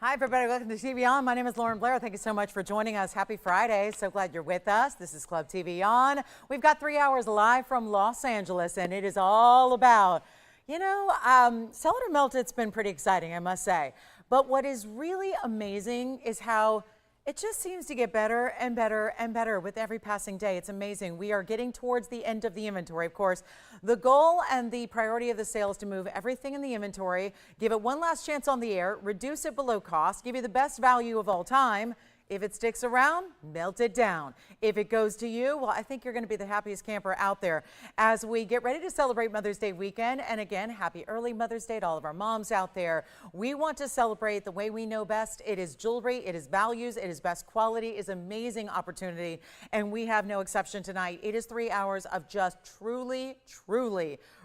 Hi, everybody. Welcome to TVON. My name is Blair. Thank you so much for joining us. Happy Friday. So glad you're with us. This is Club TVON. We've got 3 hours live from Los Angeles, and it is all about, Sell It or Melt It's been pretty exciting, I must say. But what is really amazing is how it just seems to get better and better and better with every passing day. It's amazing. We are getting towards the end of the inventory. Of course, the goal and the priority of the sale is to move everything in the inventory, give it one last chance on the air, reduce it below cost, give you the best value of all time. If it sticks around, melt it down. If it goes to you, well, I think you're going to be the happiest camper out there as we get ready to celebrate Mother's Day weekend. And again, happy early Mother's Day to all of our moms out there. We want to celebrate the way we know best. It is jewelry, it is values, it is best quality, it is amazing opportunity. And we have no exception tonight. It is 3 hours of just truly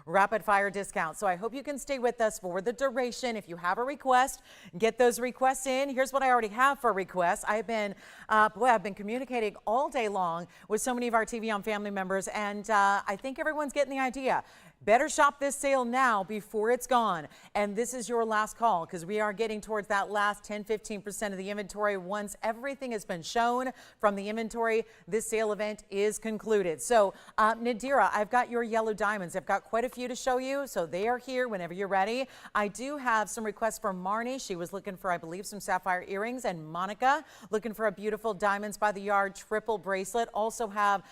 rapid fire discounts. So I hope you can stay with us for the duration. If you have a request, get those requests in. Here's what I already have for requests. I've been communicating all day long with so many of our TVON family members, and I think everyone's getting the idea. Better shop this sale now before it's gone. And this is your last call because we are getting towards that last 10-15% of the inventory. Once everything has been shown from the inventory, this sale event is concluded. So Nadira, I've got your yellow diamonds. I've got quite a few to show you, so they are here whenever you're ready. I do have some requests from Marnie. She was looking for, I believe, some sapphire earrings, and Monica looking for a beautiful diamonds by the yard triple bracelet. Also have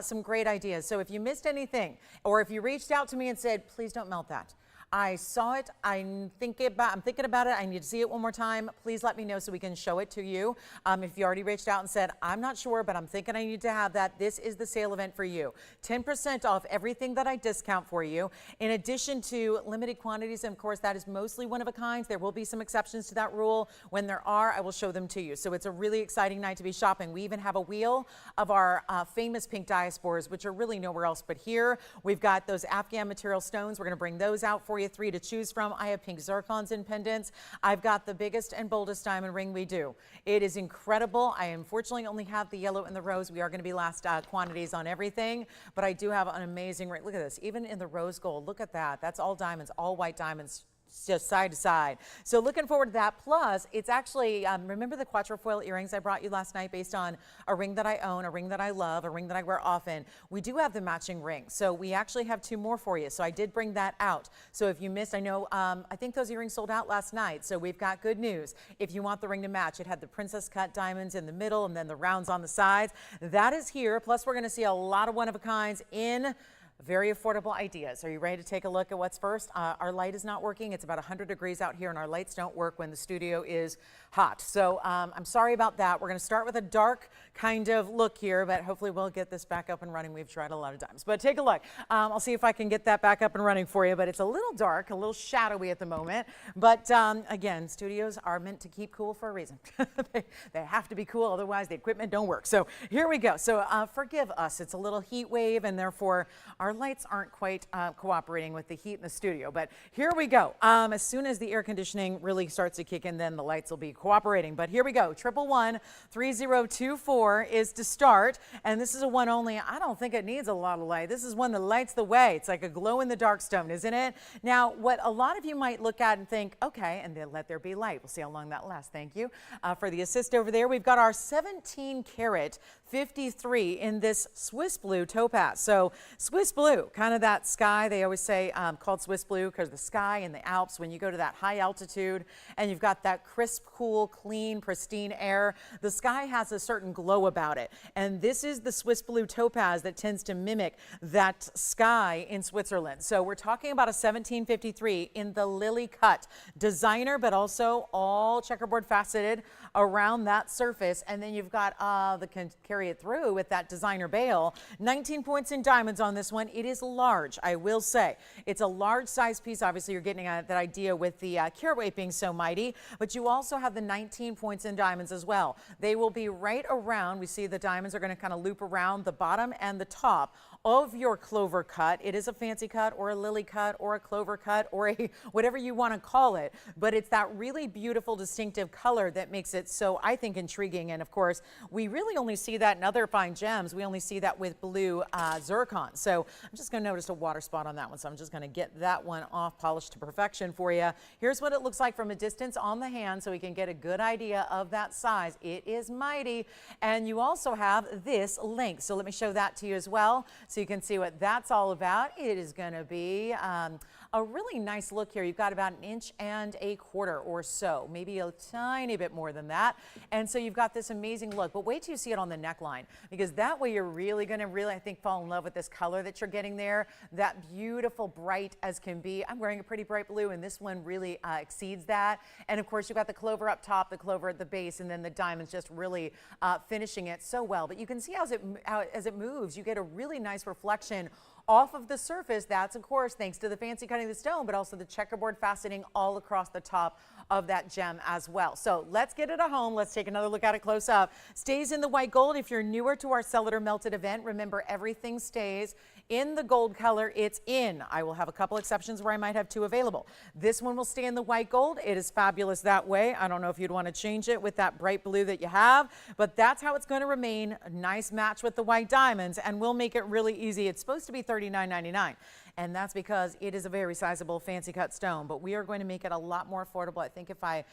some great ideas. So if you missed anything, or if you reached out to me and said, please don't melt that. I saw it. I'm thinking about it. I need to see it one more time. Please let me know so we can show it to you. If you already reached out and said, I'm not sure, but I'm thinking I need to have that, this is the sale event for you. 10% off everything that I discount for you, in addition to limited quantities. And of course, that is mostly one of a kind. There will be some exceptions to that rule. When there are, I will show them to you. So it's a really exciting night to be shopping. We even have a wheel of our famous pink diaspores, which are really nowhere else but here. We've got those Afghan material stones. We're going to bring those out for you. 3 to choose from. I have pink zircons and pendants. I've got the biggest and boldest diamond ring we do. It is incredible. I unfortunately only have the yellow and the rose. We are going to be last quantities on everything, but I do have an amazing ring. Look at this. Even in the rose gold, look at that. That's all diamonds, all white diamonds, just side to side. So looking forward to that. Plus, it's actually, remember the quatrefoil earrings I brought you last night based on a ring that I own, a ring that I love, a ring that I wear often? We do have the matching ring. So we actually have 2 more for you. So I did bring that out. So if you missed, I know, I think those earrings sold out last night. So we've got good news. If you want the ring to match, it had the princess cut diamonds in the middle and then the rounds on the sides. That is here. Plus, we're going to see a lot of one-of-a-kinds in very affordable ideas. Are you ready to take a look at what's first? Our light is not working. It's about 100 degrees out here, and our lights don't work when the studio is hot. So I'm sorry about that. We're going to start with a dark kind of look here, but hopefully we'll get this back up and running. We've tried a lot of times, but take a look. I'll see if I can get that back up and running for you, but it's a little dark, a little shadowy at the moment. But again, studios are meant to keep cool for a reason. they have to be cool, otherwise the equipment don't work. So here we go. So forgive us. It's a little heat wave, and therefore our lights aren't quite cooperating with the heat in the studio, but here we go. As soon as the air conditioning really starts to kick in, then the lights will be cooperating. But here we go. 111-3024 is to start, and this is a one only. I don't think it needs a lot of light. This is one that lights the way. It's like a glow-in-the-dark stone, isn't it? Now, what a lot of you might look at and think, okay, and then let there be light. We'll see how long that lasts. Thank you for the assist over there. We've got our 17-karat 53 in this Swiss blue topaz. So Swiss blue, kind of that sky, they always say called Swiss blue because the sky in the Alps, when you go to that high altitude and you've got that crisp, cool, clean, pristine air, the sky has a certain glow about it. And this is the Swiss blue topaz that tends to mimic that sky in Switzerland. So we're talking about a 1753 in the lily cut designer, but also all checkerboard faceted around that surface. And then you've got can carry it through with that designer bail. 19 points in diamonds on this one. It is large, I will say. It's a large size piece. Obviously, you're getting that idea with the carat weight being so mighty, but you also have the 19 points in diamonds as well. They will be right around. We see the diamonds are going to kind of loop around the bottom and the top of your clover cut. It is a fancy cut or a lily cut or a clover cut or a whatever you want to call it, but it's that really beautiful distinctive color that makes it it so, I think, intriguing. And of course, we really only see that in other fine gems. We only see that with blue zircon. So I'm just going to notice a water spot on that one. So I'm just going to get that one off, polished to perfection for you. Here's what it looks like from a distance on the hand so we can get a good idea of that size. It is mighty. And you also have this length. So let me show that to you as well so you can see what that's all about. It is going to be a really nice look here. You've got about 1.25 inches or so, maybe a tiny bit more than that. And so you've got this amazing look, but wait till you see it on the neckline, because that way you're really going to I think, fall in love with this color that you're getting there. That beautiful, bright as can be. I'm wearing a pretty bright blue, and this one really exceeds that. And of course, you've got the clover up top, the clover at the base, and then the diamonds just really finishing it so well. But you can see as it moves, you get a really nice reflection off of the surface. That's, of course, thanks to the fancy cutting of the stone, but also the checkerboard faceting all across the top of that gem as well. So let's get it at home. Let's take another look at it close up. Stays in the white gold. If you're newer to our Sell It or Melt It event, remember, everything stays in the gold color it's in. I will have a couple exceptions where I might have 2 available. This one will stay in the white gold. It is fabulous that way. I don't know if you'd want to change it with that bright blue that you have, but that's how it's going to remain. A nice match with the white diamonds, and we'll make it really easy. It's supposed to be $39.99. And that's because it is a very sizable fancy cut stone, but we are going to make it a lot more affordable. I think if I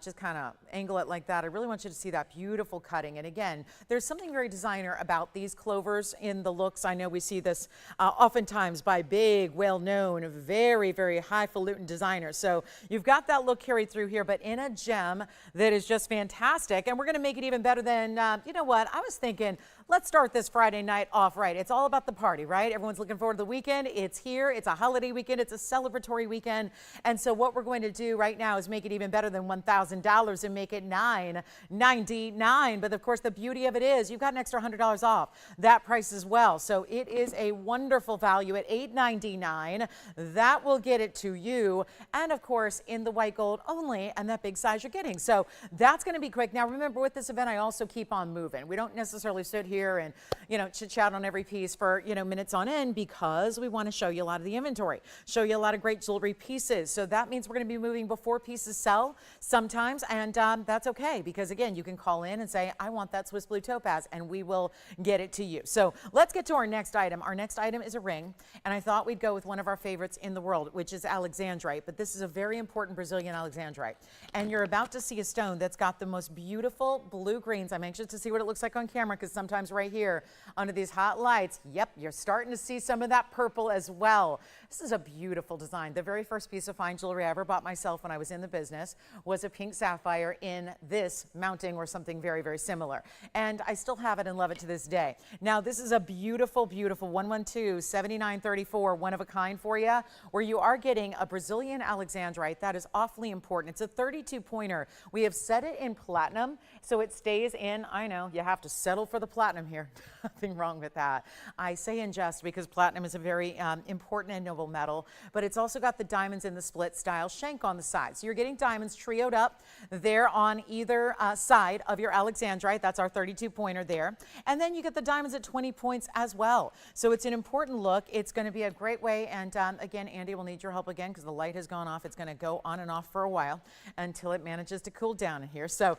just kind of angle it like that, I really want you to see that beautiful cutting. And again, there's something very designer about these clovers in the looks. I know we see this oftentimes by big, well-known, very, very highfalutin designers. So you've got that look carried through here, but in a gem that is just fantastic. And we're going to make it even better than, you know what, I was thinking, let's start this Friday night off right. It's all about the party, right? Everyone's looking forward to the weekend. It's here. It's a holiday weekend. It's a celebratory weekend. And so what we're going to do right now is make it even better than $1,000 and make it $999. But of course, the beauty of it is you've got an extra $100 off that price as well. So it is a wonderful value at $899. That will get it to you. And of course, in the white gold only, and that big size you're getting. So that's going to be quick. Now, remember, with this event, I also keep on moving. We don't necessarily sit here and, you know, chit chat on every piece for, you know, minutes on end, because we want to show you a lot of the inventory, show you a lot of great jewelry pieces. So that means we're going to be moving before pieces sell sometimes, and that's okay, because again, you can call in and say, I want that Swiss blue topaz, and we will get it to you. So let's get to our next item. Our next item is a ring, and I thought we'd go with one of our favorites in the world, which is Alexandrite, but this is a very important Brazilian Alexandrite. And you're about to see a stone that's got the most beautiful blue greens. I'm anxious to see what it looks like on camera, because sometimes right here under these hot lights, yep, you're starting to see some of that purple as well. This is a beautiful design. The very first piece of fine jewelry I ever bought myself when I was in the business was a pink sapphire in this mounting or something very, very similar. And I still have it and love it to this day. Now, this is a beautiful, beautiful 112-7934, one of a kind for you, where you are getting a Brazilian Alexandrite. That is awfully important. It's a 32 pointer. We have set it in platinum, so it stays in. I know you have to settle for the platinum here. Nothing wrong with that. I say in jest because platinum is a very important and noble metal, but it's also got the diamonds in the split style shank on the side. So you're getting diamonds trioed up there on either side of your Alexandrite. That's our 32 pointer there. And then you get the diamonds at 20 points as well. So it's an important look. It's going to be a great way. And again, Andy will need your help again because the light has gone off. It's going to go on and off for a while until it manages to cool down in here. So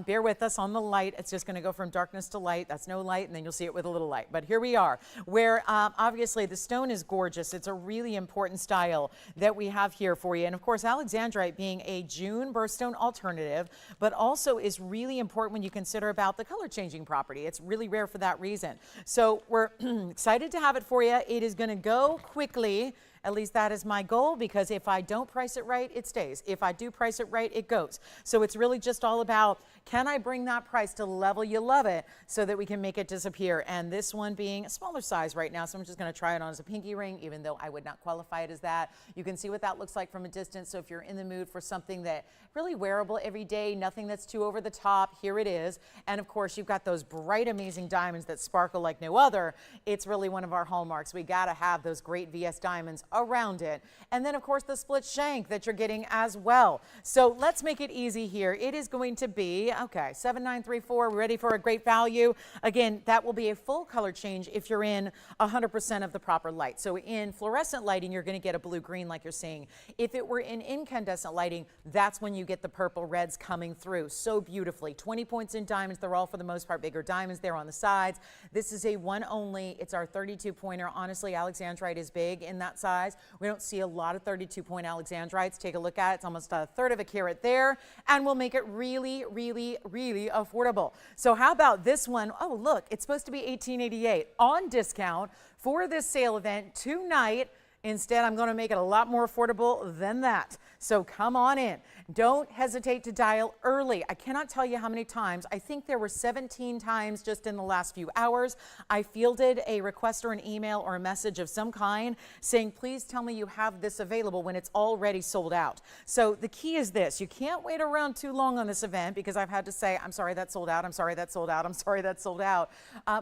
bear with us on the light. It's just going to go from darkness to light. That's no light, and then you'll see it with a little light. But here we are, where obviously the stone is gorgeous. It's a really important style that we have here for you. And of course, Alexandrite being a June birthstone alternative, but also is really important when you consider about the color changing property. It's really rare for that reason. So we're excited to have it for you. It is going to go quickly. At least that is my goal, because if I don't price it right, it stays. If I do price it right, it goes. So it's really just all about, can I bring that price to the level you love it so that we can make it disappear? And this one being a smaller size right now, so I'm just going to try it on as a pinky ring, even though I would not qualify it as that. You can see what that looks like from a distance. So if you're in the mood for something that really wearable every day, nothing that's too over the top, here it is. And of course, you've got those bright, amazing diamonds that sparkle like no other. It's really one of our hallmarks. We got to have those great VS diamonds around it. And then of course the split shank that you're getting as well. So let's make it easy here. It is going to be, okay, 7934, ready for a great value. Again, that will be a full color change if you're in 100% of the proper light. So in fluorescent lighting, you're going to get a blue-green like you're seeing. If it were in incandescent lighting, that's when you get the purple reds coming through so beautifully. 20 points in diamonds. They're all for the most part bigger diamonds there on the sides. This is a one only. It's our 32 pointer. Honestly, Alexandrite is big in that size. We don't see a lot of 32 point Alexandrites. Take a look at it. It's almost a third of a carat there, and we'll make it really, really, really affordable. So how about this one? Oh, look, it's supposed to be $18.88 on discount for this sale event tonight. Instead, I'm going to make it a lot more affordable than that. So come on in. Don't hesitate to dial early. I cannot tell you how many times. I think there were 17 times just in the last few hours. I fielded a request or an email or a message of some kind saying, please tell me you have this available when it's already sold out. So the key is this. You can't wait around too long on this event because I've had to say, I'm sorry, that's sold out. I'm sorry, that's sold out. I'm sorry, that's sold out.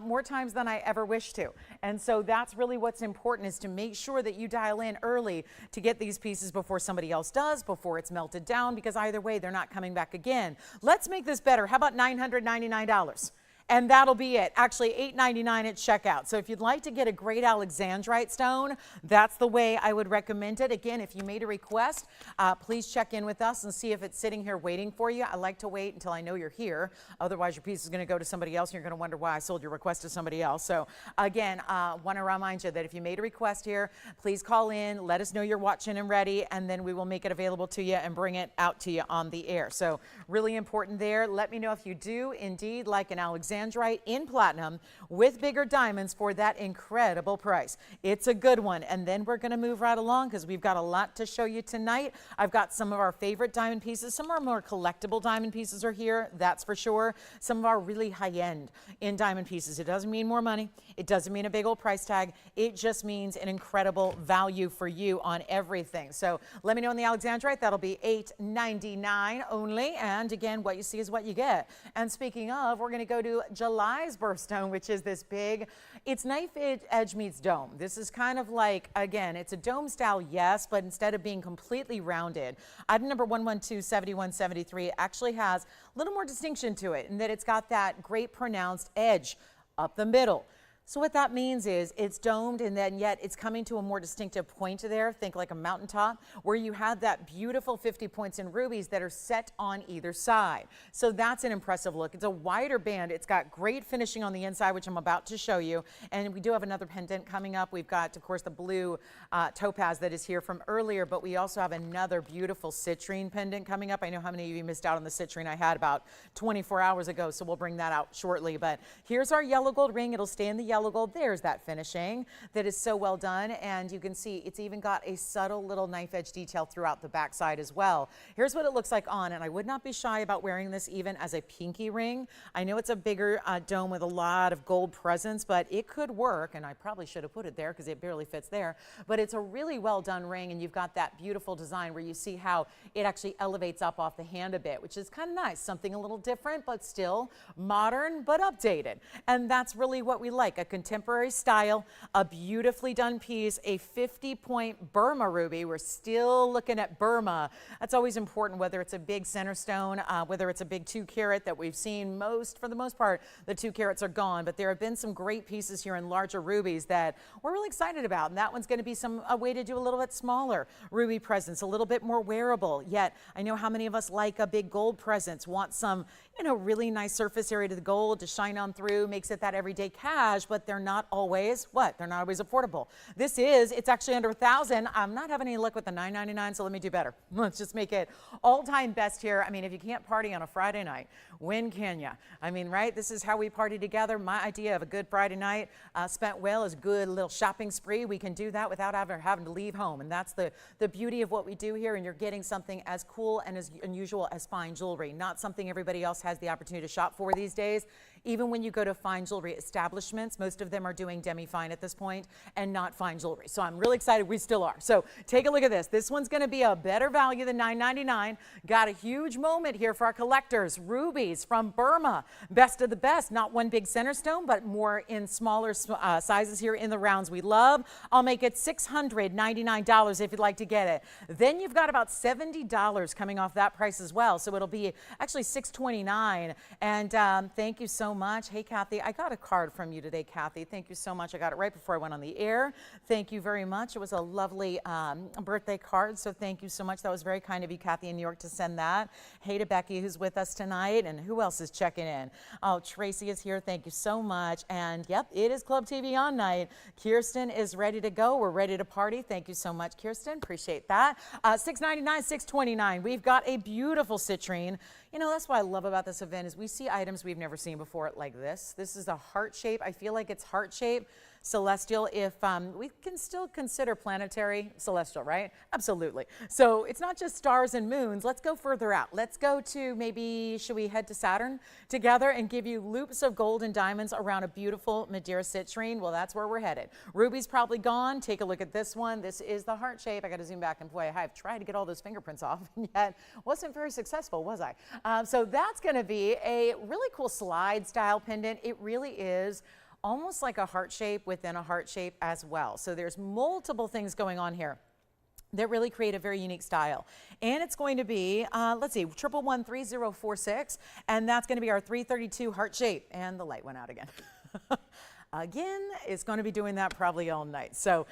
More times than I ever wish to. And so that's really what's important, is to make sure that you dial in early to get these pieces before somebody else does, before it's melted down, because either way, they're not coming back again. Let's make this better. How about $999? And that'll be it. Actually, $899 at checkout. So if you'd like to get a great Alexandrite stone, that's the way I would recommend it. Again, if you made a request, please check in with us and see if it's sitting here waiting for you. I like to wait until I know you're here. Otherwise, your piece is going to go to somebody else, and you're going to wonder why I sold your request to somebody else. So again, want to remind you that if you made a request here, please call in, let us know you're watching and ready, and then we will make it available to you and bring it out to you on the air. So really important there. Let me know if you do indeed like an Alexandrite in platinum with bigger diamonds for that incredible price. It's a good one. And then we're going to move right along because we've got a lot to show you tonight. I've got some of our favorite diamond pieces. Some of our more collectible diamond pieces are here, that's for sure. Some of our really high-end in diamond pieces. It doesn't mean more money. It doesn't mean a big old price tag. It just means an incredible value for you on everything. So let me know on the Alexandrite. That'll be $899 only. And again, what you see is what you get. And speaking of, we're going to go to July's birthstone, which is this big, it's knife edge meets dome. This is kind of like, again, it's a dome style, yes, but instead of being completely rounded, item number 1127173 actually has a little more distinction to it in that it's got that great pronounced edge up the middle. So what that means is it's domed, and then yet it's coming to a more distinctive point there. Think like a mountaintop where you have that beautiful 50 points in rubies that are set on either side. So that's an impressive look. It's a wider band. It's got great finishing on the inside, which I'm about to show you. And we do have another pendant coming up. We've got, of course, the blue topaz that is here from earlier, but we also have another beautiful citrine pendant coming up. I know how many of you missed out on the citrine I had about 24 hours ago, so we'll bring that out shortly. But here's our yellow gold ring. It'll stay in the yellow gold. There's that finishing that is so well done, and you can see it's even got a subtle little knife edge detail throughout the backside as well. Here's what it looks like on, and I would not be shy about wearing this even as a pinky ring. I know it's a bigger dome with a lot of gold presence, but it could work, and I probably should have put it there because it barely fits there, but it's a really well done ring, and you've got that beautiful design where you see how it actually elevates up off the hand a bit, which is kind of nice, something a little different but still modern but updated. And that's really what we like, a contemporary style, a beautifully done piece, a 50-point Burma ruby. We're still looking at Burma. That's always important, whether it's a big center stone, whether it's a big 2 carat that we've seen for the most part, the 2 carats are gone, but there have been some great pieces here in larger rubies that we're really excited about. And that one's going to be a way to do a little bit smaller ruby presence, a little bit more wearable. Yet I know how many of us like a big gold presence, want some, really nice surface area to the gold to shine on through, makes it that everyday cash, but they're not always, They're not always affordable. It's actually under $1,000. I'm not having any luck with the $999, so let me do better. Let's just make it all-time best here. I mean, if you can't party on a Friday night, when can you? I mean, right? This is how we party together. My idea of a good Friday night spent well is a good little shopping spree. We can do that without having to leave home, and that's the beauty of what we do here, and you're getting something as cool and as unusual as fine jewelry, not something everybody else has the opportunity to shop for these days. Even when you go to fine jewelry establishments, most of them are doing demi-fine at this point and not fine jewelry. So I'm really excited. We still are. So take a look at this. This one's going to be a better value than $9.99. Got a huge moment here for our collectors. Rubies from Burma. Best of the best. Not one big center stone, but more in smaller sizes here in the rounds we love. I'll make it $699 if you'd like to get it. Then you've got about $70 coming off that price as well. So it'll be actually $629. And thank you so much. Hey, Kathy, I got a card from you today, Kathy. Thank you so much. I got it right before I went on the air. Thank you very much. It was a lovely birthday card, so thank you so much. That was very kind of you, Kathy, in New York, to send that. Hey to Becky, who's with us tonight, and who else is checking in? Oh, Tracy is here. Thank you so much. And yep, it is Club TV on night. Kirsten is ready to go. We're ready to party. Thank you so much, Kirsten. Appreciate that. $699, $629. We've got a beautiful citrine. You know, that's what I love about this event is we see items we've never seen before like this. This is a heart shape. I feel like it's heart shape. Celestial, if we can still consider planetary celestial, right? Absolutely. So it's not just stars and moons. Let's go further out. Let's go to maybe, should we head to Saturn together and give you loops of gold and diamonds around a beautiful Madeira citrine? Well, that's where we're headed. Ruby's probably gone. Take a look at this one. This is the heart shape. I got to zoom back, and boy, I've tried to get all those fingerprints off, and yet wasn't very successful, was I? So that's going to be a really cool slide style pendant. It really is almost like a heart shape within a heart shape as well. So there's multiple things going on here that really create a very unique style. And it's going to be, let's see, 1113046, and that's going to be our 332 heart shape. And the light went out again. Again, it's going to be doing that probably all night. So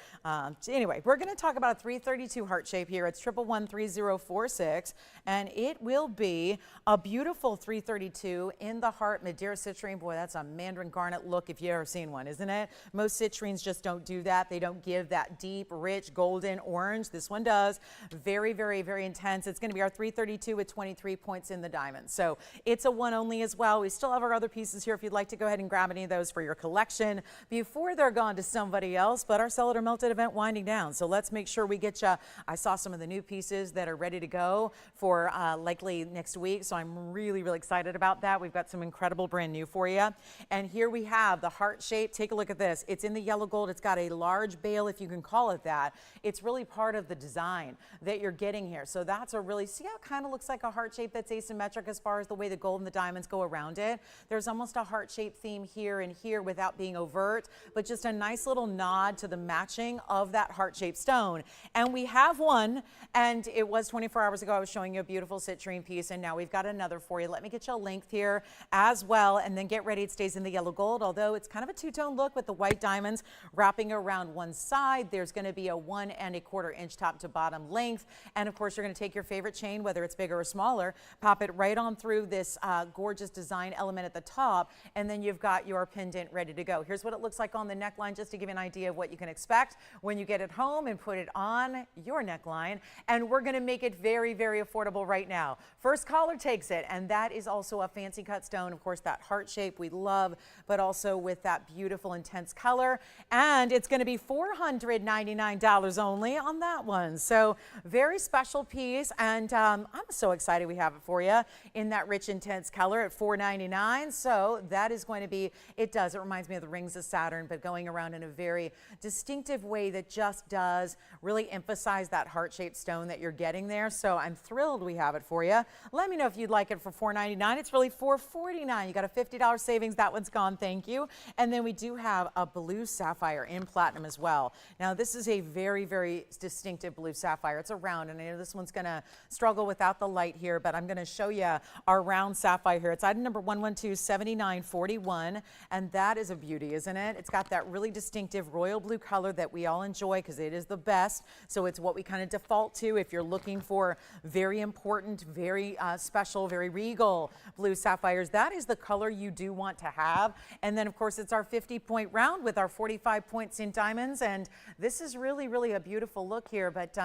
anyway, we're going to talk about a 332 heart shape here. It's 1113046, and it will be a beautiful 332 in the heart Madeira citrine. Boy, that's a Mandarin garnet look if you've ever seen one, isn't it? Most citrines just don't do that. They don't give that deep, rich, golden orange. This one does. Very, very, very intense. It's going to be our 332 with 23 points in the diamond. So it's a one only as well. We still have our other pieces here if you'd like to go ahead and grab any of those for your collection before they're gone to somebody else, but our Sell It or Melt It event winding down. So let's make sure we get you. I saw some of the new pieces that are ready to go for likely next week. So I'm really, really excited about that. We've got some incredible brand new for you. And here we have the heart shape. Take a look at this. It's in the yellow gold. It's got a large bail, if you can call it that. It's really part of the design that you're getting here. So that's a really, see how it kind of looks like a heart shape that's asymmetric as far as the way the gold and the diamonds go around it. There's almost a heart shape theme here and here without being overt, but just a nice little nod to the matching of that heart-shaped stone. And we have one, and it was 24 hours ago I was showing you a beautiful citrine piece, and now we've got another for you. Let me get you a length here as well, and then get ready. It stays in the yellow gold, although it's kind of a two-tone look with the white diamonds wrapping around one side. There's going to be a 1 1/4 inch top to bottom length, and of course you're going to take your favorite chain, whether it's bigger or smaller, pop it right on through this gorgeous design element at the top, and then you've got your pendant ready to go. Here's what it looks like on the neckline, just to give you an idea of what you can expect when you get it home and put it on your neckline. And we're going to make it very, very affordable right now. First caller takes it, and that is also a fancy cut stone. Of course, that heart shape we love, but also with that beautiful intense color. And it's going to be $499 only on that one. So very special piece, and I'm so excited we have it for you in that rich intense color at $499. So that is going to be, it reminds me of the rings of Saturn, but going around in a very distinctive way that just does really emphasize that heart-shaped stone that you're getting there. So I'm thrilled we have it for you. Let me know if you'd like it for $499. It's really $449. You got a $50 savings. That one's gone. Thank you. And then we do have a blue sapphire in platinum as well. Now this is a very, very distinctive blue sapphire. It's a round, and I know this one's going to struggle without the light here, but I'm going to show you our round sapphire here. It's item number 1127941, and that is a beauty, isn't it? It's got that really distinctive royal blue color that we all enjoy because it is the best. So it's what we kind of default to if you're looking for very important, very special, very regal blue sapphires. That is the color you do want to have. And then of course it's our 50-point round with our 45 points in diamonds. And this is really, really a beautiful look here. But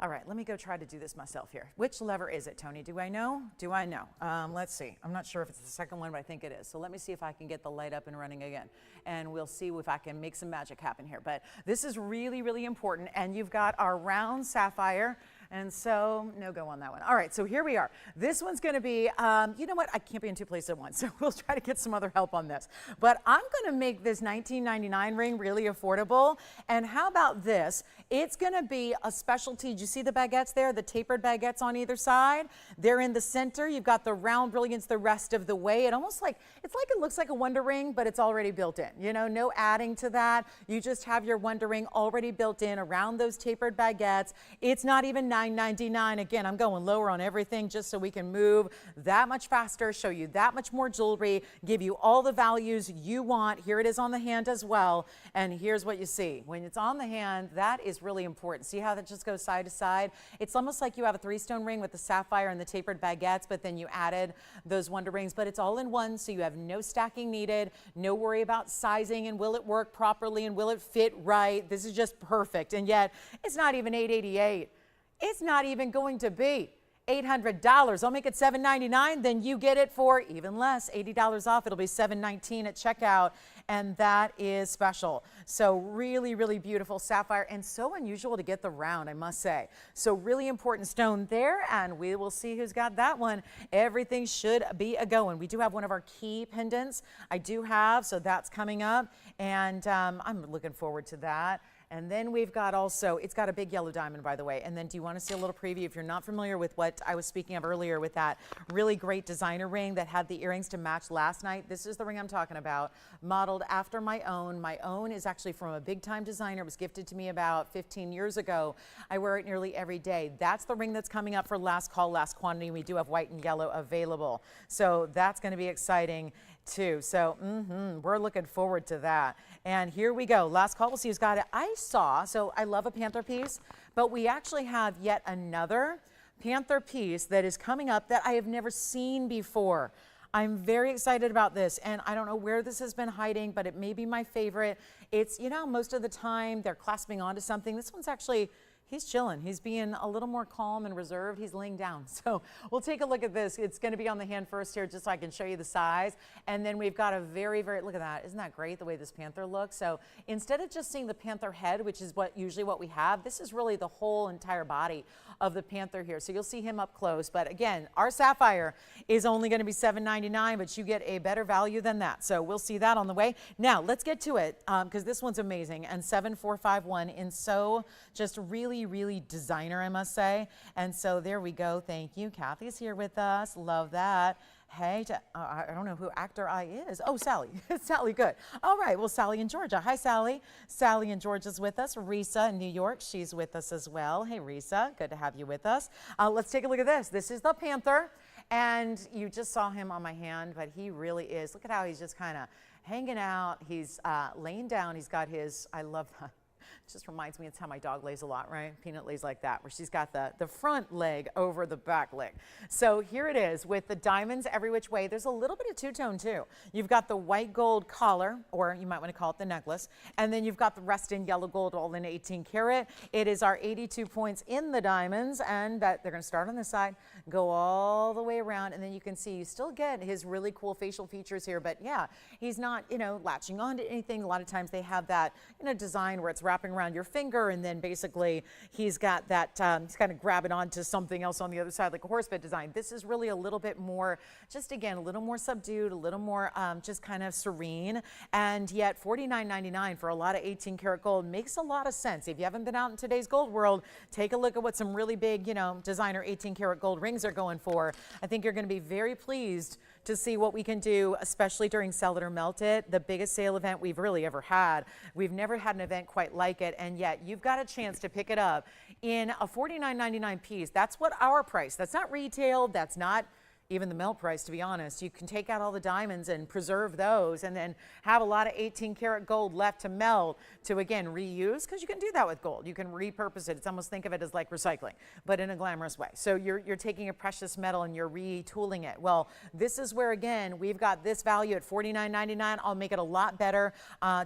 all right, let me go try to do this myself here. Which lever is it, Tony? Do I know? Do I know? Let's see. I'm not sure if it's the second one, but I think it is. So let me see if I can get the light up and running again. And we'll see if I can make some magic happen here. But this is really, really important. And you've got our round sapphire. And so no go on that one. All right, so here we are. This one's going to be, you know what? I can't be in two places at once, so we'll try to get some other help on this. But I'm going to make this $19.99 ring really affordable. And how about this? It's going to be a specialty. Do you see the baguettes there? The tapered baguettes on either side? They're in the center. You've got the round brilliance the rest of the way. It almost like, it's like it looks like a wonder ring, but it's already built in. You know, no adding to that. You just have your wonder ring already built in around those tapered baguettes. It's not even $9.99. Again, I'm going lower on everything just so we can move that much faster, show you that much more jewelry, give you all the values you want. Here it is on the hand as well. And here's what you see. When it's on the hand, that is really important. See how that just goes side to side? It's almost like you have a 3-stone ring with the sapphire and the tapered baguettes, but then you added those wonder rings, but it's all in one, so you have no stacking needed, no worry about sizing and will it work properly and will it fit right. This is just perfect. And yet it's not even $888. It's not even going to be $800. I'll make it $799. Then you get it for even less, $80 off. It'll be $719 at checkout, and that is special. So really, really beautiful sapphire, and so unusual to get the round, I must say. So really important stone there, and we will see who's got that one. Everything should be a going. We do have one of our key pendants. I do have, so that's coming up, and I'm looking forward to that. And then we've got also, it's got a big yellow diamond, by the way. And then do you want to see a little preview if you're not familiar with what I was speaking of earlier with that really great designer ring that had the earrings to match last night? This is the ring I'm talking about, modeled after my own. My own is actually from a big time designer. It was gifted to me about 15 years ago. I wear it nearly every day. That's the ring that's coming up for last call, last quantity. We do have white and yellow available. So that's going to be exciting too. So we're looking forward to that. And here we go. Last call. We'll see who's got it. I saw, so I love a Panther piece, but we actually have yet another Panther piece that is coming up that I have never seen before. I'm very excited about this, and I don't know where this has been hiding, but it may be my favorite. It's, you know, most of the time they're clasping onto something. This one's actually, he's chilling. He's being a little more calm and reserved. He's laying down. So we'll take a look at this. It's going to be on the hand first here just so I can show you the size. And then we've got a very, very, look at that. Isn't that great the way this Panther looks? So instead of just seeing the Panther head, which is usually what we have, this is really the whole entire body of the Panther here. So you'll see him up close. But again, our sapphire is only going to be $799, but you get a better value than that. So we'll see that on the way. Now let's get to it because this one's amazing. And 7451 in so just really designer, I must say. And so there we go. Thank you. Kathy's here with us. Love that. Hey, I don't know who actor I is. Oh, Sally. Sally, good. All right. Well, Sally in Georgia. Hi, Sally. Sally in Georgia's with us. Risa in New York. She's with us as well. Hey, Risa. Good to have you with us. Let's take a look at this. This is the Panther. And you just saw him on my hand, but he really is. Look at how he's just kind of hanging out. He's laying down. He's got his, I love that. Just reminds me, it's how my dog lays a lot, right? Peanut lays like that, where she's got the front leg over the back leg. So here it is with the diamonds every which way. There's a little bit of two-tone too. You've got the white gold collar, or you might want to call it the necklace, and then you've got the rest in yellow gold, all in 18 karat. It is our 82 points in the diamonds, and that they're going to start on this side, go all the way around, and then you can see you still get his really cool facial features here, but yeah, he's not, you know, latching on to anything. A lot of times they have that, you know, design where it's wrapping around your finger, and then basically he's got that, he's kind of grabbing onto something else on the other side, like a horse bit design. This is really a little bit more, just again, a little more subdued, a little more just kind of serene, and yet $49.99 for a lot of 18 karat gold makes a lot of sense. If you haven't been out in today's gold world, take a look at what some really big, you know, designer 18 karat gold rings are going for. I think you're going to be very pleased to see what we can do, especially during Sell It or Melt It, the biggest sale event we've really ever had. We've never had an event quite like it, and yet you've got a chance to pick it up in a $49.99 piece. That's what our price. That's not retail. That's not even the melt price, to be honest. You can take out all the diamonds and preserve those and then have a lot of 18 karat gold left to melt to, again, reuse, because you can do that with gold. You can repurpose it. It's almost, think of it as like recycling, but in a glamorous way. So you're taking a precious metal and you're retooling it. Well, this is where, again, we've got this value at $49.99. I'll make it a lot better.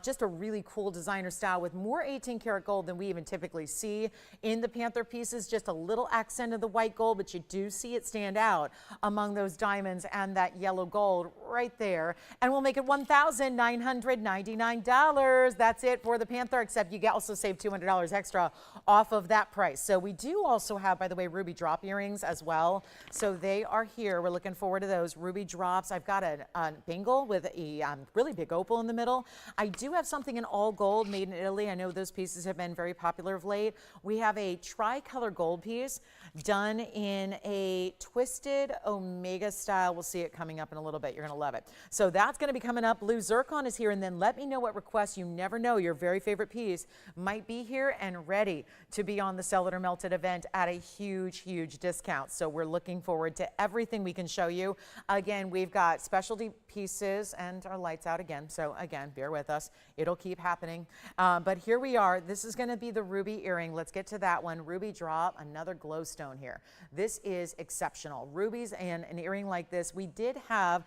Just a really cool designer style with more 18 karat gold than we even typically see in the Panther pieces. Just a little accent of the white gold, but you do see it stand out among along those diamonds and that yellow gold right there. And we'll make it $1,999. That's it for the Panther, except you also save $200 extra off of that price. So we do also have, by the way, ruby drop earrings as well. So they are here. We're looking forward to those ruby drops. I've got a bangle with a really big opal in the middle. I do have something in all gold made in Italy. I know those pieces have been very popular of late. We have a tricolor gold piece done in a twisted omega style. We'll see it coming up in a little bit. You're going to love it. So that's going to be coming up. Blue zircon is here, and then let me know what requests. You never know, your very favorite piece might be here and ready to be on the Sell It or Melt It event at a huge, huge discount. So we're looking forward to everything we can show you. Again, we've got specialty pieces and our lights out again. So again, bear with us. It'll keep happening. But here we are. This is going to be the ruby earring. Let's get to that one. Ruby drop, another glowstone here. This is exceptional. Rubies and an earring like this. We did have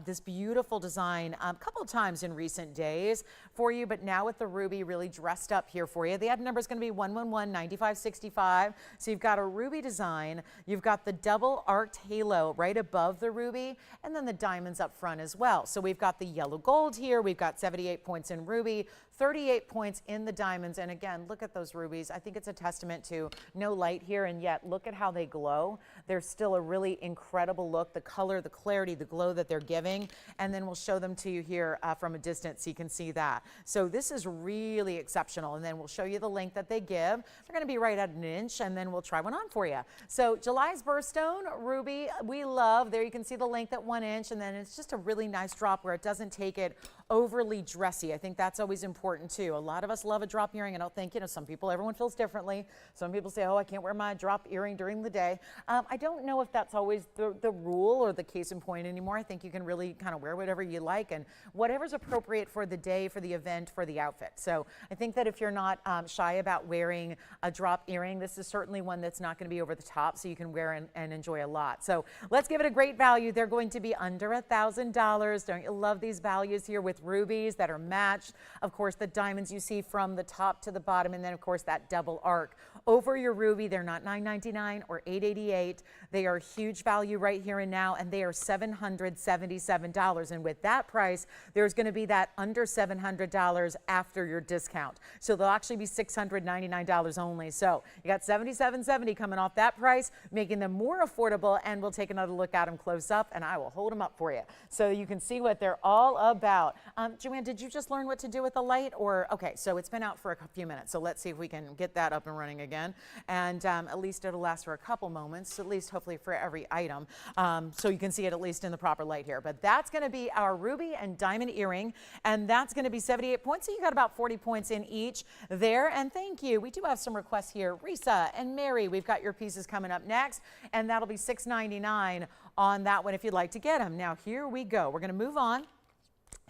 this beautiful design a couple of times in recent days for you, but now with the ruby really dressed up here for you. The item number is going to be 111-9565. So you've got a ruby design. You've got the double arced halo right above the ruby, and then the diamonds up front as well. So we've got the yellow gold here. We've got 78 points in ruby, 38 points in the diamonds. And again, look at those rubies. I think it's a testament to no light here, and yet look at how they glow. There's still a really incredible look, the color, the clarity, the glow that they're giving. And then we'll show them to you here from a distance so you can see that. So this is really exceptional. And then we'll show you the length that they give. They're going to be right at an inch, and then we'll try one on for you. So July's birthstone, ruby, we love. There you can see the length at 1 inch, and then it's just a really nice drop where it doesn't take it overly dressy. I think that's always important too. A lot of us love a drop earring. I don't think, some people, everyone feels differently. Some people say, oh, I can't wear my drop earring during the day. I don't know if that's always the rule or the case in point anymore. I think you can really kind of wear whatever you like and whatever's appropriate for the day, for the event, for the outfit. So I think that if you're not shy about wearing a drop earring, this is certainly one that's not going to be over the top, so you can wear and enjoy a lot. So let's give it a great value. They're going to be under $1,000. Don't you love these values here with rubies that are matched? Of course, the diamonds you see from the top to the bottom, and then of course that double arc over your ruby. They're not $9.99 or $8.88. They are huge value right here and now, and they are $777. And with that price, there's going to be that under $700 after your discount. So they'll actually be $699 only. So you got $77.70 coming off that price, making them more affordable, and we'll take another look at them close up, and I will hold them up for you so you can see what they're all about. Joanne, did you just learn what to do with the light? Or okay, so it's been out for a few minutes, so let's see if we can get that up and running again. And at least it'll last for a couple moments, at least hopefully for every item, so you can see it at least in the proper light here. But that's going to be our ruby and diamond earring, and that's going to be 78 points. So you got about 40 points in each there. And thank you. We do have some requests here. Risa and Mary, we've got your pieces coming up next, and that'll be $6.99 on that one if you'd like to get them. Now here we go. We're going to move on.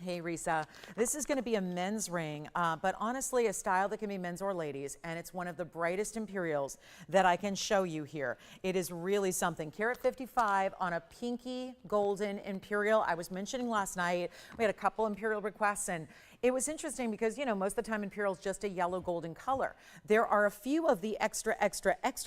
Hey, Risa, this is going to be a men's ring, but honestly, a style that can be men's or ladies, and it's one of the brightest Imperials that I can show you here. It is really something. Carat 55 on a pinky golden Imperial. I was mentioning last night, we had a couple Imperial requests, and it was interesting because, most of the time Imperial is just a yellow golden color. There are a few of the extra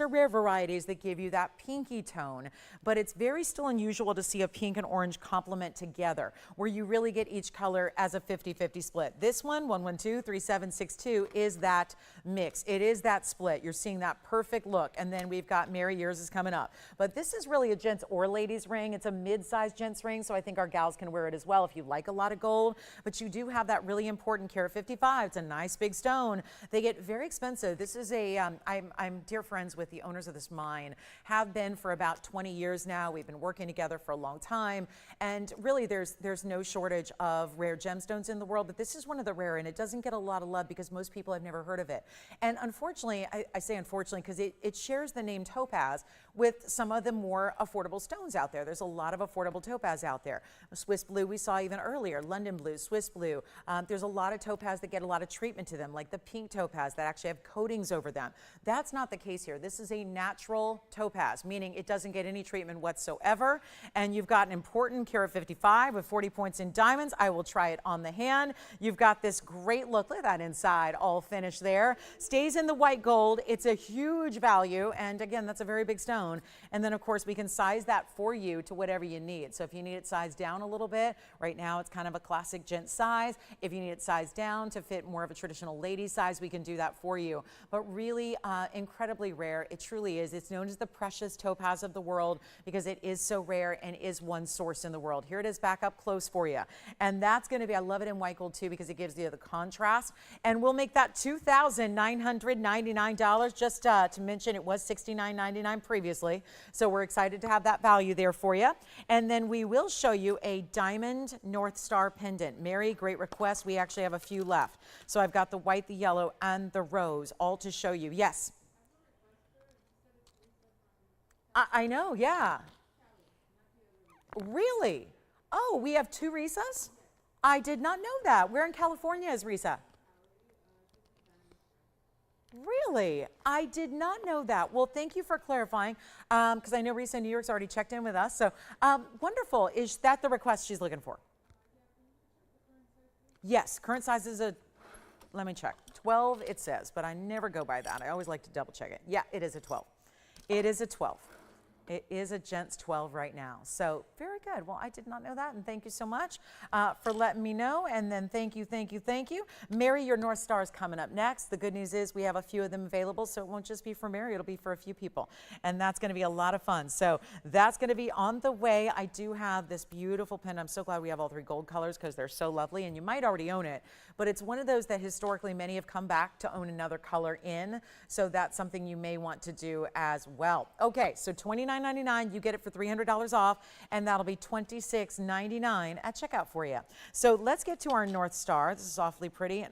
rare varieties that give you that pinky tone, but it's very still unusual to see a pink and orange complement together where you really get each color as a 50-50 split. This one, 112-3762, is that mix. It is that split. You're seeing that perfect look. And then we've got Mary, yours is coming up. But this is really a gents or ladies ring. It's a mid-sized gents ring, so I think our gals can wear it as well if you like a lot of gold. But you do have that really important carat 55. It's a nice big stone. They get very expensive. This is a, I'm dear friends with the owners of this mine, have been for about 20 years now. We've been working together for a long time. And really there's no shortage of rare gemstones in the world, but this is one of the rare, and it doesn't get a lot of love because most people have never heard of it. And unfortunately, I say unfortunately because it shares the name topaz with some of the more affordable stones out there. There's a lot of affordable topaz out there. Swiss blue we saw even earlier, London blue, Swiss blue. There's there's a lot of topaz that get a lot of treatment to them, like the pink topaz that actually have coatings over them. That's not the case here. This is a natural topaz, meaning it doesn't get any treatment whatsoever. And you've got an important carat 55 with 40 points in diamonds. I will try it on the hand. You've got this great look. Look at that inside, all finished there. Stays in the white gold. It's a huge value. And again, that's a very big stone. And then of course we can size that for you to whatever you need. So if you need it sized down a little bit, right now it's kind of a classic gent size. If you need it sized down to fit more of a traditional lady size, we can do that for you. But really incredibly rare. It truly is. It's known as the precious topaz of the world because it is so rare and is one source in the world. Here it is back up close for you. And that's going to be, I love it in white gold too because it gives you the contrast. And we'll make that $2,999. Just to mention, it was $69.99 previously. So we're excited to have that value there for you. And then we will show you a diamond northstar pendant. Mary, great request. We actually have a few left. So I've got the white, the yellow, and the rose all to show you. Yes. I know, yeah. Really? Oh, we have two Risas? I did not know that. Where in California is Risa? Really? I did not know that. Well, thank you for clarifying, because I know Risa in New York's already checked in with us. So wonderful. Is that the request she's looking for? Yes, current size is a, let me check, 12 it says, but I never go by that. I always like to double check it. Yeah, it is a 12. It is a 12. It is a gents 12 right now. So very good. Well, I did not know that. And thank you so much for letting me know. And then thank you, thank you, thank you. Mary, your North Star is coming up next. The good news is we have a few of them available. So it won't just be for Mary. It'll be for a few people. And that's going to be a lot of fun. So that's going to be on the way. I do have this beautiful pen. I'm so glad we have all three gold colors because they're so lovely. And you might already own it. But it's one of those that historically many have come back to own another color in. So that's something you may want to do as well. Okay, so $29.99, you get it for $300 off, and that'll be $26.99 at checkout for you. So let's get to our North Star. This is awfully pretty.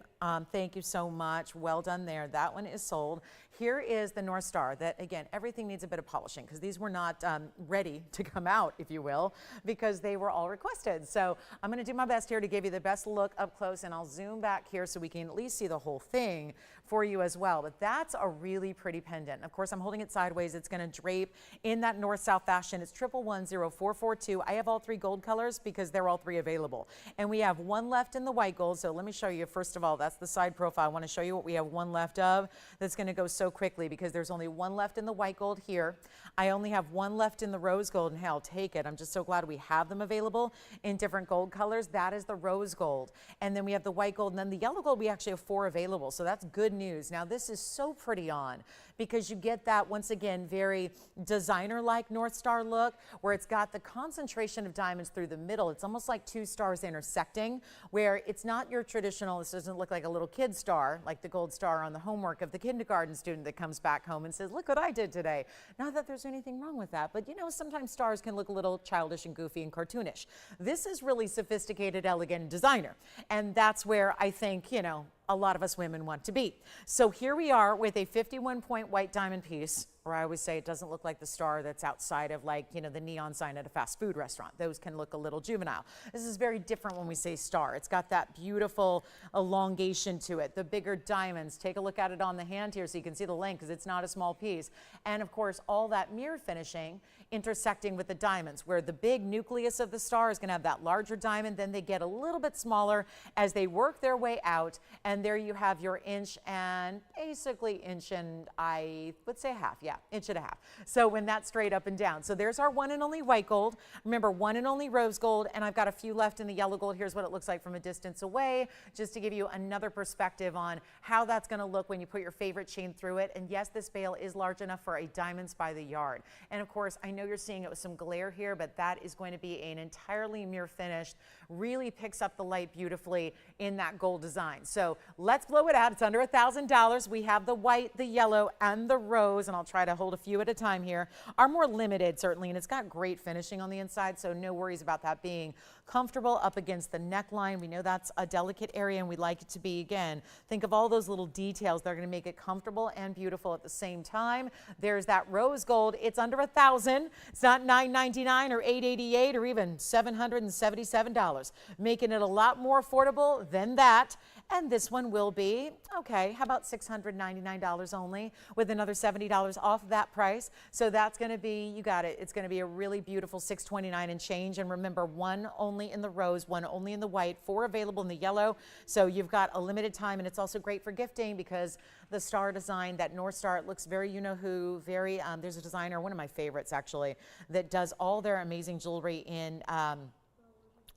Thank you so much. Well done there. That one is sold. Here is the North Star that, again, everything needs a bit of polishing because these were not ready to come out, if you will, because they were all requested. So I'm going to do my best here to give you the best look up close, and I'll zoom back here so we can at least see the whole thing for you as well. But that's a really pretty pendant. Of course, I'm holding it sideways. It's going to drape in that north-south fashion. It's 1110-442. I have all three gold colors because they're all three available. And we have one left in the white gold. So let me show you, first of all, that's the side profile. I want to show you what we have one left of that's going to go so quickly because there's only one left in the white gold here. I only have one left in the rose gold, and hey, I'll take it. I'm just so glad we have them available in different gold colors. That is the rose gold. And then we have the white gold, and then the yellow gold, we actually have 4 available. So that's good news. Now, this is so pretty on because you get that, once again, very designer-like North Star look where it's got the concentration of diamonds through the middle. It's almost like 2 stars intersecting where it's not your traditional, this doesn't look like a little kid star, like the gold star on the homework of the kindergarten student that comes back home and says, look what I did today. Not that there's anything wrong with that, but you know, sometimes stars can look a little childish and goofy and cartoonish. This is really sophisticated, elegant designer. And that's where I think, you know, a lot of us women want to be. So here we are with a 51-point white diamond piece, or I always say it doesn't look like the star that's outside of, like, you know, the neon sign at a fast food restaurant. Those can look a little juvenile. This is very different when we say star. It's got that beautiful elongation to it. The bigger diamonds, take a look at it on the hand here so you can see the length because it's not a small piece. And of course, all that mirror finishing intersecting with the diamonds, where the big nucleus of the star is going to have that larger diamond, then they get a little bit smaller as they work their way out, and there you have your inch and basically inch and I would say half, yeah, inch and a half. So when that's straight up and down. So there's our one and only white gold. Remember, one and only rose gold, and I've got a few left in the yellow gold. Here's what it looks like from a distance away, just to give you another perspective on how that's going to look when you put your favorite chain through it. And yes, this bail is large enough for a diamonds by the yard. And of course, I know you're seeing it with some glare here, but that is going to be an entirely mirror finished, really picks up the light beautifully in that gold design. So let's blow it out. It's under $1,000. We have the white, the yellow, and the rose, and I'll try to hold a few at a time here. Are more limited, certainly, and it's got great finishing on the inside, so no worries about that being comfortable up against the neckline. We know that's a delicate area and we like it to be, again, think of all those little details that are going to make it comfortable and beautiful at the same time. There's that rose gold. It's under $1,000. It's not $999 or $888 or even $777, making it a lot more affordable than that. And this one will be, okay, how about $699 only with another $70 off that price. So that's going to be, you got it. It's going to be a really beautiful $629 and change. And remember, one only in the rose, one only in the white, 4 available in the yellow. So you've got a limited time, and it's also great for gifting because the star design, that North Star, it looks very you-know-who, very, there's a designer, one of my favorites actually, that does all their amazing jewelry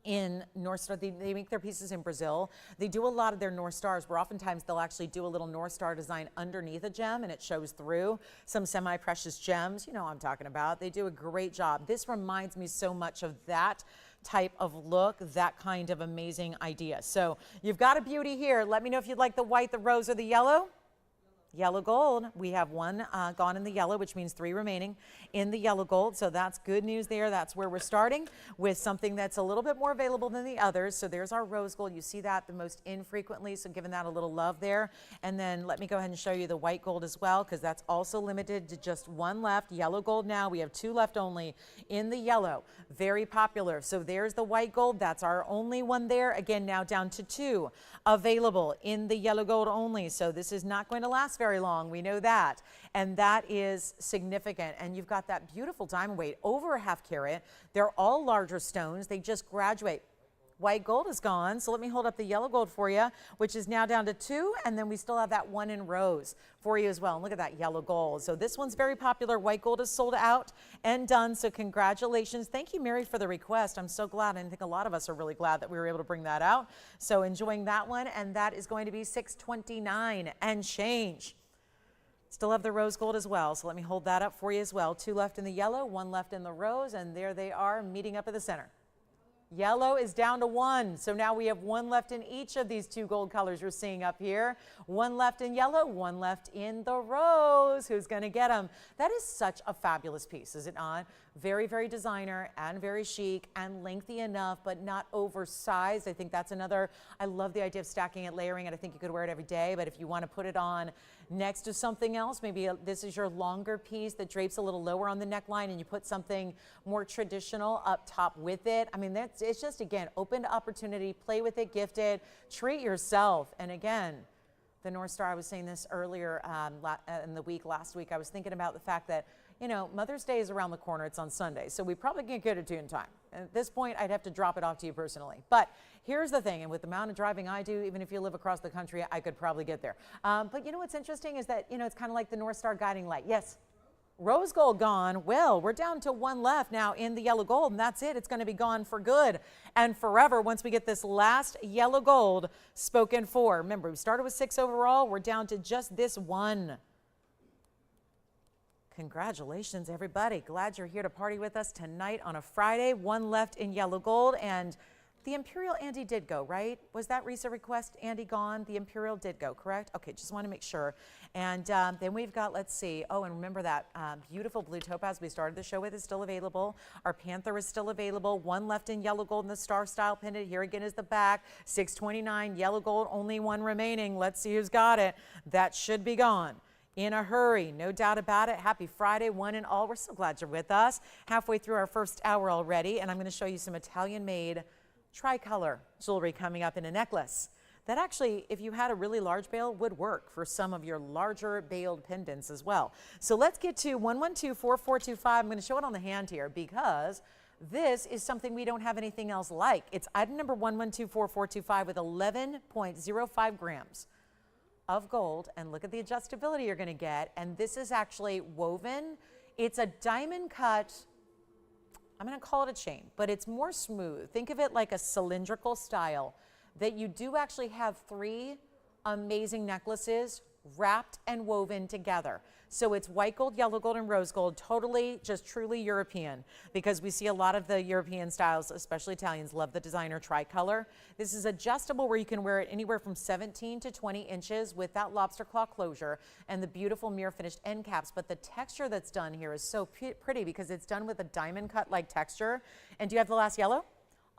in North Star. They make their pieces in Brazil. They do a lot of their North Stars where oftentimes they'll actually do a little North Star design underneath a gem and it shows through some semi-precious gems. You know what I'm talking about. They do a great job. This reminds me so much of that type of look, that kind of amazing idea. So you've got a beauty here. Let me know if you'd like the white, the rose, or the yellow. Yellow gold. We have one gone in the yellow, which means 3 remaining in the yellow gold. So that's good news there. That's where we're starting with something that's a little bit more available than the others. So there's our rose gold. You see that the most infrequently, so giving that a little love there. And then let me go ahead and show you the white gold as well, because that's also limited to just 1 left. Yellow gold now. We have 2 left only in the yellow. Very popular. So there's the white gold. That's our only one there. Again, now down to 2 available in the yellow gold only. So this is not going to last very long. We know that. And that is significant. And you've got that beautiful diamond weight, over a ½ carat. They're all larger stones. They just graduate. White gold is gone. So let me hold up the yellow gold for you, which is now down to 2. And then we still have that one in rose for you as well. And look at that yellow gold. So this one's very popular. White gold is sold out and done. So congratulations. Thank you, Mary, for the request. I'm so glad. And I think a lot of us are really glad that we were able to bring that out. So enjoying that one. And that is going to be $629 and change. Still have the rose gold as well. So let me hold that up for you as well. 2 left in the yellow, 1 left in the rose. And there they are meeting up at the center. Yellow is down to 1. So now we have 1 left in each of these 2 gold colors you're seeing up here. 1 left in yellow, 1 left in the rose. Who's going to get them? That is such a fabulous piece, is it not? Very, very designer and very chic and lengthy enough, but not oversized. I think that's another, I love the idea of stacking it, layering it. I think you could wear it every day, but if you want to put it on next to something else, maybe this is your longer piece that drapes a little lower on the neckline and you put something more traditional up top with it. I mean, it's just, again, open to opportunity, play with it, gift it, treat yourself. And again, the North Star, I was saying this earlier in the week, last week, I was thinking about the fact that, you know, Mother's Day is around the corner. It's on Sunday. So we probably can't get it to you in time. And at this point, I'd have to drop it off to you personally. But here's the thing, and with the amount of driving I do, even if you live across the country, I could probably get there. But you know what's interesting is that, you know, it's kind of like the North Star guiding light. Yes. Rose gold gone. Well, we're down to 1 left now in the yellow gold, and that's it. It's going to be gone for good and forever once we get this last yellow gold spoken for. Remember, we started with 6 overall. We're down to just this 1. Congratulations, everybody. Glad you're here to party with us tonight on a Friday. 1 left in yellow gold, and the Imperial, Andy did go, right? Was that recent request, Andy, gone? The Imperial did go, correct? Okay, just want to make sure. And then we've got, let's see. Oh, and remember that beautiful blue topaz we started the show with is still available. Our Panther is still available. 1 left in yellow gold in the star style pendant. Here again is the back. $629, yellow gold, only 1 remaining. Let's see who's got it. That should be gone in a hurry, no doubt about it. Happy Friday, one and all. We're so glad you're with us. Halfway through our first hour already, and I'm going to show you some Italian-made Tricolor jewelry coming up in a necklace that actually, if you had a really large bail, would work for some of your larger bailed pendants as well. So let's get to 112-4425. I'm going to show it on the hand here because this is something we don't have anything else like. It's item number 112-4425 with 11.05 grams of gold, and look at the adjustability you're going to get. And this is actually woven. It's a diamond cut, I'm going to call it a chain, but it's more smooth. Think of it like a cylindrical style that you do actually have 3 amazing necklaces wrapped and woven together. So it's white gold, yellow gold, and rose gold, totally just truly European, because we see a lot of the European styles, especially Italians, love the designer Tricolor. This is adjustable where you can wear it anywhere from 17 to 20 inches with that lobster claw closure and the beautiful mirror finished end caps. But the texture that's done here is so pretty because it's done with a diamond cut like texture. And do you have the last yellow?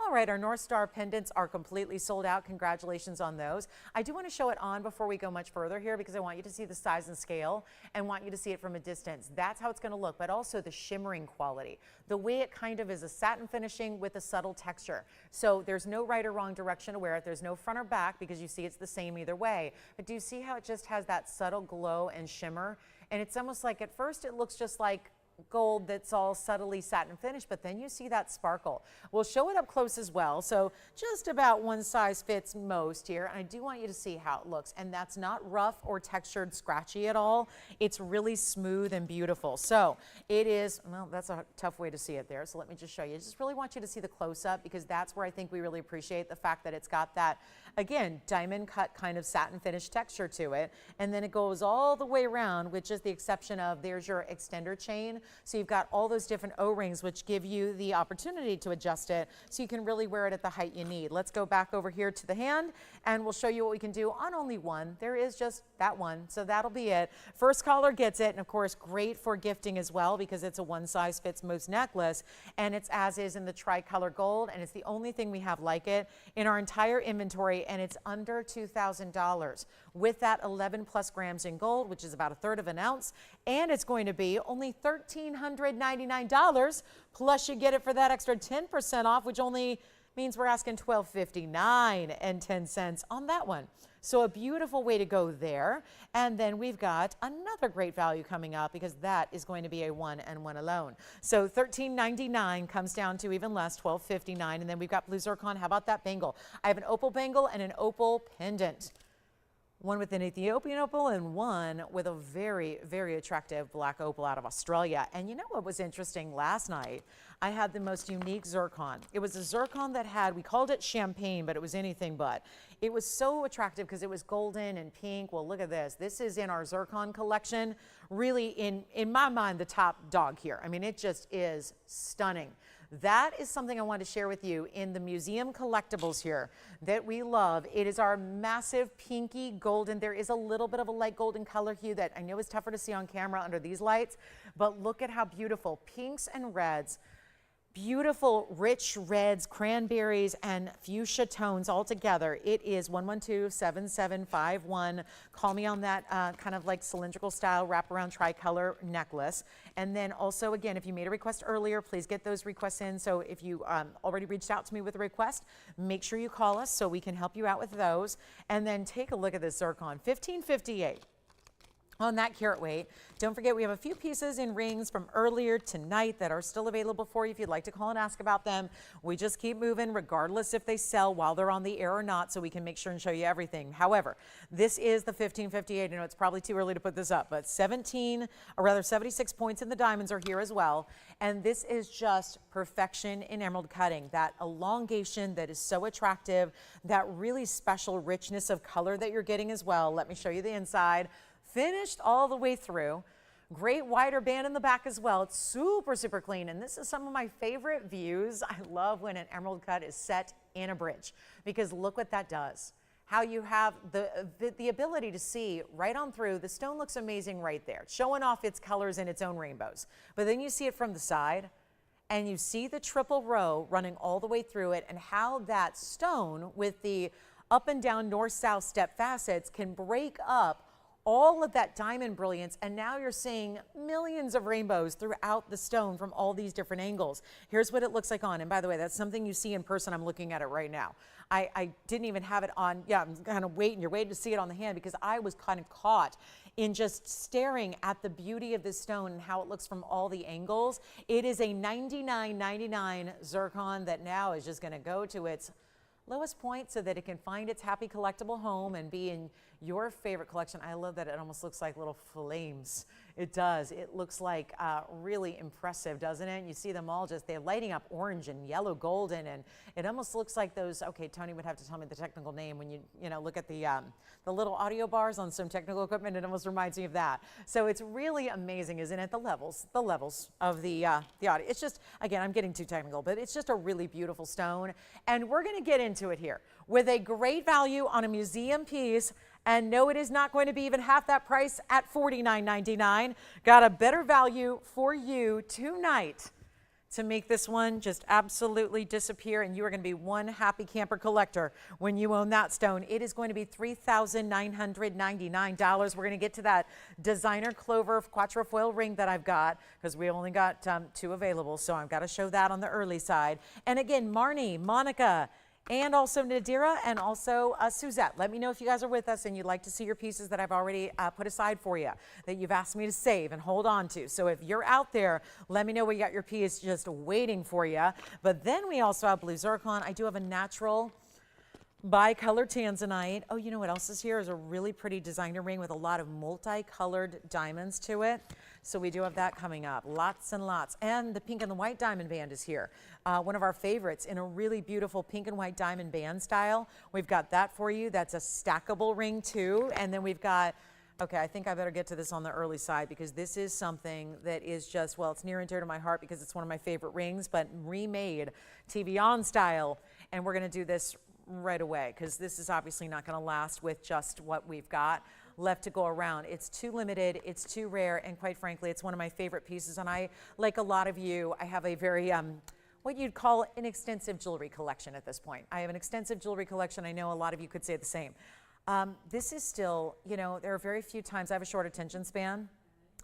All right, our Northstar pendants are completely sold out. Congratulations on those. I do want to show it on before we go much further here because I want you to see the size and scale and want you to see it from a distance. That's how it's going to look, but also the shimmering quality. The way it kind of is a satin finishing with a subtle texture. So there's no right or wrong direction to wear it. There's no front or back because you see it's the same either way. But do you see how it just has that subtle glow and shimmer? And it's almost like at first it looks just like gold that's all subtly satin finished, but then you see that sparkle. We'll show it up close as well. So just about one size fits most here. And I do want you to see how it looks. And that's not rough or textured scratchy at all. It's really smooth and beautiful. So it is, well, that's a tough way to see it there. So let me just show you. I just really want you to see the close up because that's where I think we really appreciate the fact that it's got that, again, diamond cut kind of satin finish texture to it. And then it goes all the way around, with just the exception of there's your extender chain. So you've got all those different O-rings which give you the opportunity to adjust it so you can really wear it at the height you need. Let's go back over here to the hand and we'll show you what we can do on only one. There is just that one, so that'll be it. First caller gets it, and of course great for gifting as well because it's a one size fits most necklace, and it's as is in the tricolor gold, and it's the only thing we have like it in our entire inventory, and it's under $2,000 with that 11 plus grams in gold, which is about 1/3 of an ounce, and it's going to be only $1,399, plus you get it for that extra 10% off, which only means we're asking $1,259.10 on that one. So a beautiful way to go there. And then we've got another great value coming up because that is going to be a one and one alone. So $1,399 comes down to even less, $1,259. And then we've got blue zircon. How about that bangle? I have an opal bangle and an opal pendant. One with an Ethiopian opal and one with a very, very attractive black opal out of Australia. And you know what was interesting last night? I had the most unique zircon. It was a zircon that had, we called it champagne, but it was anything but. It was so attractive because it was golden and pink. Well, look at this. This is in our zircon collection. Really, in my mind, the top dog here. I mean, it just is stunning. That is something I want to share with you in the museum collectibles here that we love. It is our massive pinky golden. There is a little bit of a light golden color hue that I know is tougher to see on camera under these lights, but look at how beautiful. Pinks and reds. Beautiful, rich reds, cranberries, and fuchsia tones all together. It is 112-7751. Call me on that kind of like cylindrical style wraparound tricolor necklace. And then also, again, if you made a request earlier, please get those requests in. So if you already reached out to me with a request, make sure you call us so we can help you out with those. And then take a look at this zircon, $1,558. On that carat weight. Don't forget we have a few pieces in rings from earlier tonight that are still available for you if you'd like to call and ask about them. We just keep moving regardless if they sell while they're on the air or not, so we can make sure and show you everything. However, this is the $1,558. I know it's probably too early to put this up, but 76 points in the diamonds are here as well. And this is just perfection in emerald cutting. That elongation that is so attractive, that really special richness of color that you're getting as well. Let me show you the inside. Finished all the way through. Great wider band in the back as well. It's super, super clean. And this is some of my favorite views. I love when an emerald cut is set in a bridge because look what that does. How you have the ability to see right on through. The stone looks amazing right there, showing off its colors in its own rainbows. But then you see it from the side and you see the triple row running all the way through it and how that stone with the up and down north-south step facets can break up all of that diamond brilliance, and now you're seeing millions of rainbows throughout the stone from all these different angles. Here's what it looks like on, and by the way, that's something you see in person. I'm looking at it right now. I didn't even have it on. Yeah, I'm kind of waiting. You're waiting to see it on the hand because I was kind of caught in just staring at the beauty of this stone and how it looks from all the angles. It is a $99.99 zircon that now is just going to go to its lowest point so that it can find its happy collectible home and be in your favorite collection. I love that it almost looks like little flames. It does. It looks like really impressive, doesn't it? You see them all just, they're lighting up orange and yellow golden, and it almost looks like those, okay, Tony would have to tell me the technical name when you look at the little audio bars on some technical equipment. It almost reminds me of that. So it's really amazing, isn't it? The levels of the audio. It's just, again, I'm getting too technical, but it's just a really beautiful stone. And we're going to get into it here with a great value on a museum piece. And no, it is not going to be even half that price at $49.99. Got a better value for you tonight. to make this one just absolutely disappear, and you are going to be one happy camper collector when you own that stone. It is going to be $3,999. We're going to get to that designer clover quatrefoil ring that I've got, because we only got 2 available, so I've got to show that on the early side. And again, Marnie, Monica, and also Nadira, and also Suzette. Let me know if you guys are with us and you'd like to see your pieces that I've already put aside for you, that you've asked me to save and hold on to. So if you're out there, let me know we got your piece just waiting for you. But then we also have blue zircon. I do have a natural bicolor Tanzanite. Oh, you know what else is here? Is a really pretty designer ring with a lot of multicolored diamonds to it. So we do have that coming up, lots and lots. And the pink and the white diamond band is here. One of our favorites in a really beautiful pink and white diamond band style. We've got that for you. That's a stackable ring too. And then we've got, okay, I think I better get to this on the early side, because this is something that is just, well, it's near and dear to my heart because it's one of my favorite rings, but remade TVON style. And we're gonna do this right away, because this is obviously not going to last with just what we've got left to go around. It's too limited, it's too rare, and quite frankly, it's one of my favorite pieces. And I, like a lot of you, I have a very what you'd call an extensive jewelry collection at this point. I have an extensive jewelry collection. I know a lot of you could say the same. This is still, you know, there are very few times I have a short attention span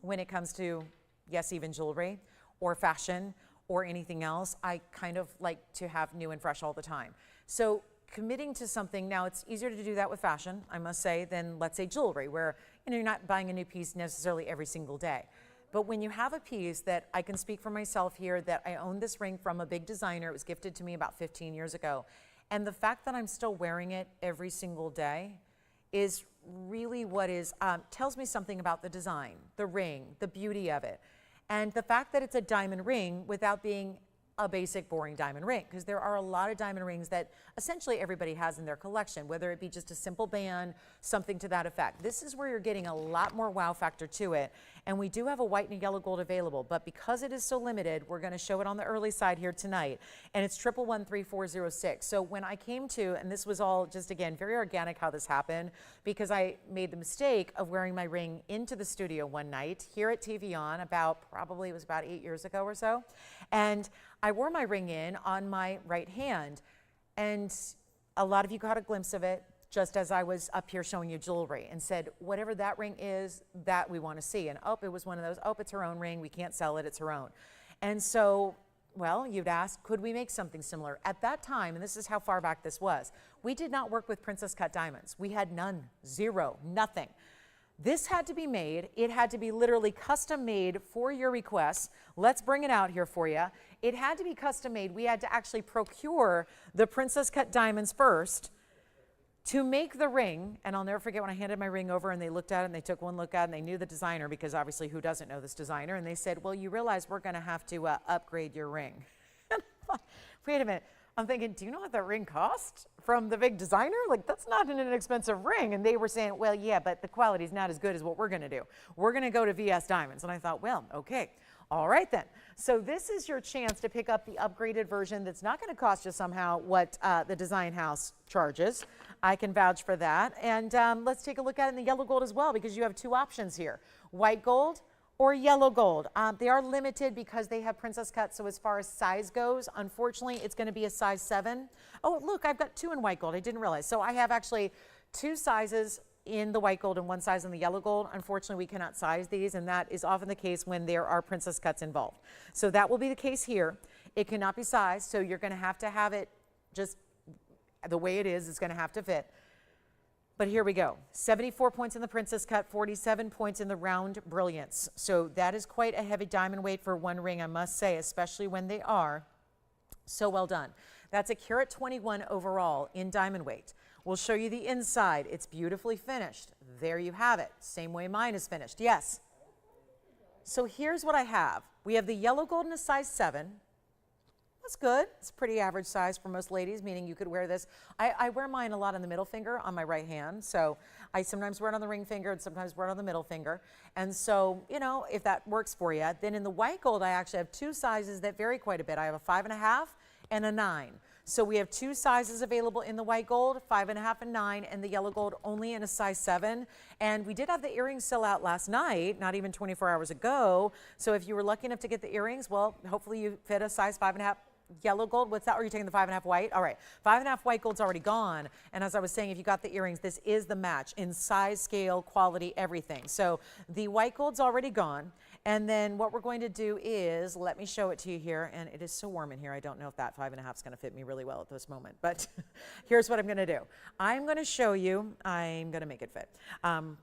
when it comes to, yes, even jewelry or fashion or anything else. I kind of like to have new and fresh all the time. So committing to something, now it's easier to do that with fashion, I must say, than let's say jewelry, where you're not buying a new piece necessarily every single day. But when you have a piece that I can speak for myself here, that I own this ring from a big designer, it was gifted to me about 15 years ago, and the fact that I'm still wearing it every single day is really what is, tells me something about the design, the ring, the beauty of it, and the fact that it's a diamond ring without being a basic boring diamond ring, because there are a lot of diamond rings that essentially everybody has in their collection, whether it be just a simple band, something to that effect. This is where you're getting a lot more wow factor to it, and we do have a white and a yellow gold available, but because it is so limited, we're going to show it on the early side here tonight, and it's 1113406. So when I came to, and this was all just, again, very organic how this happened, because I made the mistake of wearing my ring into the studio one night here at TVON about, probably it was about 8 years ago or so, and I wore my ring in on my right hand, and a lot of you got a glimpse of it just as I was up here showing you jewelry, and said, whatever that ring is, that we want to see. And oh, it was one of those, oh, it's her own ring, we can't sell it, it's her own. And so, well, you'd ask, could we make something similar? At that time, and this is how far back this was, we did not work with princess cut diamonds. We had none, zero, nothing. This had to be made. It had to be literally custom made for your requests. Let's bring it out here for you. It had to be custom made. We had to actually procure the princess cut diamonds first to make the ring. And I'll never forget when I handed my ring over and they looked at it and they took one look at it and they knew the designer, because obviously who doesn't know this designer? And they said, well, you realize we're going to have to upgrade your ring. Wait a minute. I'm thinking, do you know what that ring cost from the big designer? Like, that's not an inexpensive ring. And they were saying, well, yeah, but the quality is not as good as what we're going to do. We're going to go to VS Diamonds. And I thought, well, okay, all right then. So this is your chance to pick up the upgraded version that's not going to cost you somehow what the design house charges. I can vouch for that. And let's take a look at it in the yellow gold as well, because you have 2 options here, white gold or yellow gold. They are limited because they have princess cut, so as far as size goes, unfortunately, it's going to be a size 7. Oh, look, I've got 2 in white gold. I didn't realize. So I have actually 2 sizes in the white gold and 1 size in the yellow gold. Unfortunately, we cannot size these, and that is often the case when there are princess cuts involved. So that will be the case here. It cannot be sized, so you're going to have it just the way it is. It's going to have to fit. But here we go. 74 points in the princess cut, 47 points in the round brilliance. So that is quite a heavy diamond weight for one ring, I must say, especially when they are so well done. That's a carat 21 overall in diamond weight. We'll show you the inside. It's beautifully finished. There you have it. Same way mine is finished. Yes. So here's what I have. We have the yellow gold in a size 7. That's good. It's a pretty average size for most ladies, meaning you could wear this. I wear mine a lot on the middle finger on my right hand. So I sometimes wear it on the ring finger and sometimes wear it on the middle finger. And so, you know, if that works for you. Then in the white gold, I actually have 2 sizes that vary quite a bit. I have a 5.5 and a 9. So we have 2 sizes available in the white gold, 5.5 and 9, and the yellow gold only in a size 7. And we did have the earrings sell out last night, not even 24 hours ago. So if you were lucky enough to get the earrings, well, hopefully you fit a size 5.5 yellow gold. What's that? Or are you taking the 5.5 white? All right, 5.5 white gold's already gone. And as I was saying, if you got the earrings, this is the match in size, scale, quality, everything. So the white gold's already gone. And then what we're going to do is, let me show it to you here. And it is so warm in here. I don't know if that 5.5 is going to fit me really well at this moment. But here's what I'm going to do. I'm going to show you. I'm going to make it fit.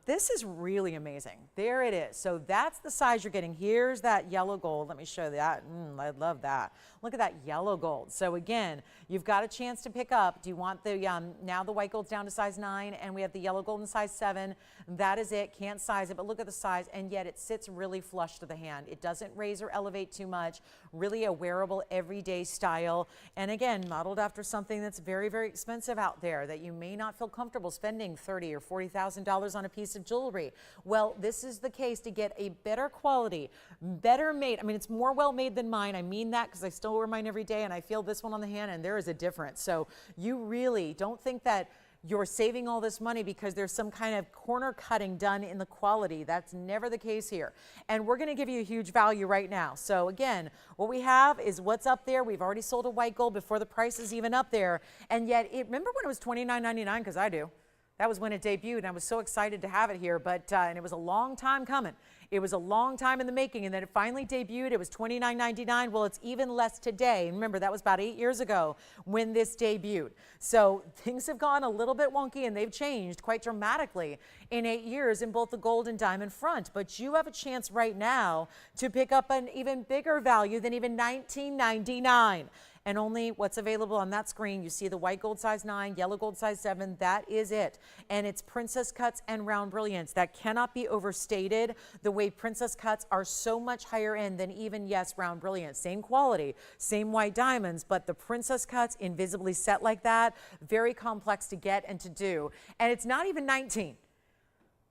This is really amazing. There it is. So that's the size you're getting. Here's that yellow gold. Let me show you that. I love that. Look at that yellow gold. So again, you've got a chance to pick up. Do you want the, now the white gold's down to size 9 and we have the yellow gold in size 7. That is it. Can't size it, but look at the size. And yet it sits really flush to the hand. It doesn't raise or elevate too much. Really a wearable everyday style. And again, modeled after something that's very, very expensive out there that you may not feel comfortable spending $30,000 or $40,000 on a piece of jewelry. Well, this is the case to get a better quality, better made. I mean, it's more well made than mine. I mean that because I still wear mine every day and I feel this one on the hand and there is a difference. So you really don't think that you're saving all this money because there's some kind of corner cutting done in the quality. That's never the case here. And we're going to give you a huge value right now. So again, what we have is what's up there. We've already sold a white gold before the price is even up there. And yet, remember when it was $29.99? Because I do. That was when it debuted, and I was so excited to have it here, but and it was a long time coming. It was a long time in the making, and then it finally debuted. It was $29.99. Well, it's even less today. And remember, that was about 8 years ago when this debuted. So things have gone a little bit wonky, and they've changed quite dramatically in 8 years in both the gold and diamond front. But you have a chance right now to pick up an even bigger value than even $19.99. And only what's available on that screen, you see the white gold size 9, yellow gold size 7, that is it. And it's princess cuts and round brilliance. That cannot be overstated. The way princess cuts are so much higher end than even, yes, round brilliance. Same quality, same white diamonds, but the princess cuts invisibly set like that, very complex to get and to do. And it's not even 19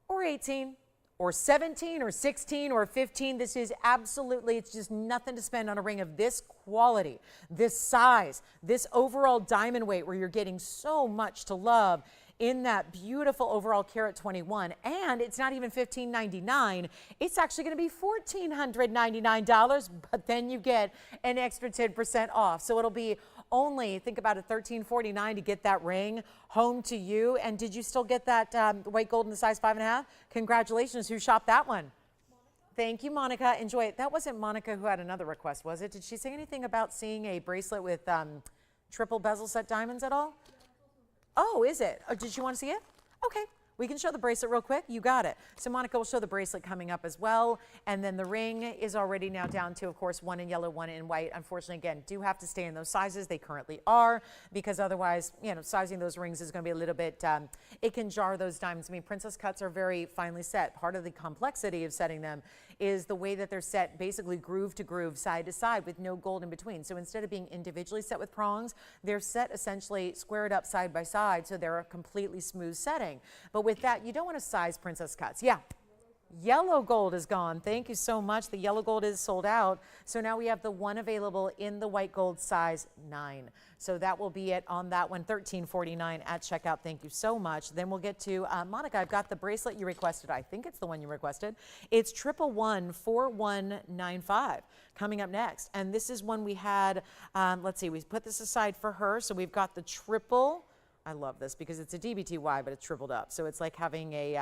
or 18. Or 17 or 16 or 15. This is absolutely, it's just nothing to spend on a ring of this quality, this size, this overall diamond weight where you're getting so much to love in that beautiful overall carat 21. And it's not even $15.99. It's actually going to be $1,499, but then you get an extra 10% off. So it'll be only, think about it, $1,349 to get that ring home to you. And did you still get that white gold in the size 5.5? Congratulations. Who shopped that one? Thank you, Monica. Enjoy it. That wasn't Monica who had another request, was it? Did she say anything about seeing a bracelet with triple bezel set diamonds at all? Oh, is it? Oh, did you want to see it? Okay. We can show the bracelet real quick. You got it. So Monica will show the bracelet coming up as well. And then the ring is already now down to, of course, 1 in yellow, 1 in white. Unfortunately, again, do have to stay in those sizes. They currently are, because otherwise, you know, sizing those rings is going to be a little bit, it can jar those diamonds. I mean, princess cuts are very finely set. Part of the complexity of setting them is the way that they're set, basically groove to groove, side to side, with no gold in between. So instead of being individually set with prongs, they're set essentially squared up side by side, so they're a completely smooth setting. But with that, you don't want to size princess cuts. Yeah. Yellow gold is gone. Thank you so much. The yellow gold is sold out. So now we have the one available in the white gold size 9. So that will be it on that one, $13.49 at checkout. Thank you so much. Then we'll get to Monica. I've got the bracelet you requested. I think it's the one you requested. It's 1114195 coming up next. And this is one we had, let's see, we put this aside for her. So we've got the triple. I love this because it's a DBTY, but it's tripled up. So it's like having a,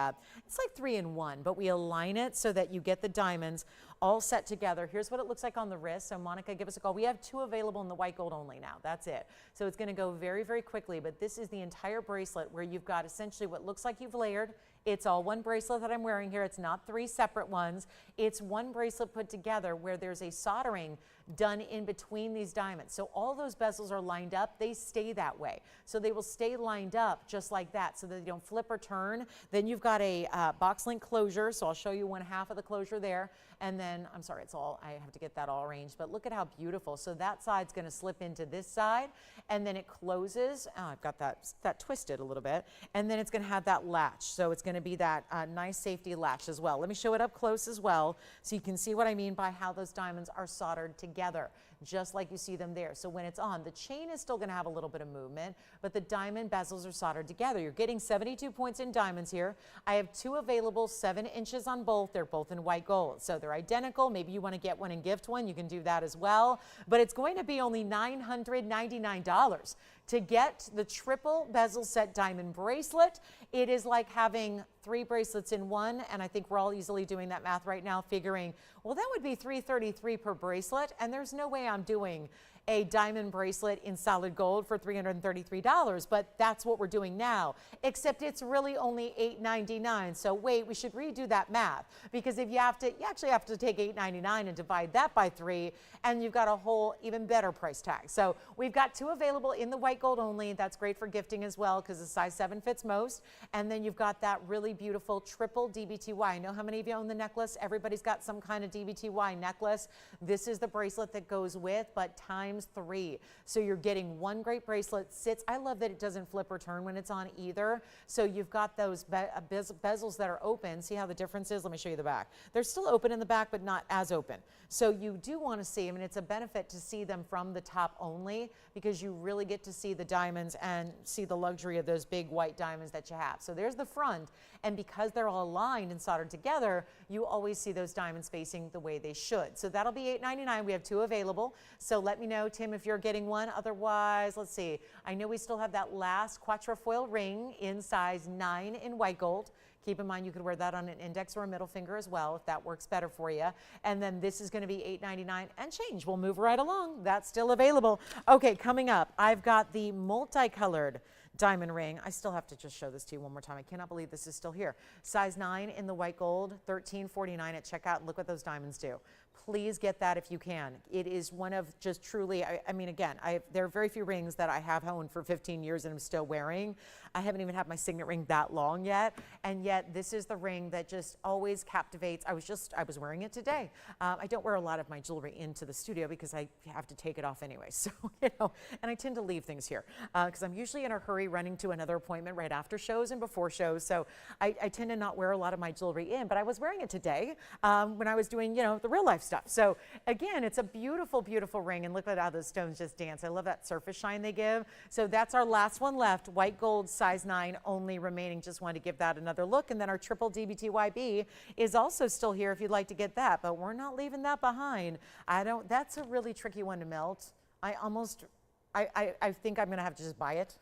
it's like 3-in-1, but we align it so that you get the diamonds all set together. Here's what it looks like on the wrist. So Monica, give us a call. We have 2 available in the white gold only now. That's it. So it's going to go very, very quickly, but this is the entire bracelet where you've got essentially what looks like you've layered. It's all one bracelet that I'm wearing here. It's not 3 separate ones. It's one bracelet put together where there's a soldering done in between these diamonds. So all those bezels are lined up. They stay that way. So they will stay lined up just like that so that they don't flip or turn. Then you've got a box link closure. So I'll show you one half of the closure there. And then, I'm sorry, it's all, I have to get that all arranged, but look at how beautiful. So that side's going to slip into this side and then it closes. Oh, I've got that twisted a little bit. And then it's going to have that latch. So it's going to be that nice safety latch as well. Let me show it up close as well so you can see what I mean by how those diamonds are soldered together. just like you see them there. So when it's on, the chain is still going to have a little bit of movement, but the diamond bezels are soldered together. You're getting 72 points in diamonds here. I have 2 available, 7 inches on both. They're both in white gold, so they're identical. Maybe you want to get one and gift one. You can do that as well, but it's going to be only $999 to get the triple bezel set diamond bracelet. It is like having 3 bracelets in one, and I think we're all easily doing that math right now, figuring, well, that would be $333 per bracelet, and there's no way I'm doing a diamond bracelet in solid gold for $333, but that's what we're doing now, except it's really only $899. So wait, we should redo that math, because if you actually have to take $899 and divide that by 3, and you've got a whole even better price tag. So we've got 2 available in the white gold only. That's great for gifting as well, because the size 7 fits most. And then you've got that really beautiful triple DBTY. I know how many of you own the necklace. Everybody's got some kind of DBTY necklace. This is the bracelet that goes with, but times 3. So you're getting 1 great bracelet. Sits. I love that it doesn't flip or turn when it's on either. So you've got those bezels that are open. See how the difference is? Let me show you the back. They're still open in the back, but not as open. So you do want to see them, and it's a benefit to see them from the top only, because you really get to see the diamonds and see the luxury of those big white diamonds that you have. So there's the front, and because they're all aligned and soldered together, you always see those diamonds facing the way they should. So that'll be $899. We have 2 available. So let me know, Tim, if you're getting one. Otherwise, let's see. I know we still have that last quatrefoil ring in size 9 in white gold. Keep in mind you could wear that on an index or a middle finger as well if that works better for you. And then this is going to be $899 and change. We'll move right along. That's still available. Okay, coming up, I've got the multicolored diamond ring. I still have to just show this to you one more time. I cannot believe this is still here. Size 9 in the white gold, $13.49 at checkout. Look what those diamonds do. Please get that if you can. It is one of just truly, I mean, again, there are very few rings that I have owned for 15 years and I'm still wearing. I haven't even had my signet ring that long yet, and yet this is the ring that just always captivates. I was wearing it today. I don't wear a lot of my jewelry into the studio because I have to take it off anyway. So, you know, and I tend to leave things here because I'm usually in a hurry running to another appointment right after shows and before shows. So I tend to not wear a lot of my jewelry in, but I was wearing it today when I was doing, you know, the real life stuff. So again, it's a beautiful, beautiful ring, and look at how those stones just dance. I love that surface shine they give. So that's our last one left, white gold, size 9 only remaining. Just wanted to give that another look. And then our triple DBTYB is also still here if you'd like to get that, but we're not leaving that behind. That's a really tricky one to melt. I think I'm going to have to just buy it.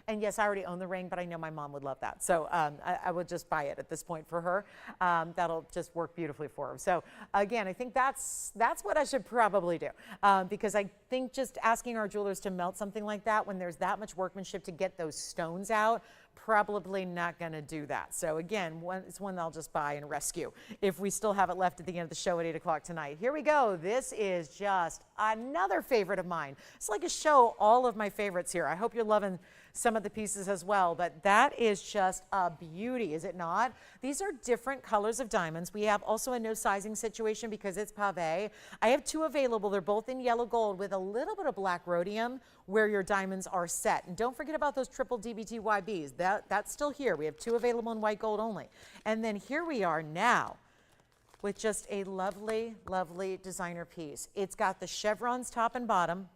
And yes, I already own the ring, but I know my mom would love that. So I would just buy it at this point for her. That'll just work beautifully for her. So again, I think that's what I should probably do. Because I think just asking our jewelers to melt something like that when there's that much workmanship to get those stones out, probably not going to do that. So again, it's one I'll just buy and rescue if we still have it left at the end of the show at 8 o'clock tonight. Here we go. This is just another favorite of mine. It's like a show, all of my favorites here. I hope you're loving some of the pieces as well, but that is just a beauty, is it not? These are different colors of diamonds. We have also a no sizing situation because it's pave. I have 2 available. They're both in yellow gold with a little bit of black rhodium where your diamonds are set. And don't forget about those triple DBTYBs. That's still here. We have 2 available in white gold only. And then here we are now with just a lovely, lovely designer piece. It's got the chevrons top and bottom.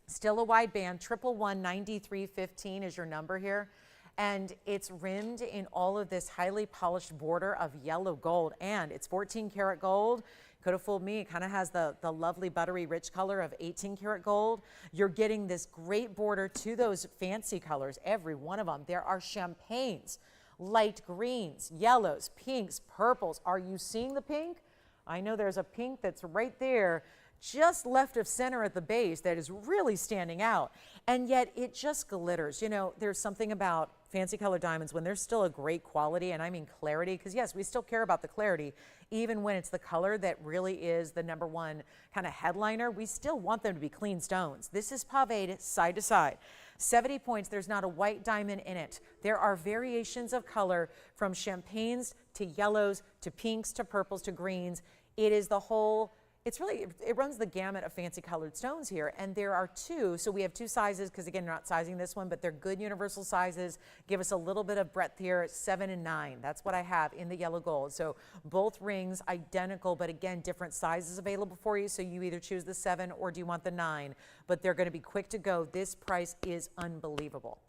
Still a wide band, 1119315 is your number here. And it's rimmed in all of this highly polished border of yellow gold, and it's 14 karat gold. Could have fooled me. It kind of has the lovely buttery rich color of 18 karat gold. You're getting this great border to those fancy colors, every one of them. There are champagnes, light greens, yellows, pinks, purples. Are you seeing the pink? I know there's a pink that's right there, just left of center at the base, that is really standing out. And yet it just glitters. You know, there's something about fancy color diamonds when there's still a great quality, and I mean clarity, because yes, we still care about the clarity, even when it's the color that really is the #1 kind of headliner. We still want them to be clean stones. This is paved side to side. 70 points, there's not a white diamond in it. There are variations of color from champagnes to yellows to pinks to purples to greens. It is the whole It's really, it runs the gamut of fancy colored stones here, and there are two. So we have two sizes, because again, you're not sizing this one, but they're good universal sizes. Give us a little bit of breadth here, 7 and 9. That's what I have in the yellow gold. So both rings identical, but again, different sizes available for you. So you either choose the 7 or do you want the 9, but they're going to be quick to go. This price is unbelievable.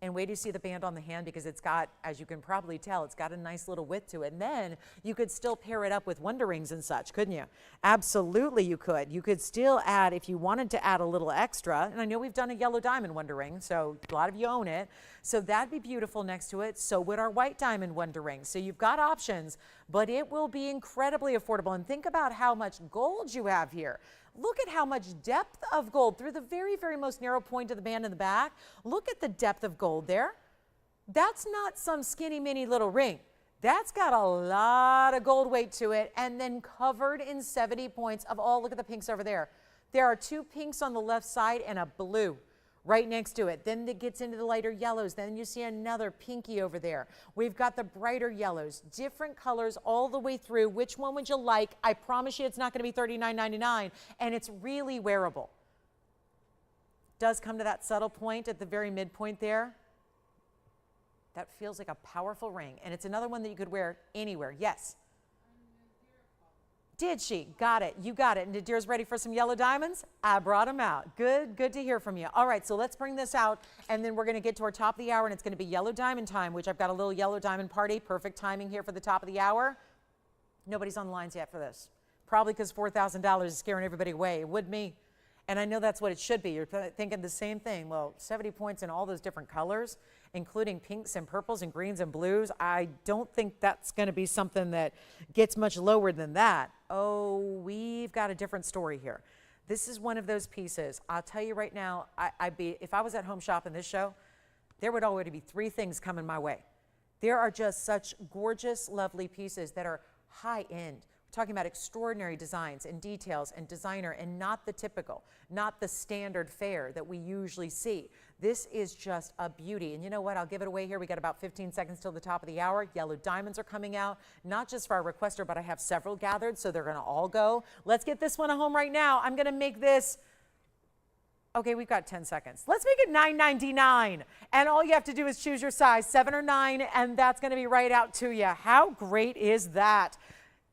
And wait till you see the band on the hand, because it's got, as you can probably tell, it's got a nice little width to it. And then you could still pair it up with wonder rings and such, couldn't you? Absolutely you could. You could still add, if you wanted to add a little extra, and I know we've done a yellow diamond wonder ring, so a lot of you own it. So that'd be beautiful next to it. So would our white diamond wonder ring. So you've got options, but it will be incredibly affordable. And think about how much gold you have here. Look at how much depth of gold through the very, very most narrow point of the band in the back. Look at the depth of gold there. That's not some skinny mini little ring. That's got a lot of gold weight to it, and then covered in 70 points of all, look at the pinks over there. There are 2 pinks on the left side and a blue right next to it. Then it gets into the lighter yellows. Then you see another pinky over there. We've got the brighter yellows, different colors all the way through. Which one would you like? I promise you it's not going to be $39.99, and it's really wearable. Does come to that subtle point at the very midpoint there. That feels like a powerful ring, and it's another one that you could wear anywhere. Yes? Did she? Got it. You got it. And Nadira's ready for some yellow diamonds? I brought them out. Good to hear from you. All right, so let's bring this out, and then we're going to get to our top of the hour, and it's going to be yellow diamond time, which I've got a little yellow diamond party. Perfect timing here for the top of the hour. Nobody's on the lines yet for this. Probably because $4,000 is scaring everybody away. It would me. And I know that's what it should be. You're thinking the same thing. Well, 70 points in all those different colors, including pinks and purples and greens and blues. I don't think that's going to be something that gets much lower than that. Oh, we've got a different story here. This is one of those pieces. I'll tell you right now, if I was at home shopping this show, there would already be 3 things coming my way. There are just such gorgeous, lovely pieces that are high end. Talking about extraordinary designs and details and designer, and not the typical, not the standard fare that we usually see. This is just a beauty. And you know what? I'll give it away here. We got about 15 seconds till the top of the hour. Yellow diamonds are coming out, not just for our requester, but I have several gathered, so they're going to all go. Let's get this one at home right now. I'm going to make this. Okay, we've got 10 seconds. Let's make it $9.99. And all you have to do is choose your size, 7 or 9, and that's going to be right out to you. How great is that?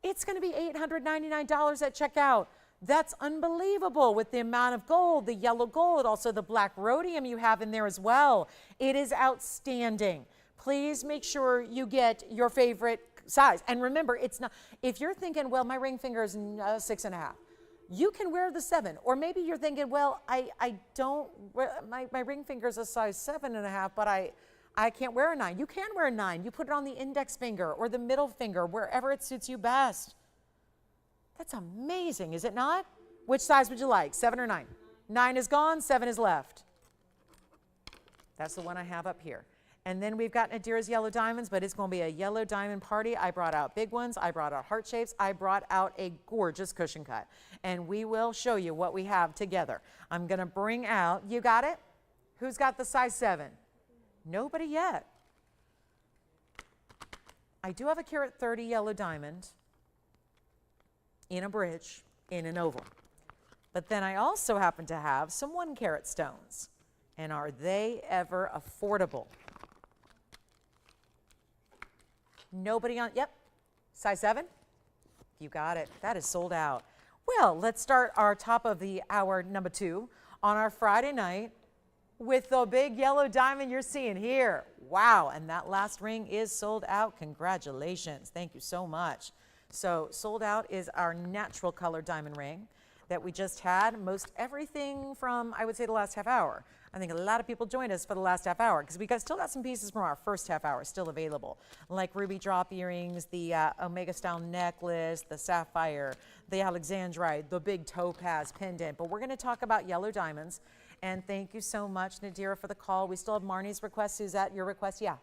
It's going to be $899 at checkout. That's unbelievable with the amount of gold, the yellow gold, also the black rhodium you have in there as well. It is outstanding. Please make sure you get your favorite size. And remember, it's not, if you're thinking, well, my ring finger is 6.5, you can wear the 7. Or maybe you're thinking, well, I don't, my ring finger is a size 7.5, but I can't wear a 9. You can wear a 9. You put it on the index finger or the middle finger, wherever it suits you best. That's amazing, is it not? Which size would you like, 7 or 9? 9 is gone, 7 is left. That's the one I have up here. And then we've got Nadira's yellow diamonds, but it's going to be a yellow diamond party. I brought out big ones. I brought out heart shapes. I brought out a gorgeous cushion cut. And we will show you what we have together. I'm going to bring out, you got it? Who's got the size 7? Nobody yet. I do have a carat 30 yellow diamond in a bridge, in an oval. But then I also happen to have some 1 carat stones. And are they ever affordable? Nobody on, yep, size 7? You got it. That is sold out. Well, let's start our top of the hour number 2 on our Friday night with the big yellow diamond you're seeing here. Wow, and that last ring is sold out. Congratulations. Thank you so much. So sold out is our natural color diamond ring that we just had. Most everything from, I would say, the last half hour. I think a lot of people joined us for the last half hour because we still got some pieces from our first half hour still available, like ruby drop earrings, the Omega style necklace, the sapphire, the Alexandrite, the big topaz pendant. But we're going to talk about yellow diamonds. And thank you so much, Nadira, for the call. We still have Marnie's request. Suzette, your request? Yeah.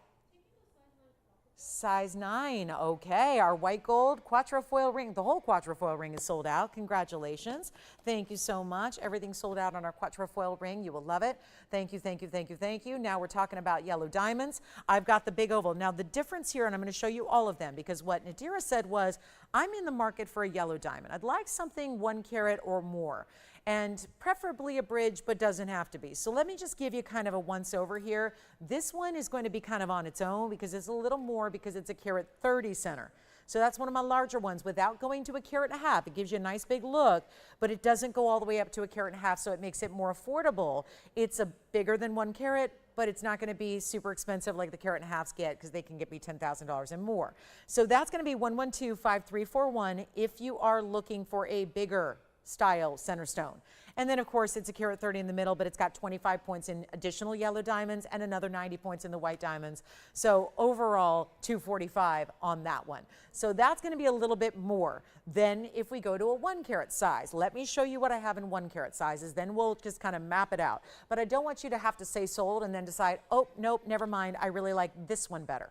Size 9, okay. Our white gold quatrefoil ring, the whole quatrefoil ring is sold out. Congratulations. Thank you so much. Everything's sold out on our quatrefoil ring. You will love it. Thank you, thank you, thank you, thank you. Now we're talking about yellow diamonds. I've got the big oval. Now the difference here, and I'm going to show you all of them, because what Nadira said was, I'm in the market for a yellow diamond. I'd like something 1 carat or more, and preferably a bridge, but doesn't have to be. So let me just give you kind of a once over here. This one is going to be kind of on its own because it's a little more, because it's a carat 30 center. So that's one of my larger ones without going to a carat and a half. It gives you a nice big look, but it doesn't go all the way up to a carat and a half, so it makes it more affordable. It's a bigger than 1 carat, but it's not going to be super expensive like the carat and a halves get, because they can get me $10,000 and more. So that's going to be 1125341 if you are looking for a bigger style center stone. And then of course it's a carat 30 in the middle, but it's got 25 points in additional yellow diamonds and another 90 points in the white diamonds. So overall 245 on that one. So that's going to be a little bit more than if we go to a 1 carat size. Let me show you what I have in 1 carat sizes, then we'll just kind of map it out. But I don't want you to have to say sold and then decide, oh nope, never mind, I really like this one better.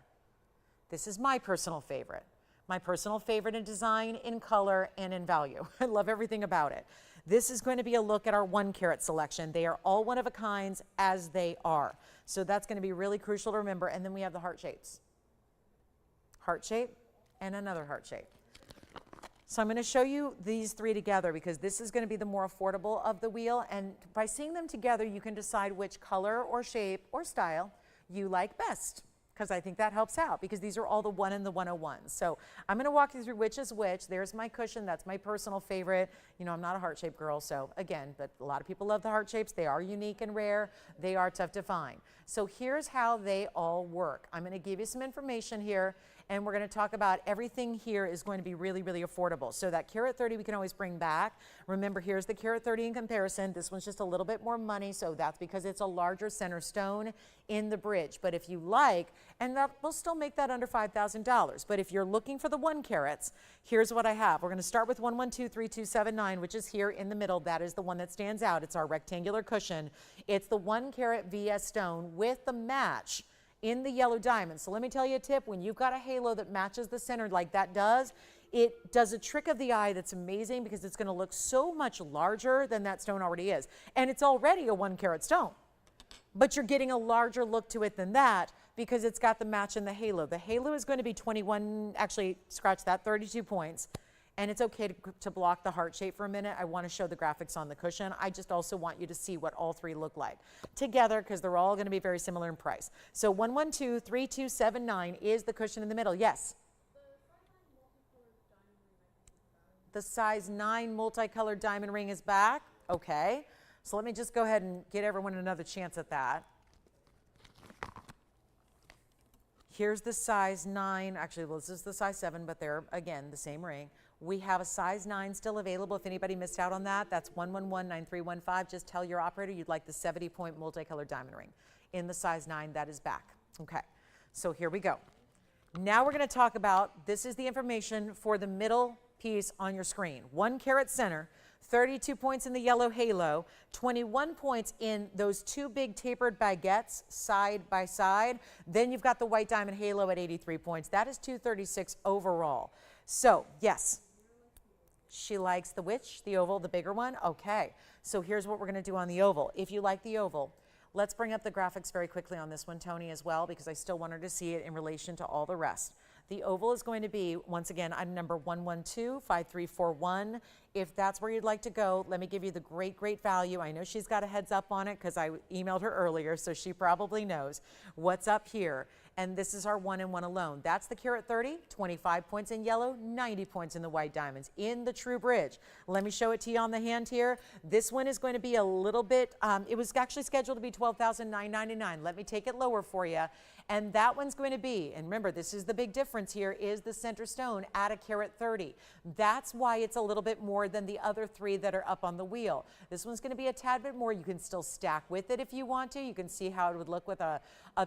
This is my personal favorite. My personal favorite in design, in color, and in value. I love everything about it. This is going to be a look at our 1 carat selection. They are all one of a kinds as they are. So that's going to be really crucial to remember. And then we have the heart shapes. Heart shape and another heart shape. So I'm going to show you these 3 together because this is going to be the more affordable of the wheel. And by seeing them together, you can decide which color or shape or style you like best, because I think that helps out, because these are all the 1 and the 101s. So I'm going to walk you through which is which. There's my cushion. That's my personal favorite. You know, I'm not a heart shape girl, so again, but a lot of people love the heart shapes. They are unique and rare. They are tough to find. So here's how they all work. I'm going to give you some information here, and we're going to talk about everything here is going to be really, really affordable. So that carat 30 we can always bring back. Remember, here's the carat 30 in comparison. This one's just a little bit more money, so that's because it's a larger center stone in the bridge. But if you like, and that will still make that under $5,000. But if you're looking for the 1 carats, here's what I have. We're going to start with 1123279, which is here in the middle. That is the one that stands out. It's our rectangular cushion. It's the 1 carat VS stone with the match in the yellow diamond. So let me tell you a tip. When you've got a halo that matches the center like that does, it does a trick of the eye that's amazing, because it's going to look so much larger than that stone already is. And it's already a 1 carat stone, but you're getting a larger look to it than that because it's got the match in the halo. The halo is going to be 21, actually scratch that, 32 points. And it's okay to block the heart shape for a minute. I want to show the graphics on the cushion. I just also want you to see what all 3 look like together, because they're all going to be very similar in price. So 1123279 is the cushion in the middle. Yes? The size 9 multicolored diamond ring is back. Okay. So let me just go ahead and get everyone another chance at that. Here's the size 9. Actually, well, this is the size 7, but they're, again, the same ring. We have a size 9 still available. If anybody missed out on that, that's 1119315. Just tell your operator you'd like the 70-point multicolored diamond ring. In the size 9, that is back. Okay, so here we go. Now we're going to talk about, this is the information for the middle piece on your screen. 1 carat center, 32 points in the yellow halo, 21 points in those 2 big tapered baguettes side by side. Then you've got the white diamond halo at 83 points. That is 236 overall. So, yes, she likes the which? The oval, the bigger one? Okay, so here's what we're going to do on the oval. If you like the oval, let's bring up the graphics very quickly on this one, Tony, as well, because I still want her to see it in relation to all the rest. The oval is going to be, once again, item number 1125341. If that's where you'd like to go, let me give you the great, great value. I know she's got a heads up on it because I emailed her earlier, so she probably knows what's up here. And this is our 1 and 1 alone. That's the carat 30, 25 points in yellow, 90 points in the white diamonds in the true bridge. Let me show it to you on the hand here. This one is going to be a little bit, it was actually scheduled to be $12,999. Let me take it lower for you. And that one's going to be, and remember, this is the big difference here, is the center stone at a carat 30. That's why it's a little bit more than the other 3 that are up on the wheel. This one's going to be a tad bit more. You can still stack with it if you want to. You can see how it would look with a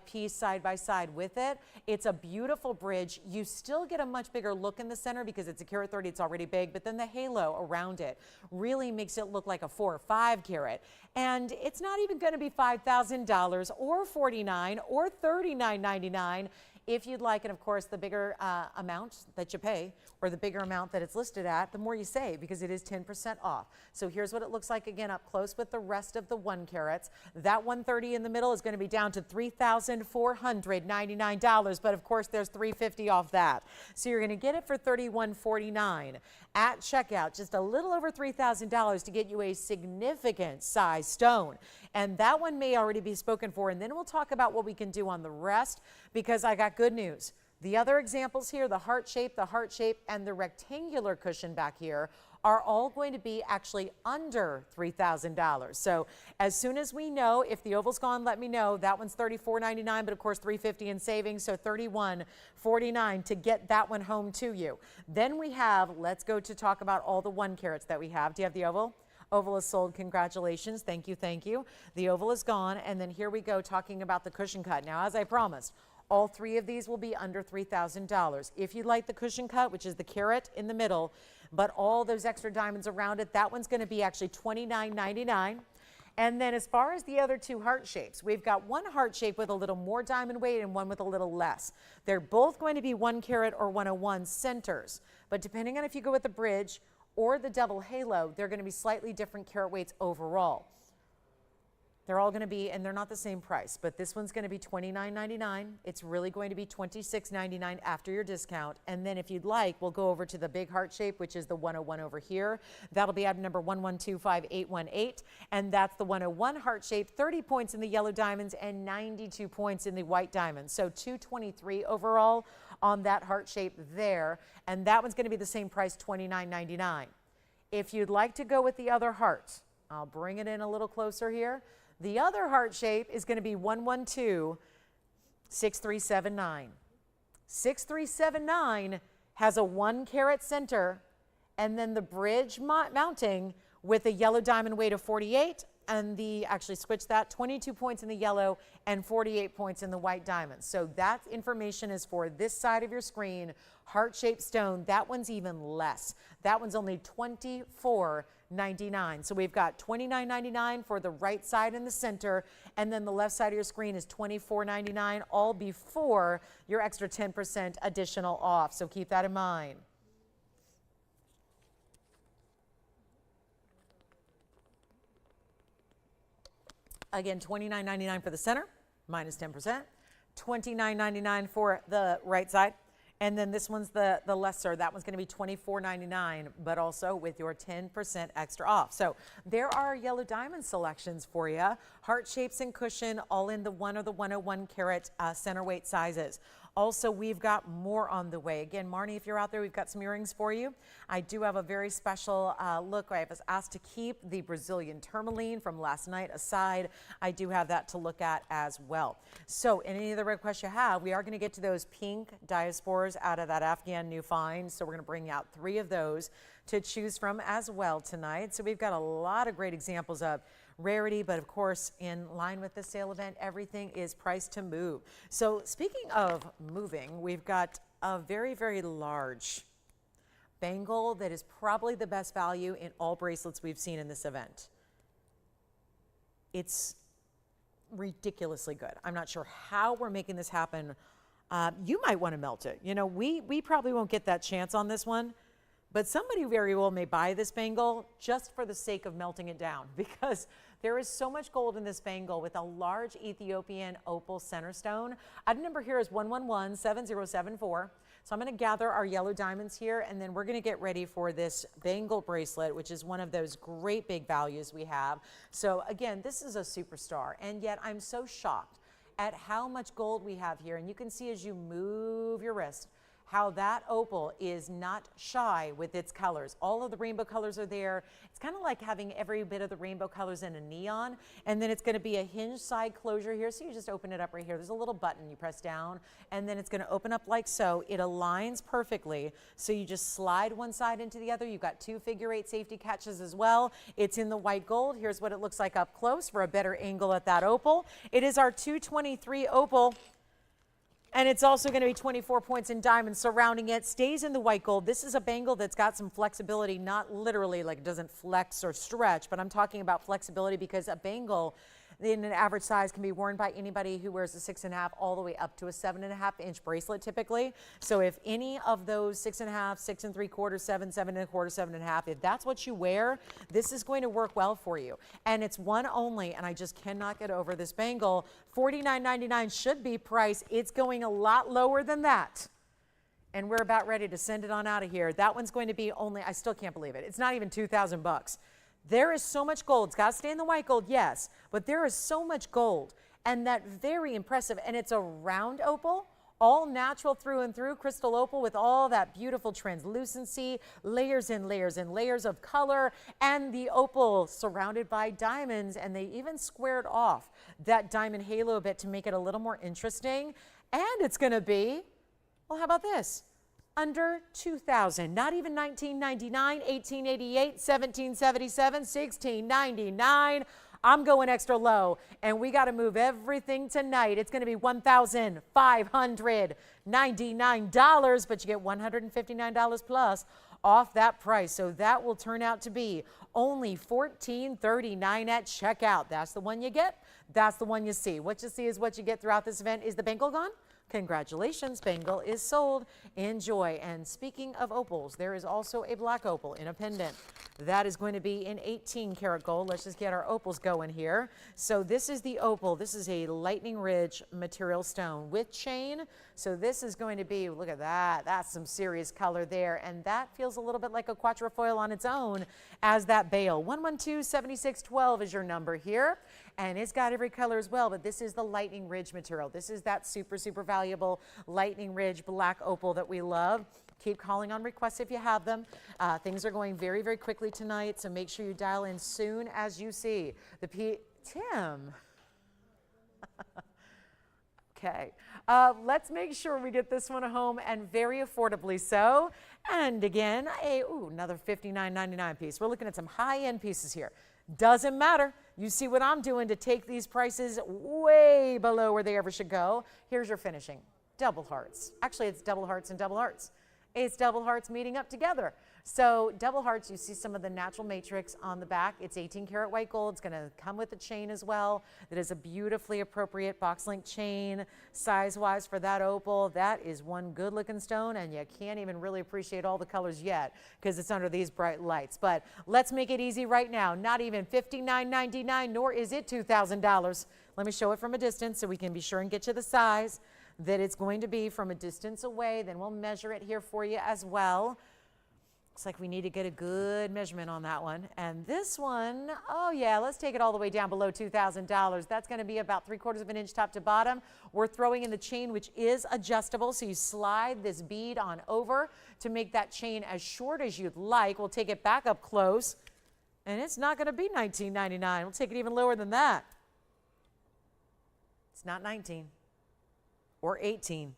piece side by side with it. It's a beautiful bridge. You still get a much bigger look in the center because it's a carat 30. It's already big, but then the halo around it really makes it look like a 4 or 5 carat. And it's not even going to be $5,000 or $49,000 or $39,99. If you'd like, and of course, the bigger amount that you pay, or the bigger amount that it's listed at, the more you save, because it is 10% off. So here's what it looks like again up close with the rest of the 1 carats. That 130 in the middle is going to be down to $3,499, but of course there's $350 off that. So you're going to get it for $3,149 at checkout, just a little over $3,000 to get you a significant size stone. And that one may already be spoken for, and then we'll talk about what we can do on the rest, because I got good news. The other examples here, the heart shape, and the rectangular cushion back here are all going to be actually under $3,000. So as soon as we know, if the oval's gone, let me know. That one's $34.99, but of course $350 in savings, so $31.49 to get that one home to you. Then we have, let's go to talk about all the 1 carats that we have. Do you have the oval? Oval is sold. Congratulations. Thank you. Thank you. The oval is gone. And then here we go talking about the cushion cut. Now, as I promised, all 3 of these will be under $3,000. If you like the cushion cut, which is the carat in the middle, but all those extra diamonds around it, that one's going to be actually $29.99. And then as far as the other 2 heart shapes, we've got one heart shape with a little more diamond weight and one with a little less. They're both going to be 1 carat or 101 centers. But depending on if you go with the bridge or the double halo, they're going to be slightly different carat weights overall. They're all going to be, and they're not the same price, but this one's going to be $29.99. It's really going to be $26.99 after your discount. And then if you'd like, we'll go over to the big heart shape, which is the 101 over here. That'll be item number 1125818. And that's the 101 heart shape, 30 points in the yellow diamonds and 92 points in the white diamonds. So 223 overall on that heart shape there. And that one's going to be the same price, $29.99. If you'd like to go with the other heart, I'll bring it in a little closer here. The other heart shape is going to be 1126379. 6379 has a 1 carat center, and then the bridge mounting with a yellow diamond weight of 48, and actually switch that, 22 points in the yellow and 48 points in the white diamonds. So that information is for this side of your screen. Heart-shaped stone, that one's even less. That one's only $24.99. So we've got $29.99 for the right side in the center, and then the left side of your screen is $24.99, all before your extra 10% additional off. So keep that in mind. Again, $29.99 for the center, minus 10%. $29.99 for the right side. And then this one's the lesser. That one's going to be $24.99, but also with your 10% extra off. So there are yellow diamond selections for you. Heart shapes and cushion, all in the 1 or the 101 carat center weight sizes. Also, we've got more on the way. Again, Marnie, if you're out there, we've got some earrings for you. I do have a very special look. I was asked to keep the Brazilian tourmaline from last night aside. I do have that to look at as well. So any other requests you have, we are going to get to those pink diaspores out of that Afghan new find. So we're going to bring out 3 of those to choose from as well tonight. So we've got a lot of great examples of rarity, but of course, in line with the sale event, everything is priced to move. So speaking of moving, we've got a very, very large bangle that is probably the best value in all bracelets we've seen in this event. It's ridiculously good. I'm not sure how we're making this happen. You might want to melt it. You know, we probably won't get that chance on this one. But somebody very well may buy this bangle just for the sake of melting it down, because there is so much gold in this bangle with a large Ethiopian opal center stone. Item number here is 1117074. So I'm going to gather our yellow diamonds here, and then we're going to get ready for this bangle bracelet, which is one of those great big values we have. So again, this is a superstar, and yet I'm so shocked at how much gold we have here. And you can see as you move your wrist, how that opal is not shy with its colors. All of the rainbow colors are there. It's kind of like having every bit of the rainbow colors in a neon. And then it's going to be a hinge side closure here. So you just open it up right here. There's a little button you press down, and then it's going to open up like so. It aligns perfectly. So you just slide one side into the other. You've got 2 figure-8 safety catches as well. It's in the white gold. Here's what it looks like up close for a better angle at that opal. It is our 223 opal. And it's also going to be 24 points in diamonds surrounding it. Stays in the white gold. This is a bangle that's got some flexibility, not literally like it doesn't flex or stretch, but I'm talking about flexibility because a bangle in an average size, can be worn by anybody who wears a 6.5 all the way up to a 7.5-inch bracelet typically. So if any of those 6.5, 6 3/4, 7, 7 1/4, 7.5, if that's what you wear, this is going to work well for you. And it's one only, and I just cannot get over this bangle. $49.99 should be price. It's going a lot lower than that. And we're about ready to send it on out of here. That one's going to be only, I still can't believe it. It's not even 2,000 bucks. There is so much gold. It's got to stay in the white gold, yes, but there is so much gold, and that very impressive. And it's a round opal, all natural through and through, crystal opal with all that beautiful translucency, layers and layers and layers of color, and the opal surrounded by diamonds, and they even squared off that diamond halo a bit to make it a little more interesting. And it's going to be, well, how about this? Under $2,000, not even $19.99, $18.88, $17.77, $16.99. I'm going extra low, and we got to move everything tonight. It's going to be $1,599, but you get $159 plus off that price. So that will turn out to be only $14.39 at checkout. That's the one you get. That's the one you see. What you see is what you get throughout this event. Is the bangle gone? Congratulations, bangle is sold. Enjoy. And speaking of opals, there is also a black opal in a pendant. That is going to be in 18 karat gold. Let's just get our opals going here. So this is the opal. This is a lightning ridge material stone with chain. So this is going to be, look at that. That's some serious color there. And that feels a little bit like a quatrefoil on its own as that bail. 112-7612 is your number here. And it's got every color as well, but this is the lightning ridge material. This is that super, super valuable lightning ridge black opal that we love. Keep calling on requests if you have them. Things are going very, very quickly tonight, so make sure you dial in soon as you see. Tim. Okay. Let's make sure we get this one home, and very affordably so. And again, another $59.99 piece. We're looking at some high-end pieces here. Doesn't matter. You see what I'm doing to take these prices way below where they ever should go. Here's your finishing. Double hearts. Actually, it's double hearts and double hearts. It's double hearts meeting up together. So double hearts, you see some of the natural matrix on the back. It's 18 karat white gold. It's going to come with a chain as well. That is a beautifully appropriate box link chain size-wise for that opal. That is one good looking stone, and you can't even really appreciate all the colors yet because it's under these bright lights. But let's make it easy right now. Not even $59.99, nor is it $2,000. Let me show it from a distance so we can be sure and get you the size that it's going to be from a distance away. Then we'll measure it here for you as well. Looks like we need to get a good measurement on that one. And this one, oh yeah, let's take it all the way down below $2,000. That's going to be about 3/4 of an inch top to bottom. We're throwing in the chain, which is adjustable. So you slide this bead on over to make that chain as short as you'd like. We'll take it back up close, and it's not going to be $19.99. We'll take it even lower than that. It's not 19 or 18.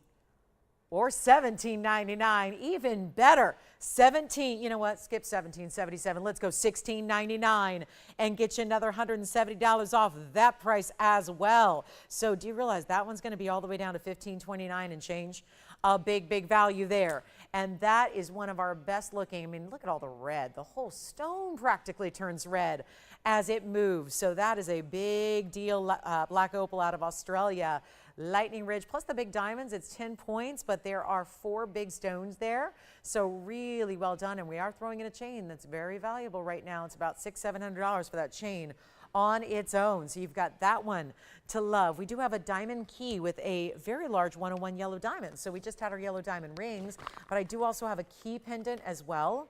Or $17.99, even better. 17, you know what, skip $17.77. Let's go $16.99 and get you another $170 off that price as well. So do you realize that one's going to be all the way down to $15.29 and change? A big, big value there. And that is one of our best looking. I mean, look at all the red. The whole stone practically turns red as it moves. So that is a big deal. Black opal out of Australia. Lightning ridge plus the big diamonds. It's 10 points, but there are 4 big stones there. So really well done. And we are throwing in a chain that's very valuable right now. It's about $600-700 for that chain on its own. So you've got that one to love. We do have a diamond key with a very large 101 yellow diamond. So we just had our yellow diamond rings, but I do also have a key pendant as well.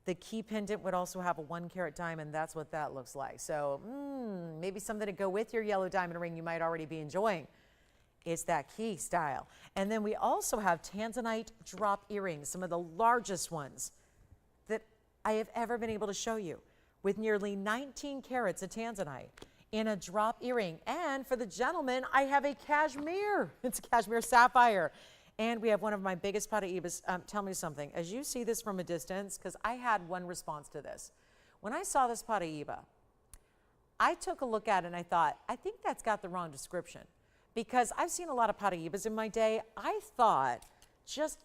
The key pendant would also have a 1 carat diamond. That's what that looks like. So maybe something to go with your yellow diamond ring you might already be enjoying. It's that key style. And then we also have Tanzanite drop earrings, some of the largest ones that I have ever been able to show you, with nearly 19 carats of Tanzanite in a drop earring. And for the gentleman, I have a Kashmir. It's a Kashmir sapphire. And we have one of my biggest Paraibas. Tell me something. As you see this from a distance, because I had one response to this. When I saw this Paraiba, I took a look at it and I thought, I think that's got the wrong description. Because I've seen a lot of Paraibas in my day. I thought, just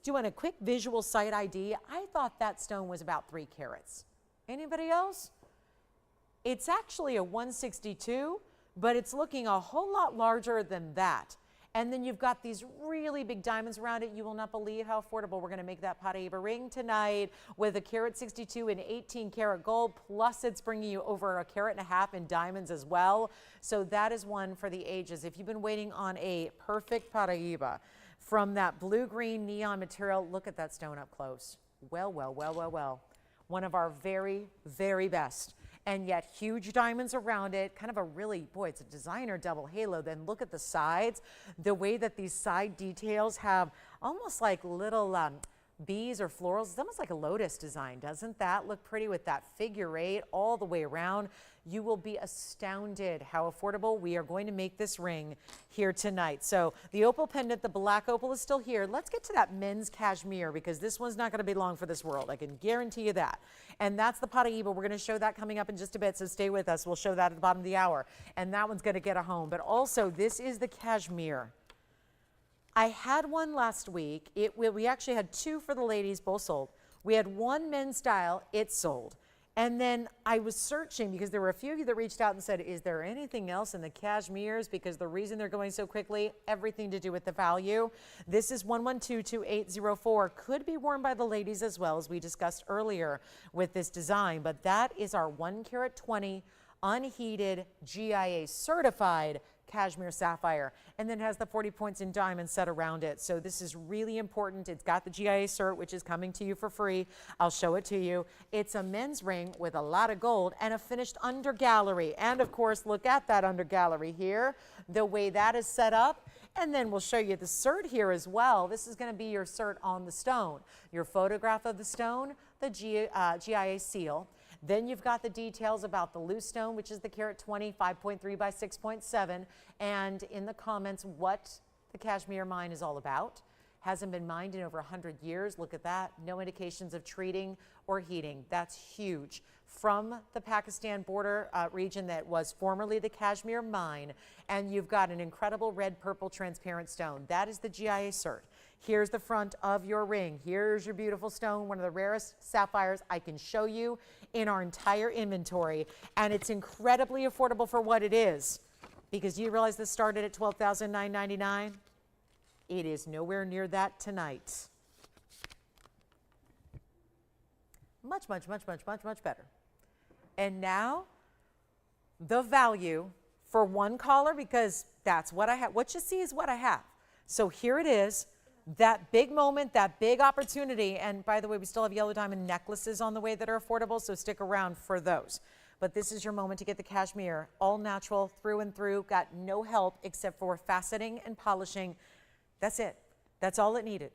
doing a quick visual sight ID, I thought that stone was about 3 carats. Anybody else? It's actually a 162, but it's looking a whole lot larger than that. And then you've got these really big diamonds around it. You will not believe how affordable we're going to make that Paraiba ring tonight with a carat 62 and 18 karat gold. Plus it's bringing you over a carat and a half in diamonds as well. So that is one for the ages. If you've been waiting on a perfect Paraiba from that blue-green neon material, look at that stone up close. Well, well, well, well, well. One of our very, very best. And yet huge diamonds around it, kind of a really, boy, it's a designer double halo. Then look at the sides, the way that these side details have almost like little bees or florals. It's almost like a lotus design. Doesn't that look pretty with that figure eight all the way around? You will be astounded how affordable we are going to make this ring here tonight. So the opal pendant, the black opal is still here. Let's get to that men's cashmere because this one's not going to be long for this world. I can guarantee you that. And that's the Paraiba. We're going to show that coming up in just a bit, so stay with us. We'll show that at the bottom of the hour. And that one's going to get a home. But also, this is the cashmere. I had one last week. We actually had two for the ladies, both sold. We had one men's style, it sold. And then I was searching because there were a few of you that reached out and said, is there anything else in the cashmeres? Because the reason they're going so quickly, everything to do with the value. This is 1122804. Could be worn by the ladies as well, as we discussed earlier with this design. But that is our 1 carat 20 unheated GIA certified cashmere sapphire, and then it has the 40 points in diamond set around it. So this is really important. It's got the GIA cert, which is coming to you for free. I'll show it to you. It's a men's ring with a lot of gold and a finished under gallery. And of course, look at that under gallery here, the way that is set up. And then we'll show you the cert here as well. This is going to be your cert on the stone, your photograph of the stone, the GIA seal. Then you've got the details about the loose stone, which is the carat 20, 5.3 by 6.7, and in the comments what the cashmere mine is all about. Hasn't been mined in over 100 years. Look at that. No indications of treating or heating. That's huge. From the Pakistan border region that was formerly the Kashmir mine, and you've got an incredible red, purple, transparent stone. That is the GIA cert. Here's the front of your ring. Here's your beautiful stone, one of the rarest sapphires I can show you in our entire inventory, and it's incredibly affordable for what it is, because you realize this started at $12,999. It is nowhere near that tonight. Much, much, much, much, much, much better. And now, the value for one caller, because that's what I have. What you see is what I have. So here it is, that big moment, that big opportunity. And by the way, we still have yellow diamond necklaces on the way that are affordable, so stick around for those. But this is your moment to get the cashmere, all natural through and through, got no help except for faceting and polishing. That's it. That's all it needed.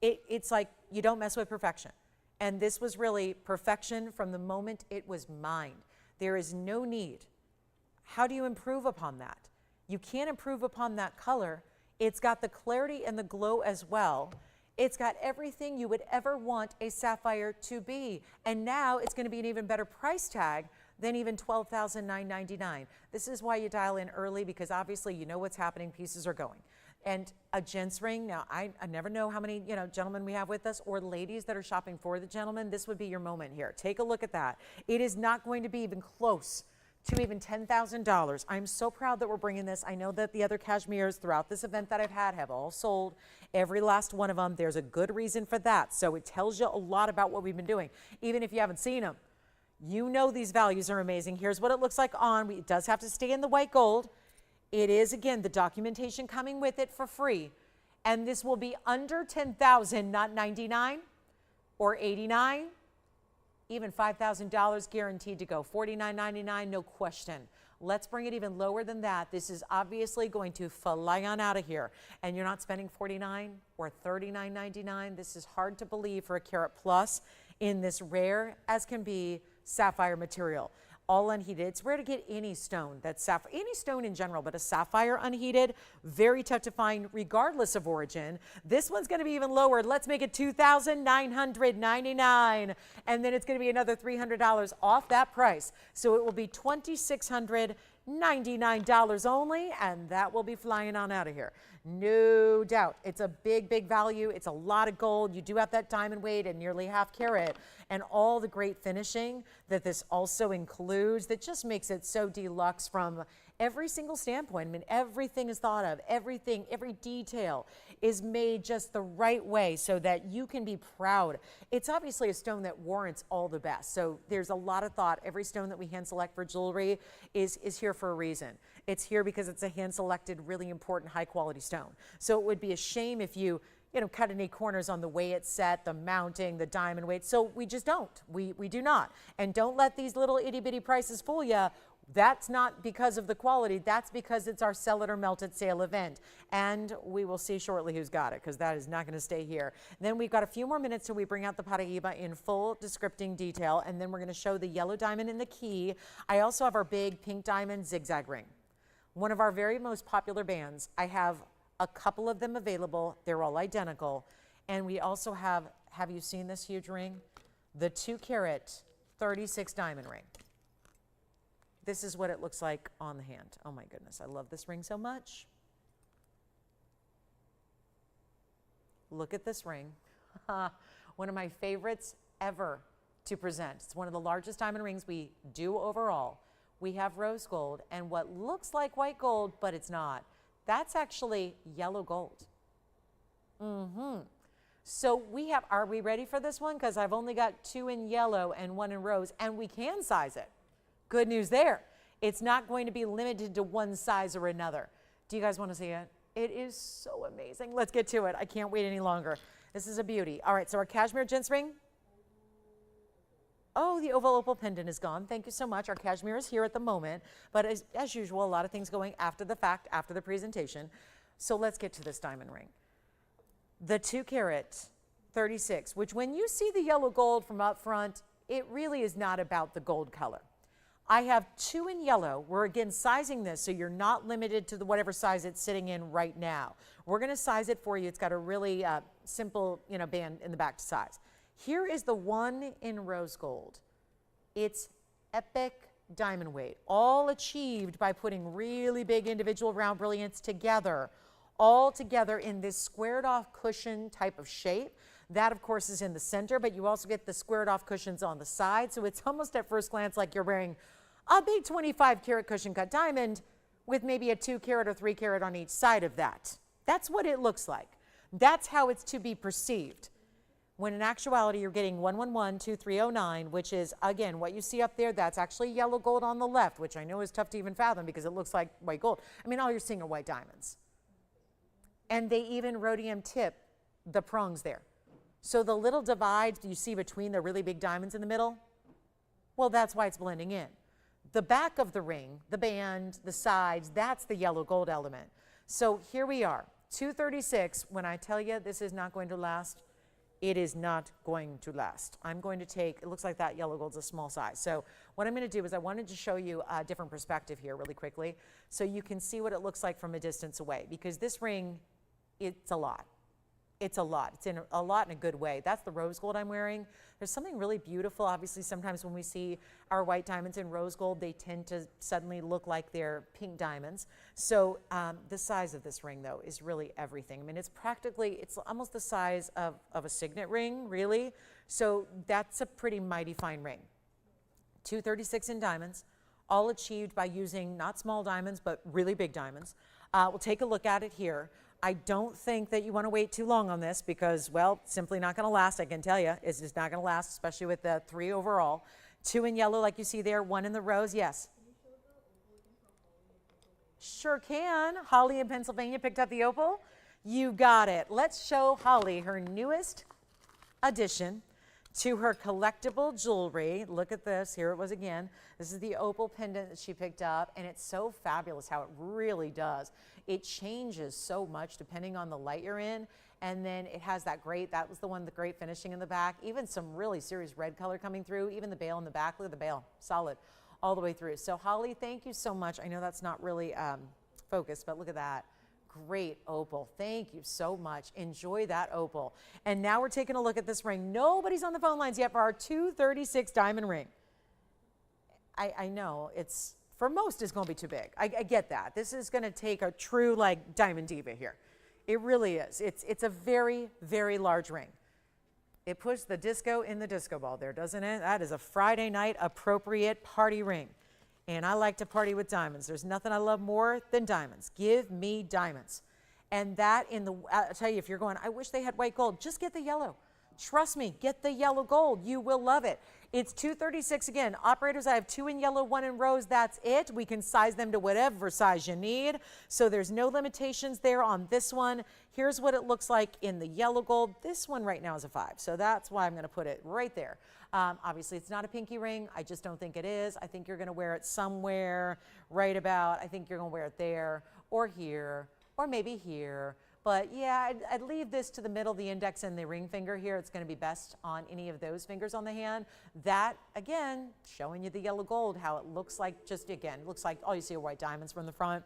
It's like you don't mess with perfection. And this was really perfection from the moment it was mined. There is no need. How do you improve upon that? You can't improve upon that color. It's got the clarity and the glow as well. It's got everything you would ever want a sapphire to be. And now it's going to be an even better price tag than even $12,999. This is why you dial in early, because obviously you know what's happening. Pieces are going. And a gent's ring, now I never know how many gentlemen we have with us or ladies that are shopping for the gentleman. This would be your moment here. Take a look at that. It is not going to be even close to even $10,000. I'm so proud that we're bringing this. I know that the other cashmeres throughout this event that I've had have all sold, every last one of them. There's a good reason for that. So it tells you a lot about what we've been doing. Even if you haven't seen them, you know these values are amazing. Here's what it looks like on. It does have to stay in the white gold. It is, again, the documentation coming with it for free. And this will be under $10,000, not $99 or $89, even $5,000 guaranteed to go. $49.99, no question. Let's bring it even lower than that. This is obviously going to fly on out of here. And you're not spending $49 or $39.99. This is hard to believe for a carat plus in this rare as can be sapphire material. All unheated. It's rare to get any stone that's sapphire, any stone in general, but a sapphire unheated, very tough to find regardless of origin. This one's going to be even lower. Let's make it $2,999, and then it's going to be another $300 off that price. So it will be $2,699. $99 only, and that will be flying on out of here. No doubt. It's a big, big value. It's a lot of gold. You do have that diamond weight at nearly ½ carat, and all the great finishing that this also includes that just makes it so deluxe from every single standpoint. I mean, everything is thought of, everything, every detail is made just the right way so that you can be proud. It's obviously a stone that warrants all the best. So there's a lot of thought. Every stone that we hand select for jewelry is here for a reason. It's here because it's a hand selected, really important, high quality stone. So it would be a shame if you cut any corners on the way it's set, the mounting, the diamond weight. So we just don't. We do not. And don't let these little itty bitty prices fool you. That's not because of the quality. That's because it's our sell it or melt it sale event. And we will see shortly who's got it, because that is not going to stay here. Then we've got a few more minutes till we bring out the Paraiba in full descripting detail. And then we're going to show the yellow diamond in the key. I also have our big pink diamond zigzag ring. One of our very most popular bands. I have a couple of them available. They're all identical. And we also have you seen this huge ring? The 2 carat 36 diamond ring. This is what it looks like on the hand. Oh my goodness, I love this ring so much. Look at this ring. One of my favorites ever to present. It's one of the largest diamond rings we do overall. We have rose gold and what looks like white gold, but it's not. That's actually yellow gold. So are we ready for this one? Because I've only got 2 in yellow and 1 in rose, and we can size it. Good news there. It's not going to be limited to one size or another. Do you guys want to see it? It is so amazing. Let's get to it. I can't wait any longer. This is a beauty. All right, so our cashmere gents ring. Oh, the oval opal pendant is gone. Thank you so much. Our cashmere is here at the moment, but as usual, a lot of things going after the fact, after the presentation. So let's get to this diamond ring. The 2 carat 36, which when you see the yellow gold from up front, it really is not about the gold color. I have 2 in yellow. We're again sizing this so you're not limited to whatever size it's sitting in right now. We're going to size it for you. It's got a really simple band in the back to size. Here is the 1 in rose gold. It's epic diamond weight, all achieved by putting really big individual round brilliants together, all together in this squared off cushion type of shape. That, of course, is in the center, but you also get the squared off cushions on the side. So it's almost at first glance like you're wearing a big 25 karat cushion cut diamond with maybe a 2 carat or 3 carat on each side of that. That's what it looks like. That's how it's to be perceived. When in actuality, you're getting 1112309, which is, again, what you see up there, that's actually yellow gold on the left, which I know is tough to even fathom because it looks like white gold. I mean, all you're seeing are white diamonds. And they even rhodium tip the prongs there. So the little divides you see between the really big diamonds in the middle, well, that's why it's blending in. The back of the ring, the band, the sides, that's the yellow gold element. So here we are, 236. When I tell you this is not going to last, it is not going to last. I'm going to take, it looks like that yellow gold's a small size. So what I'm going to do is I wanted to show you a different perspective here really quickly so you can see what it looks like from a distance away, because this ring, it's a lot. It's a lot. It's in a lot in a good way. That's the rose gold I'm wearing. There's something really beautiful. Obviously, sometimes when we see our white diamonds in rose gold, they tend to suddenly look like they're pink diamonds. So the size of this ring, though, is really everything. I mean, it's almost the size of a signet ring, really. So that's a pretty mighty fine ring. 236 in diamonds, all achieved by using not small diamonds, but really big diamonds. We'll take a look at it here. I don't think that you want to wait too long on this because, well, simply not going to last. I can tell you, it's just not going to last, especially with the 3 overall. 2 in yellow, like you see there, 1 in the rose. Yes. Sure can. Holly in Pennsylvania picked up the opal. You got it. Let's show Holly her newest addition to her collectible jewelry. Look at this. Here it was again. This is the opal pendant that she picked up, and it's so fabulous how it really does. It changes so much depending on the light you're in, and then it has that great, that was the one, the great finishing in the back, even some really serious red color coming through, even the bail in the back. Look at the bail, solid all the way through. So Holly, thank you so much. I know that's not really focused, but look at that. Great opal. Thank you so much. Enjoy that opal. And now we're taking a look at this ring. Nobody's on the phone lines yet for our 236 diamond ring. I know it's for most is going to be too big. I get that. This is going to take a true like diamond diva here. It really is. It's a very, very large ring. It puts the disco in the disco ball there, doesn't it? That is a Friday night appropriate party ring. And I like to party with diamonds. There's nothing I love more than diamonds. Give me diamonds. And that I'll tell you, if you're going, I wish they had white gold, just get the yellow. Trust me, get the yellow gold. You will love it. It's $236 again. Operators, I have 2 in yellow, 1 in rose. That's it. We can size them to whatever size you need. So there's no limitations there on this one. Here's what it looks like in the yellow gold. This one right now is a 5. So that's why I'm going to put it right there. Obviously, it's not a pinky ring. I just don't think it is. I think you're going to wear it somewhere right about. I think you're going to wear it there or here or maybe here. But yeah, I'd leave this to the middle, the index and the ring finger here. It's going to be best on any of those fingers on the hand. That, again, showing you the yellow gold, how it looks like, just again, looks like all you see are white diamonds from the front.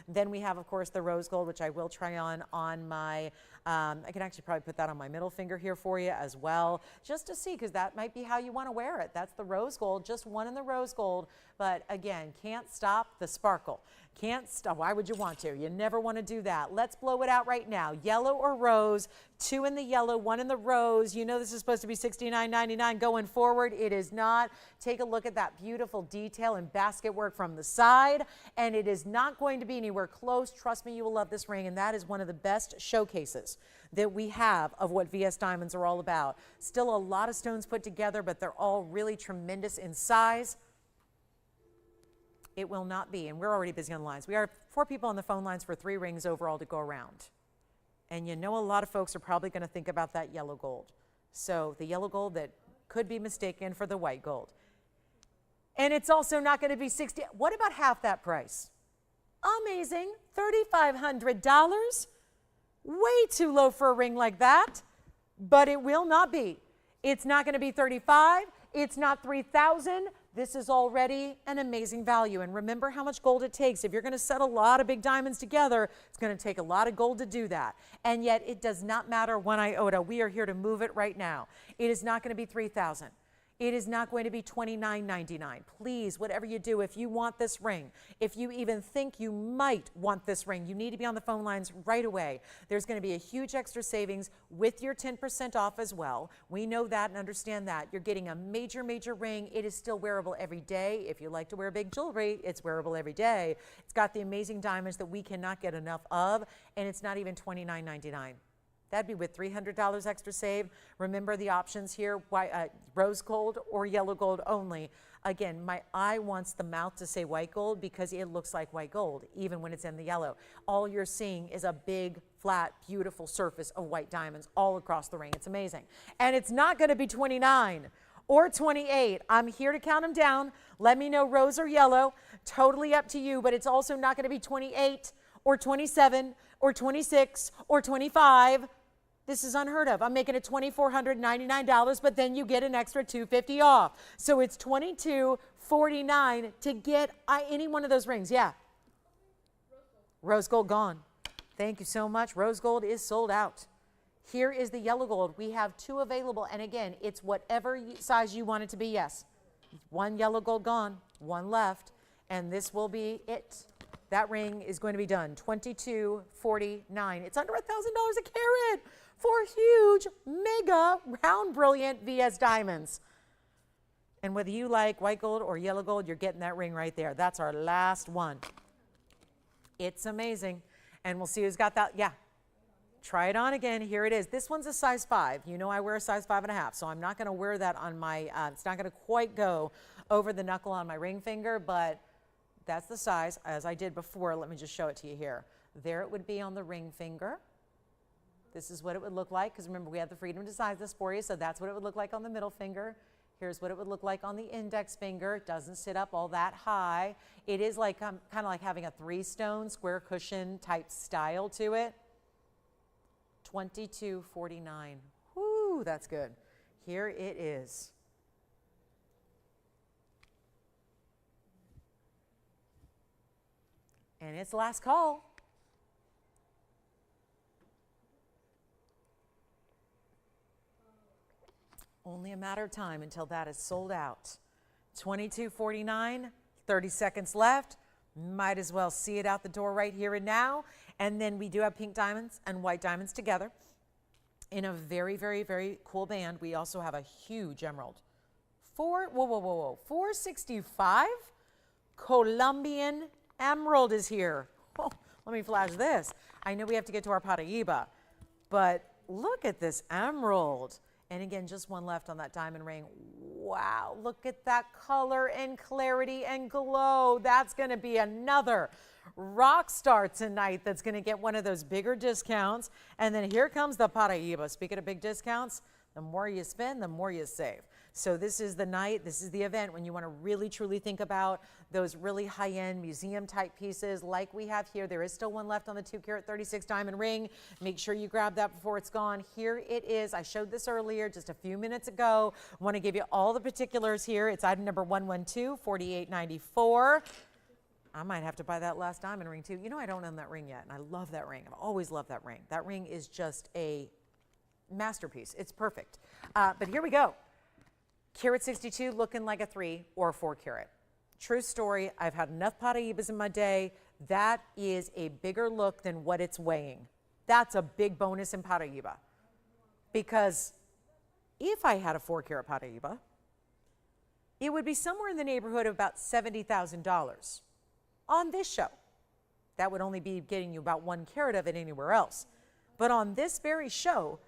Then we have, of course, the rose gold, which I will try on my, I can actually probably put that on my middle finger here for you as well, just to see, because that might be how you want to wear it. That's the rose gold, just one in the rose gold. But again, can't stop the sparkle. Can't stop. Why would you want to? You never want to do that. Let's blow it out right now. Yellow or rose, 2 in the yellow, 1 in the rose. You know this is supposed to be $69.99 going forward. It is not. Take a look at that beautiful detail and basket work from the side, and it is not going to be anywhere close. Trust me, you will love this ring, and that is one of the best showcases that we have of what VS Diamonds are all about. Still a lot of stones put together, but they're all really tremendous in size. It will not be, and we're already busy on the lines. We are 4 people on the phone lines for 3 rings overall to go around. And you know a lot of folks are probably going to think about that yellow gold. So the yellow gold that could be mistaken for the white gold. And it's also not going to be $60. What about half that price? Amazing, $3,500. Way too low for a ring like that, but it will not be. It's not going to be $35. It's not $3,000. This is already an amazing value. And remember how much gold it takes. If you're going to set a lot of big diamonds together, it's going to take a lot of gold to do that. And yet it does not matter one iota. We are here to move it right now. It is not going to be $3,000. It is not going to be $29.99. Please, whatever you do, if you want this ring, if you even think you might want this ring, you need to be on the phone lines right away. There's going to be a huge extra savings with your 10% off as well. We know that and understand that. You're getting a major, major ring. It is still wearable every day. If you like to wear big jewelry, it's wearable every day. It's got the amazing diamonds that we cannot get enough of, and it's not even $29.99. That'd be with $300 extra save. Remember the options here, rose gold or yellow gold only. Again, my eye wants the mouth to say white gold because it looks like white gold, even when it's in the yellow. All you're seeing is a big, flat, beautiful surface of white diamonds all across the ring. It's amazing. And it's not going to be 29 or 28. I'm here to count them down. Let me know rose or yellow. Totally up to you, but it's also not going to be 28 or 27 or 26 or 25. This is unheard of. I'm making it $2,499, but then you get an extra $250 off. So it's $2,249 to get any one of those rings. Yeah. Rose gold gone. Thank you so much. Rose gold is sold out. Here is the yellow gold. We have 2 available, and again, it's whatever size you want it to be. Yes. 1 yellow gold gone, 1 left, and this will be it. That ring is going to be done. $2,249. It's under $1,000 a carat for huge, mega, round, brilliant VS diamonds. And whether you like white gold or yellow gold, you're getting that ring right there. That's our last one. It's amazing. And we'll see who's got that. Yeah. Try it on again. Here it is. This one's a size 5. You know I wear a size 5.5, so I'm not going to wear that on my, it's not going to quite go over the knuckle on my ring finger, but that's the size, as I did before. Let me just show it to you here. There it would be on the ring finger. This is what it would look like, because remember, we have the freedom to size this for you, so that's what it would look like on the middle finger. Here's what it would look like on the index finger. It doesn't sit up all that high. It is like kind of like having a 3-stone square cushion type style to it. $2,249. Whoo, that's good. Here it is. And it's last call. Only a matter of time until that is sold out. $2,249. 30 seconds left. Might as well see it out the door right here and now. And then we do have pink diamonds and white diamonds together in a very, very, very cool band. We also have a huge emerald. 465 Colombian emerald is here. Oh, let me flash this. I know we have to get to our Paraiba, but look at this emerald. And again, just one left on that diamond ring. Wow, look at that color and clarity and glow. That's going to be another rock star tonight that's going to get one of those bigger discounts. And then here comes the Paraiba. Speaking of big discounts, the more you spend, the more you save. So this is the night, this is the event when you want to really truly think about those really high-end museum type pieces like we have here. There is still one left on the 2-carat 36 diamond ring. Make sure you grab that before it's gone. Here it is. I showed this earlier just a few minutes ago. I want to give you all the particulars here. It's item number 112, $48.94. I might have to buy that last diamond ring too. You know, I don't own that ring yet, and I love that ring. I've always loved that ring. That ring is just a masterpiece. It's perfect. But here we go. Carat 62 looking like a 3 or a 4 carat. True story. I've had enough Paraibas in my day. That is a bigger look than what it's weighing. That's a big bonus in Paraiba. Because if I had a 4 carat Paraiba, it would be somewhere in the neighborhood of about $70,000 on this show. That would only be getting you about 1 carat of it anywhere else. But on this very show,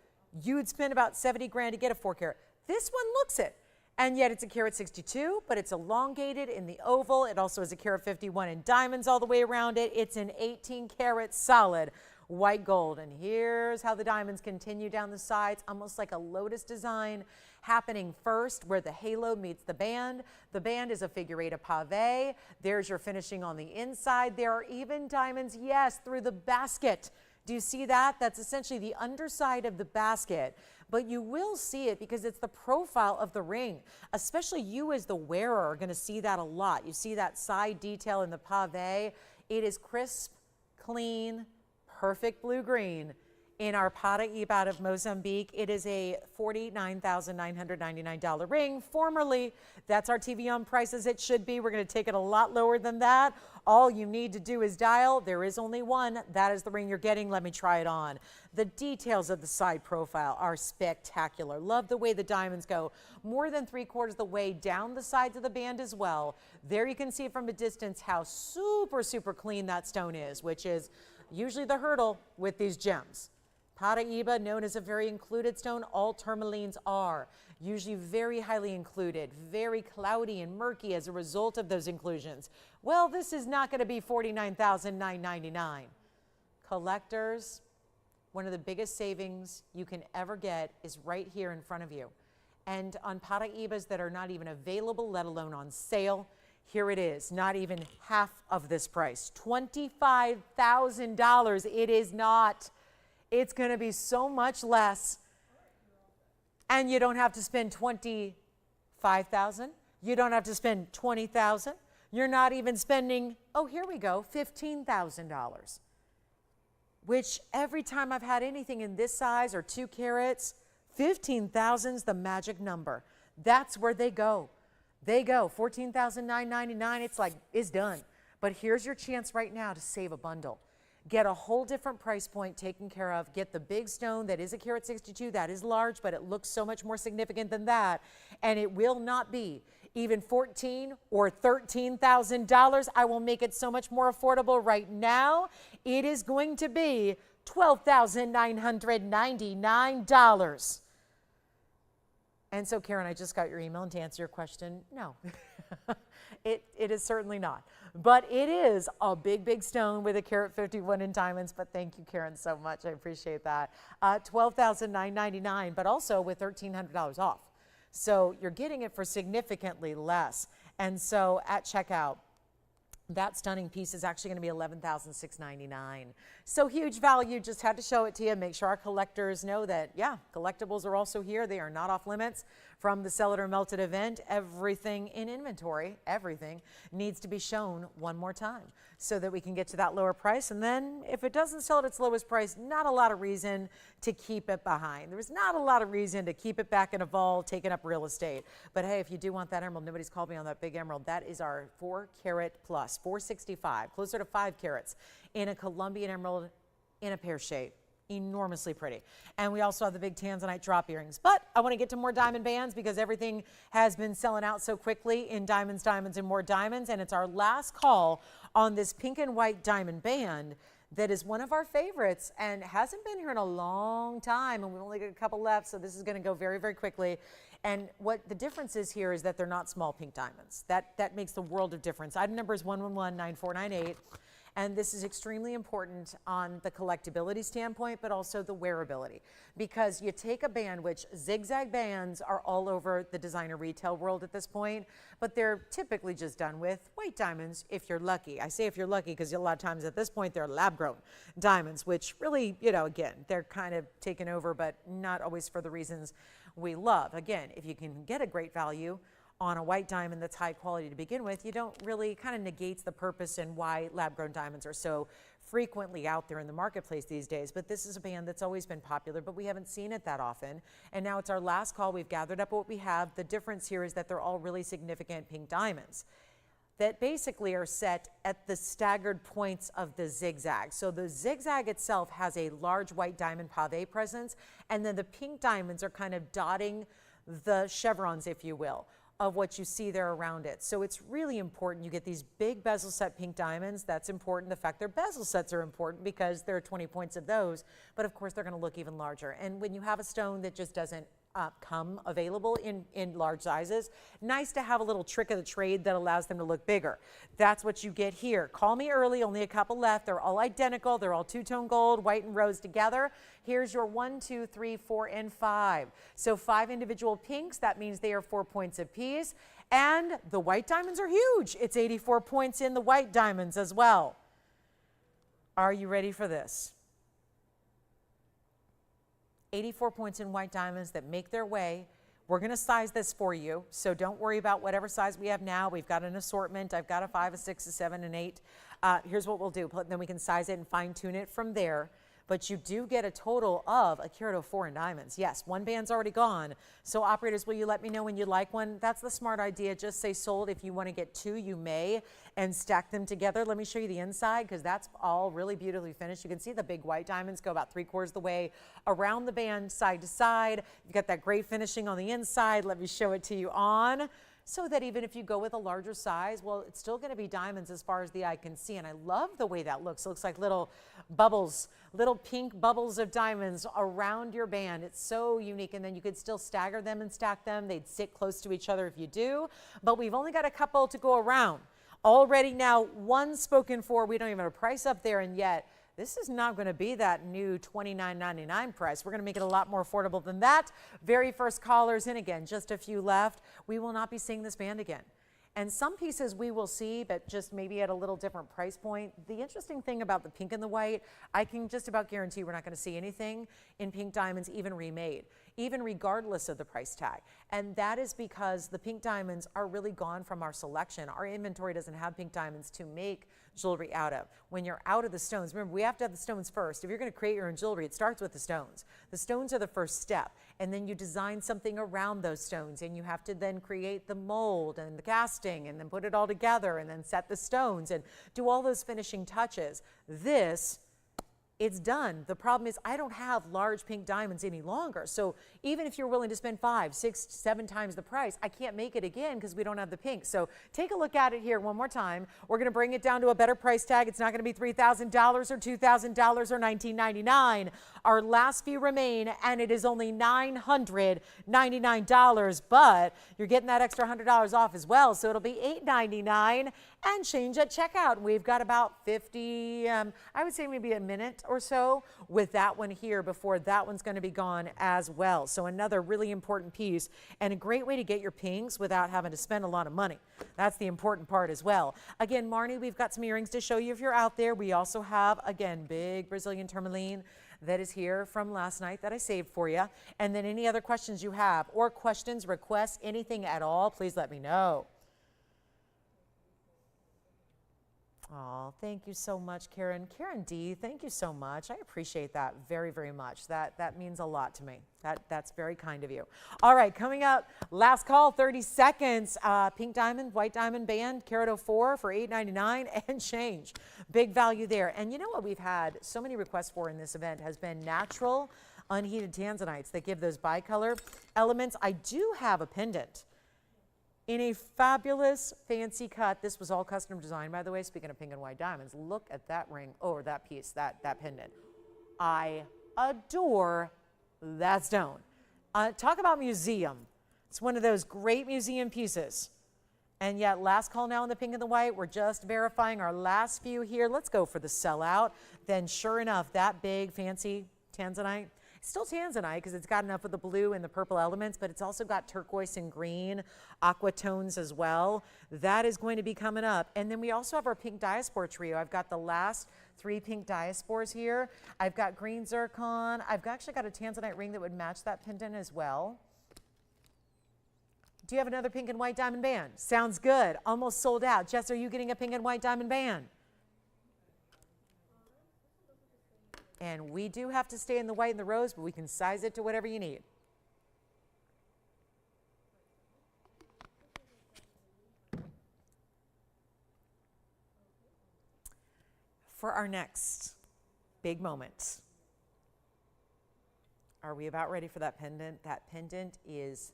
you'd spend about 70 grand to get a 4 carat. This one looks it. And yet it's a carat 62, but it's elongated in the oval. It also has a carat 51 in diamonds all the way around it. It's an 18 carat solid white gold. And here's how the diamonds continue down the sides, almost like a lotus design happening first where the halo meets the band. The band is a figure 8 of pave. There's your finishing on the inside. There are even diamonds, yes, through the basket. Do you see that? That's essentially the underside of the basket. But you will see it because it's the profile of the ring. Especially you as the wearer are going to see that a lot. You see that side detail in the pave. It is crisp, clean, perfect blue-green. In our Paraiba out of Mozambique, it is a $49,999 ring. Formerly, that's our TVON price as it should be. We're going to take it a lot lower than that. All you need to do is dial. There is only one. That is the ring you're getting. Let me try it on. The details of the side profile are spectacular. Love the way the diamonds go more than 3/4 of the way down the sides of the band as well. There you can see from a distance how super, super clean that stone is, which is usually the hurdle with these gems. Paraiba, known as a very included stone, all tourmalines are usually very highly included, very cloudy and murky as a result of those inclusions. Well, this is not going to be $49,999. Collectors, one of the biggest savings you can ever get is right here in front of you. And on Paraibas that are not even available, let alone on sale, here it is, not even half of this price, $25,000. It is not. It's going to be so much less, and you don't have to spend $25,000. You don't have to spend $20,000. You're not even spending, oh, here we go, $15,000, which every time I've had anything in this size or 2 carats, 15,000 is the magic number. That's where they go. They go, $14,999. It's like, it's done. But here's your chance right now to save a bundle. Get a whole different price point taken care of. Get the big stone that is a carat 62. That is large, but it looks so much more significant than that. And it will not be even $14,000 or $13,000. I will make it so much more affordable right now. It is going to be $12,999. And so, Karen, I just got your email, and to answer your question, no. It is certainly not. But it is a big, big stone with a carat 51 in diamonds. But thank you, Karen, so much. I appreciate that. $12,999, but also with $1,300 off. So you're getting it for significantly less. And so at checkout, that stunning piece is actually going to be $11,699. So huge value, just had to show it to you. Make sure our collectors know that, yeah, collectibles are also here. They are not off limits from the Sell It or Melt It event. Everything in inventory, everything needs to be shown one more time so that we can get to that lower price. And then if it doesn't sell at its lowest price, not a lot of reason to keep it behind. There's not a lot of reason to keep it back in a vault, taking up real estate. But hey, if you do want that emerald, nobody's called me on that big emerald. That is our 4 carat plus, 465, closer to 5 carats in a Colombian emerald in a pear shape. Enormously pretty. And we also have the big Tanzanite drop earrings. But I want to get to more diamond bands because everything has been selling out so quickly in diamonds, diamonds, and more diamonds. And it's our last call on this pink and white diamond band that is one of our favorites and hasn't been here in a long time. And we've only got a couple left, so this is going to go very, very quickly. And what the difference is here is that they're not small pink diamonds. That makes the world of difference. Item number is 1119498. And this is extremely important on the collectability standpoint, but also the wearability. Because you take a band, which zigzag bands are all over the designer retail world at this point, but they're typically just done with white diamonds if you're lucky. I say if you're lucky because a lot of times at this point they're lab-grown diamonds, which really, you know, again, they're kind of taken over, but not always for the reasons we love. Again, if you can get a great value on a white diamond that's high quality to begin with, you don't really, kind of negates the purpose and why lab-grown diamonds are so frequently out there in the marketplace these days. But this is a band that's always been popular, but we haven't seen it that often. And now it's our last call. We've gathered up what we have. The difference here is that they're all really significant pink diamonds that basically are set at the staggered points of the zigzag. So the zigzag itself has a large white diamond pave presence, and then the pink diamonds are kind of dotting the chevrons, if you will, of what you see there around it. So it's really important. You get these big bezel set pink diamonds. That's important. The fact their bezel sets are important because there are 20 points of those, but of course they're going to look even larger. And when you have a stone that just doesn't come available in large sizes, nice to have a little trick of the trade that allows them to look bigger. That's what you get here. Call me early, only a couple left. They're all identical. They're all two-tone gold, white and rose together. Here's your 1, 2, 3, 4, and 5. So 5 individual pinks. That means they are 4 points apiece. And the white diamonds are huge. It's 84 points in the white diamonds as well. Are you ready for this? 84 points in white diamonds that make their way. We're going to size this for you, so don't worry about whatever size we have now. We've got an assortment. I've got a 5, a 6, a 7, and 8. Here's what we'll do. Then we can size it and fine-tune it from there. But you do get a total of a carat of 4 in diamonds. Yes, one band's already gone. So operators, will you let me know when you like one? That's the smart idea. Just say sold. If you want to get 2, you may, and stack them together. Let me show you the inside because that's all really beautifully finished. You can see the big white diamonds go about 3/4 of the way around the band, side to side. You've got that great finishing on the inside. Let me show it to you on, so that even if you go with a larger size, well, it's still going to be diamonds as far as the eye can see. And I love the way that looks. It looks like little bubbles, little pink bubbles of diamonds around your band. It's so unique. And then you could still stagger them and stack them. They'd sit close to each other if you do. But we've only got a couple to go around. Already now, one spoken for. We don't even have a price up there, and yet this is not going to be that new $29.99 price. We're going to make it a lot more affordable than that. Very first callers in, again, just a few left. We will not be seeing this band again. And some pieces we will see, but just maybe at a little different price point. The interesting thing about the pink and the white, I can just about guarantee we're not going to see anything in pink diamonds even remade, even regardless of the price tag. And that is because the pink diamonds are really gone from our selection. Our inventory doesn't have pink diamonds to make jewelry out of. When you're out of the stones, remember, we have to have the stones first. If you're going to create your own jewelry, it starts with the stones. The stones are the first step, and then you design something around those stones, and you have to then create the mold and the casting, and then put it all together, and then set the stones and do all those finishing touches. This, it's done. The problem is I don't have large pink diamonds any longer. So even if you're willing to spend 5, 6, 7 times the price, I can't make it again because we don't have the pink. So take a look at it here one more time. We're going to bring it down to a better price tag. It's not going to be $3,000 or $2,000 or $1,999. Our last few remain, and it is only $999, but you're getting that extra $100 off as well. So it'll be $899. and change at checkout. We've got about 50, I would say maybe a minute or so with that one here before that one's going to be gone as well. So another really important piece and a great way to get your pinks without having to spend a lot of money. That's the important part as well. Again, Marnie, we've got some earrings to show you if you're out there. We also have, again, big Brazilian tourmaline that is here from last night that I saved for you. And then any other questions you have or questions, requests, anything at all, please let me know. Oh, thank you so much, Karen. Karen D, thank you so much. I appreciate that very, very much. That means a lot to me. That's very kind of you. All right, coming up, last call, 30 seconds. Pink diamond, white diamond band, carat 04 for $8.99 and change. Big value there. And you know what we've had so many requests for in this event has been natural unheated tanzanites that give those bicolor elements. I do have a pendant in a fabulous fancy cut. This was all custom designed, by the way. Speaking of pink and white diamonds, look at that ring, or that piece, that pendant. I adore that stone. Talk about museum. It's one of those great museum pieces. And yet, last call now on the pink and the white. We're just verifying our last few here. Let's go for the sellout. Then sure enough, that big fancy tanzanite, still tanzanite because it's got enough of the blue and the purple elements, but it's also got turquoise and green aqua tones as well. That is going to be coming up. And then we also have our pink diaspore trio. I've got the last 3 pink diaspores here. I've got green zircon. I've actually got a tanzanite ring that would match that pendant as well. Do you have another pink and white diamond band? Sounds good. Almost sold out. Jess, are you getting a pink and white diamond band? And we do have to stay in the white and the rose, but we can size it to whatever you need. For our next big moment, are we about ready for that pendant? That pendant is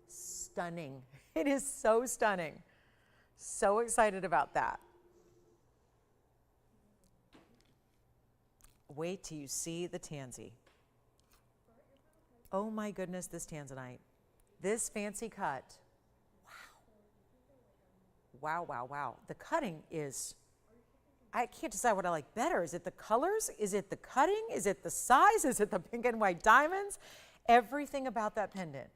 stunning. It is so stunning. So excited about that. Wait till you see the tansy. Oh my goodness, this tanzanite. This fancy cut. Wow. Wow, wow, wow. The cutting is, I can't decide what I like better. Is it the colors? Is it the cutting? Is it the size? Is it the pink and white diamonds? Everything about that pendant.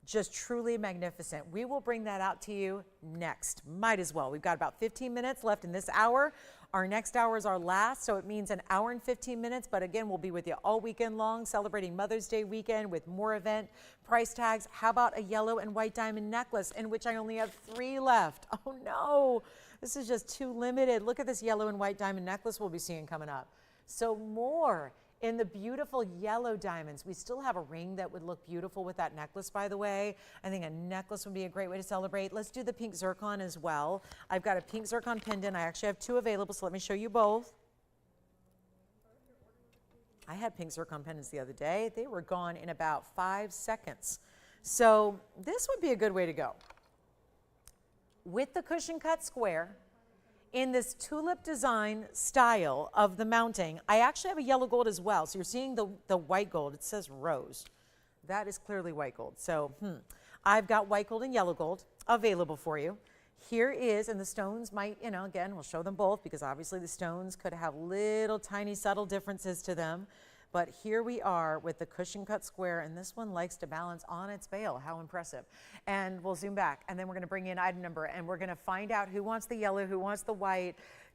Just truly magnificent. We will bring that out to you next. Might as well. We've got about 15 minutes left in this hour. Our next hour is our last, so it means an hour and 15 minutes. But again, we'll be with you all weekend long, celebrating Mother's Day weekend with more event price tags. How about a yellow and white diamond necklace, in which I only have 3 left? Oh no, this is just too limited. Look at this yellow and white diamond necklace we'll be seeing coming up. So more in the beautiful yellow diamonds. We still have a ring that would look beautiful with that necklace, by the way. I think a necklace would be a great way to celebrate. Let's do the pink zircon as well. I've got a pink zircon pendant. I actually have 2 available, so let me show you both. I had pink zircon pendants the other day. They were gone in about 5 seconds. So this would be a good way to go. With the cushion cut square, in this tulip design style of the mounting, I actually have a yellow gold as well. So you're seeing the white gold. It says rose. That is clearly white gold. So I've got white gold and yellow gold available for you. Here is, and the stones might, you know, again, we'll show them both because obviously the stones could have little tiny subtle differences to them. But here we are with the cushion cut square, and this one likes to balance on its bail. How impressive. And we'll zoom back, and then we're going to bring in item number, and we're going to find out who wants the yellow, who wants the white.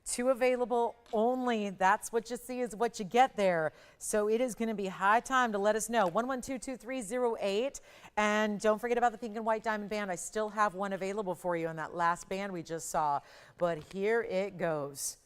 2 available only. That's what you see is what you get there. So it is going to be high time to let us know. 112-2308. And don't forget about the pink and white diamond band. I still have one available for you on that last band we just saw. But here it goes.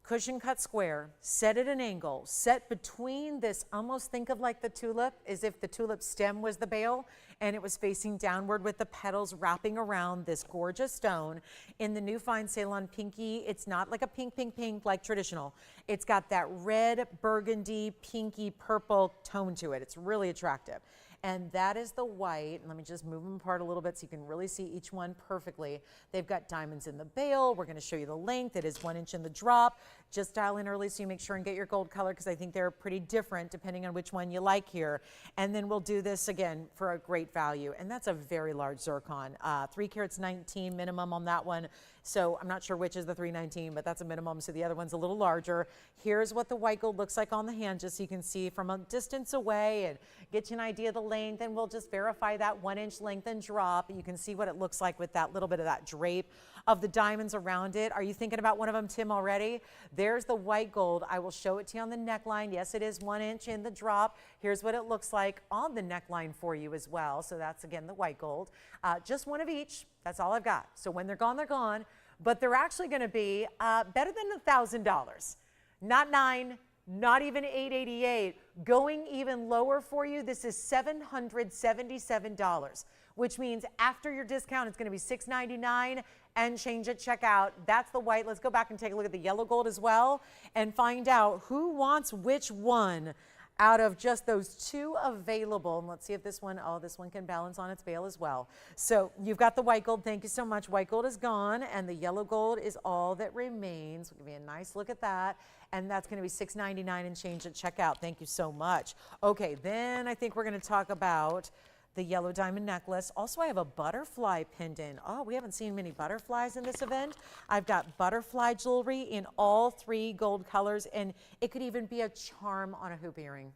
Cushion cut square, set at an angle, set between this, almost think of like the tulip, as if the tulip stem was the bail, and it was facing downward with the petals wrapping around this gorgeous stone. In the new fine Ceylon pinky, it's not like a pink, pink, pink like traditional. It's got that red, burgundy, pinky, purple tone to it. It's really attractive. And that is the white. Let me just move them apart a little bit so you can really see each one perfectly. They've got diamonds in the bail. We're going to show you the length. It is 1 inch in the drop. Just dial in early so you make sure and get your gold color, because I think they're pretty different depending on which one you like here. And then we'll do this again for a great value. And that's a very large zircon. 3 carats 19 minimum on that one. So I'm not sure which is the 319, but that's a minimum. So the other one's a little larger. Here's what the white gold looks like on the hand, just so you can see from a distance away and get you an idea of the length. And we'll just verify that 1-inch length and drop. You can see what it looks like with that little bit of that drape of the diamonds around it. Are you thinking about one of them, Tim, already? There's the white gold. I will show it to you on the neckline. Yes, it is 1 inch in the drop. Here's what it looks like on the neckline for you as well. So that's, again, the white gold. Just one of each. That's all I've got. So when they're gone, they're gone. But they're actually going to be better than $1,000. Not $9, not even $888. Going even lower for you, this is $777, which means after your discount, it's going to be $699 and change at checkout. That's the white. Let's go back and take a look at the yellow gold as well and find out who wants which one out of just those 2 available. And let's see if this one, oh, this one can balance on its veil as well. So you've got the white gold. Thank you so much. White gold is gone, and the yellow gold is all that remains. We'll give you a nice look at that. And that's going to be $699 and change at checkout. Thank you so much. Okay, then I think we're going to talk about the yellow diamond necklace. Also, I have a butterfly pendant. Oh, we haven't seen many butterflies in this event. I've got butterfly jewelry in all 3 gold colors, and it could even be a charm on a hoop earring.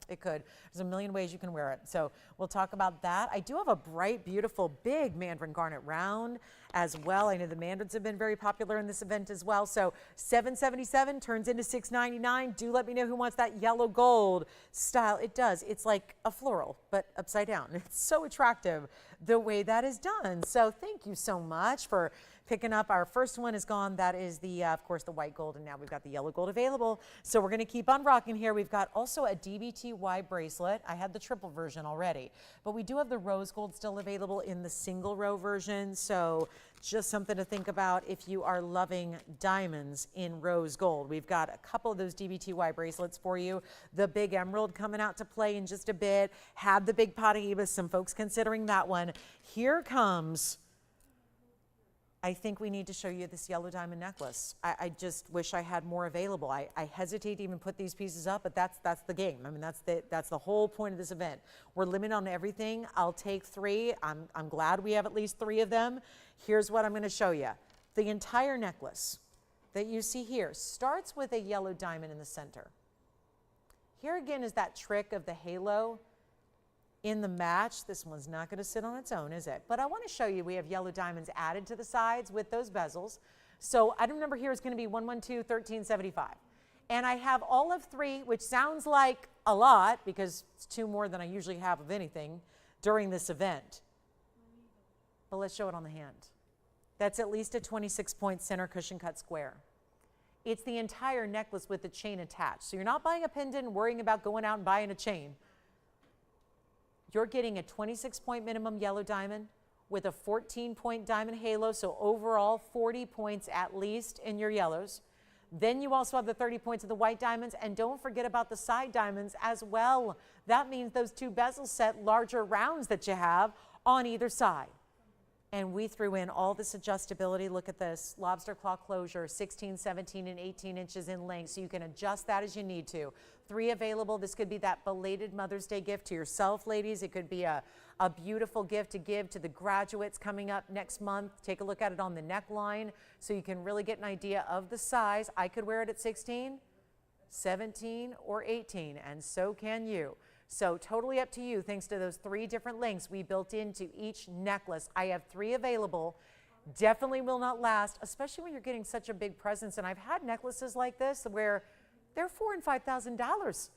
It could. There's a million ways you can wear it. So we'll talk about that. I do have a bright, beautiful, big Mandarin garnet round as well. I know the Mandarins have been very popular in this event as well. So $777 turns into $699. Do let me know who wants that yellow gold style. It does. It's like a floral, but upside down. It's so attractive the way that is done. So thank you so much for picking up. Our first one is gone. That is the, of course, the white gold, and now we've got the yellow gold available. So we're going to keep on rocking here. We've got also a DBTY bracelet. I had the triple version already, but we do have the rose gold still available in the single row version. So just something to think about if you are loving diamonds in rose gold. We've got a couple of those DBTY bracelets for you. The big emerald coming out to play in just a bit. Had the big Paraiba, some folks considering that one. Here comes, I think we need to show you this yellow diamond necklace. I just wish I had more available. I hesitate to even put these pieces up, but that's the game. I mean, that's the whole point of this event. We're limited on everything. I'll take 3. I'm glad we have at least 3 of them. Here's what I'm going to show you. The entire necklace that you see here starts with a yellow diamond in the center. Here again is that trick of the halo in the match. This one's not going to sit on its own, is it? But I want to show you we have yellow diamonds added to the sides with those bezels. So item number here is going to be 112-1375. And I have all of 3, which sounds like a lot because it's 2 more than I usually have of anything during this event. But let's show it on the hand. That's at least a 26-point center cushion cut square. It's the entire necklace with the chain attached. So you're not buying a pendant and worrying about going out and buying a chain. You're getting a 26-point minimum yellow diamond with a 14-point diamond halo, so overall 40 points at least in your yellows. Then you also have the 30 points of the white diamonds, and don't forget about the side diamonds as well. That means those 2 bezel set larger rounds that you have on either side. And we threw in all this adjustability. Look at this, lobster claw closure, 16, 17, and 18 inches in length, so you can adjust that as you need to. 3 available. This could be that belated Mother's Day gift to yourself, ladies. It could be a beautiful gift to give to the graduates coming up next month. Take a look at it on the neckline so you can really get an idea of the size. I could wear it at 16, 17, or 18, and so can you. So totally up to you, thanks to those 3 different lengths we built into each necklace. I have 3 available. Definitely will not last, especially when you're getting such a big presence. And I've had necklaces like this where they're $4,000 and $5,000.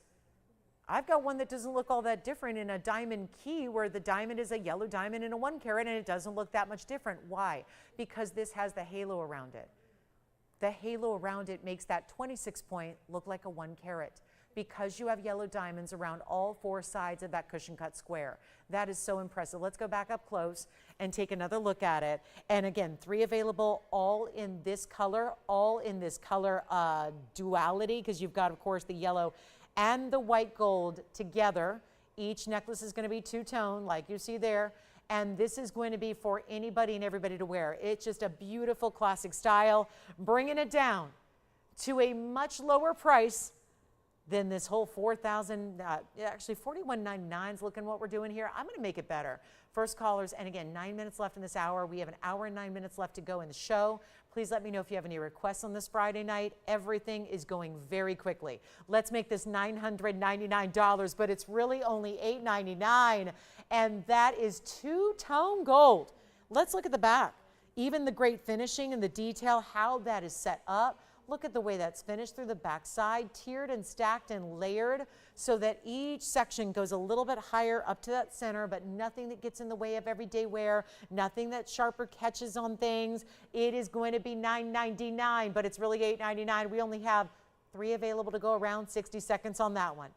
I've got one that doesn't look all that different in a diamond key where the diamond is a yellow diamond in a 1 carat, and it doesn't look that much different. Why? Because this has the halo around it. The halo around it makes that 26-point look like a 1 carat. Because you have yellow diamonds around all 4 sides of that cushion cut square. That is so impressive. Let's go back up close and take another look at it. And again, 3 available, all in this color duality, because you've got, of course, the yellow and the white gold together. Each necklace is going to be 2-tone, like you see there. And this is going to be for anybody and everybody to wear. It's just a beautiful classic style, bringing it down to a much lower price than this whole 4,000, actually 41.99 is looking what we're doing here. I'm going to make it better. First callers, and again, 9 minutes left in this hour. We have an hour and 9 minutes left to go in the show. Please let me know if you have any requests on this Friday night. Everything is going very quickly. Let's make this $999, but it's really only $899, and that is two-tone gold. Let's look at the back. Even the great finishing and the detail, how that is set up. Look at the way that's finished through the backside, tiered and stacked and layered so that each section goes a little bit higher up to that center, but nothing that gets in the way of everyday wear, nothing that sharper catches on things. It is going to be $999, but it's really $899. We only have 3 available to go around, 60 seconds on that one.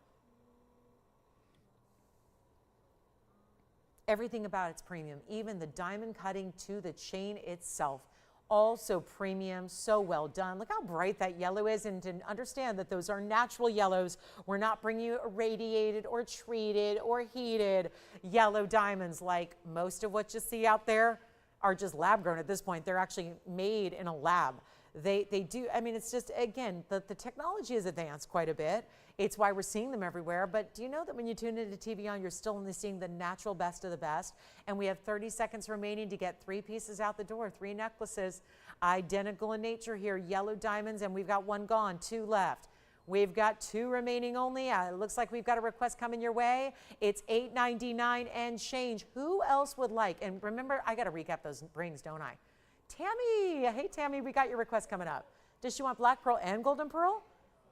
Everything about it's premium, even the diamond cutting to the chain itself. Also premium, so well done. Look how bright that yellow is, and to understand that those are natural yellows. We're not bringing you irradiated or treated or heated yellow diamonds like most of what you see out there are just lab grown at this point. They're actually made in a lab. They do, I mean, it's just, again, the technology has advanced quite a bit. It's why we're seeing them everywhere. But do you know that when you tune into TVON, you're still only seeing the natural best of the best? And we have 30 seconds remaining to get 3 pieces out the door, 3 necklaces, identical in nature here, yellow diamonds, and we've got 1 gone, 2 left. We've got 2 remaining only. It looks like we've got a request coming your way. It's $899 and change. Who else would like? And remember, I got to recap those rings, don't I? Tammy, hey Tammy, we got your request coming up. Does she want black pearl and golden pearl,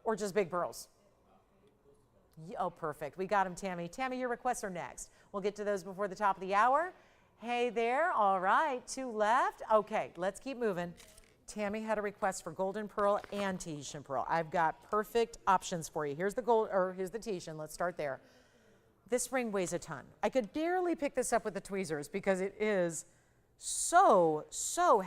or just big pearls? Oh, perfect. We got them, Tammy. Tammy, your requests are next. We'll get to those before the top of the hour. Hey there. All right, 2 left. Okay, let's keep moving. Tammy had a request for golden pearl and Tahitian pearl. I've got perfect options for you. Here's the gold, or here's the Tahitian. Let's start there. This ring weighs a ton. I could barely pick this up with the tweezers because it is so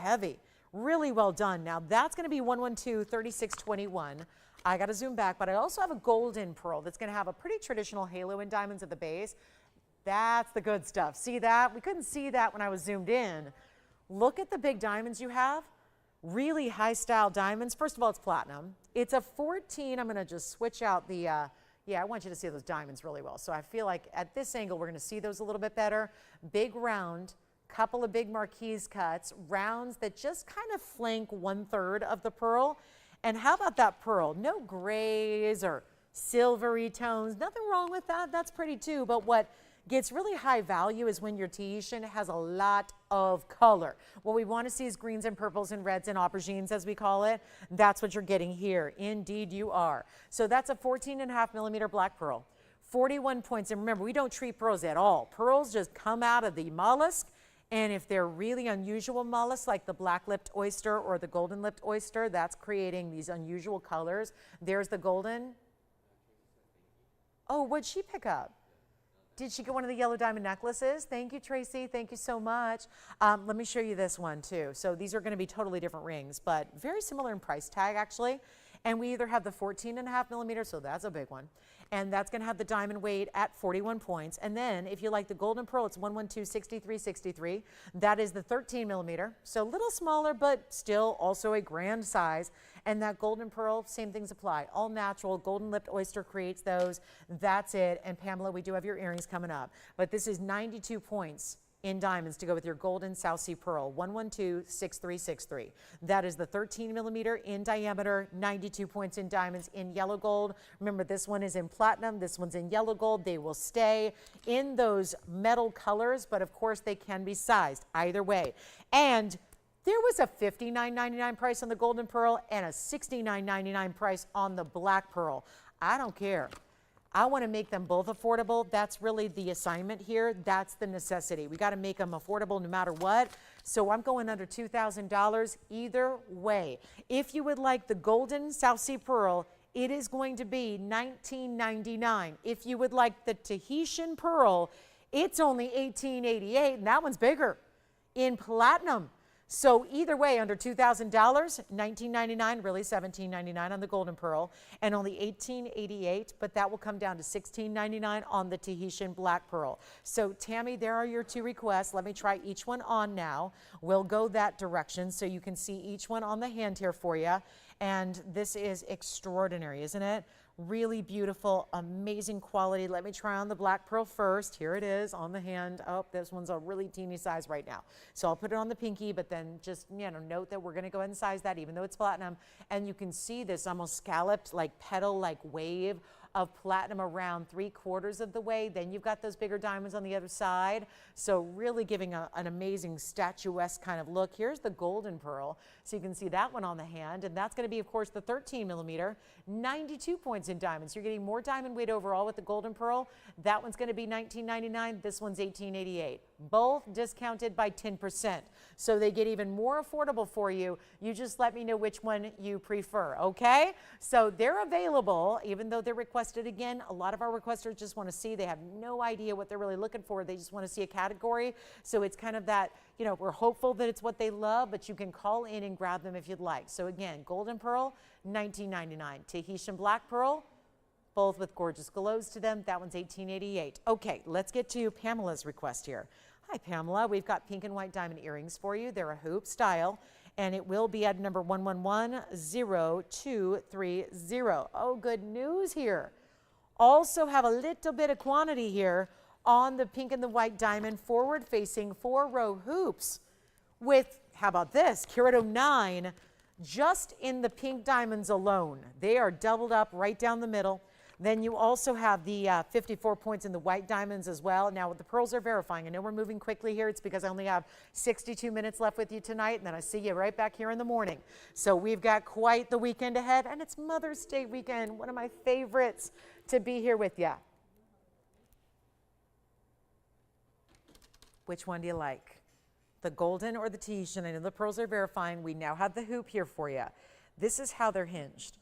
heavy. Really well done. Now that's going to be 112-3621. I got to zoom back, but I also have a golden pearl that's going to have a pretty traditional halo in diamonds at the base. That's the good stuff. See that? We couldn't see that when I was zoomed in. Look at the big diamonds you have. Really high style diamonds. First of all, it's platinum. It's a 14. I'm going to just switch out the, yeah, I want you to see those diamonds really well. So I feel like at this angle, we're going to see those a little bit better. Big round, couple of big marquise cuts, rounds that just kind of flank 1/3 of the pearl. And how about that pearl? No grays or silvery tones. Nothing wrong with that. That's pretty too. But what gets really high value is when your Tahitian has a lot of color. What we want to see is greens and purples and reds and aubergines, as we call it. That's what you're getting here. Indeed, you are. So that's a 14.5mm black pearl. 41 points. And remember, we don't treat pearls at all. Pearls just come out of the mollusk. And if they're really unusual mollusks, like the black-lipped oyster or the golden-lipped oyster, that's creating these unusual colors. There's the golden. Oh, what'd she pick up? Did she get one of the yellow diamond necklaces? Thank you, Tracy. Thank you so much. Let me show you this one, too. So these are going to be totally different rings, but very similar in price tag, actually. And we either have the 14.5mm, so that's a big one. And that's going to have the diamond weight at 41 points. And then if you like the golden pearl, it's 112-6363. That is the 13mm. So a little smaller, but still also a grand size. And that golden pearl, same things apply. All natural, golden lipped oyster creates those. That's it. And Pamela, we do have your earrings coming up. But this is 92 points in diamonds to go with your golden South Sea pearl, 112-6363. That is the 13mm in diameter, 92 points in diamonds in yellow gold. Remember, this one is in platinum, this one's in yellow gold. They will stay in those metal colors, but of course they can be sized either way. And there was a $59.99 price on the golden pearl and a $69.99 price on the black pearl. I don't care. I want to make them both affordable. That's really the assignment here. That's the necessity. We got to make them affordable no matter what. So I'm going under $2,000 either way. If you would like the golden South Sea pearl, it is going to be $19.99. If you would like the Tahitian pearl, it's only $18.88, and that one's bigger in platinum. So either way, under $2,000, $19.99, really $17.99 on the golden pearl, and only $18.88, but that will come down to $16.99 on the Tahitian black pearl. So Tammy, there are your two requests. Let me try each one on now. We'll go that direction so you can see each one on the hand here for you. And this is extraordinary, isn't it? Really beautiful, amazing quality. Let me try on the black pearl first. Here it is on the hand. Oh, this one's a really teeny size right now. So I'll put it on the pinky, but then just, you know, note that we're going to go ahead and size that even though it's platinum. And you can see this almost scalloped, like petal, like wave of platinum around 3/4 of the way. Then you've got those bigger diamonds on the other side. So really giving an amazing statuesque kind of look. Here's the golden pearl. So you can see that one on the hand. And that's going to be, of course, the 13 millimeter, 92 points in diamonds. You're getting more diamond weight overall with the golden pearl. That one's going to be $19.99. This one's $18.88. Both discounted by 10%. So they get even more affordable for you. You just let me know which one you prefer, okay? So they're available, even though they're requested again. A lot of our requesters just want to see. They have no idea what they're really looking for. They just want to see a category. So it's kind of that, you know, we're hopeful that it's what they love, but you can call in and grab them if you'd like. So again, golden pearl, $19.99. Tahitian black pearl, both with gorgeous glows to them. That one's $18.88. Okay, let's get to Pamela's request here. Hi, Pamela. We've got pink and white diamond earrings for you. They're a hoop style, and it will be at number 1110-230. Oh, good news here. Also have a little bit of quantity here on the pink and the white diamond forward-facing 4-row hoops with, how about this, carat 09 just in the pink diamonds alone. They are doubled up right down the middle. Then you also have the 54 points in the white diamonds as well. Now, the pearls are verifying. I know we're moving quickly here. It's because I only have 62 minutes left with you tonight, and then I see you right back here in the morning. So we've got quite the weekend ahead, and it's Mother's Day weekend, one of my favorites to be here with you. Which one do you like? The golden or the Tahitian? I know the pearls are verifying. We now have the hoop here for you. This is how they're hinged.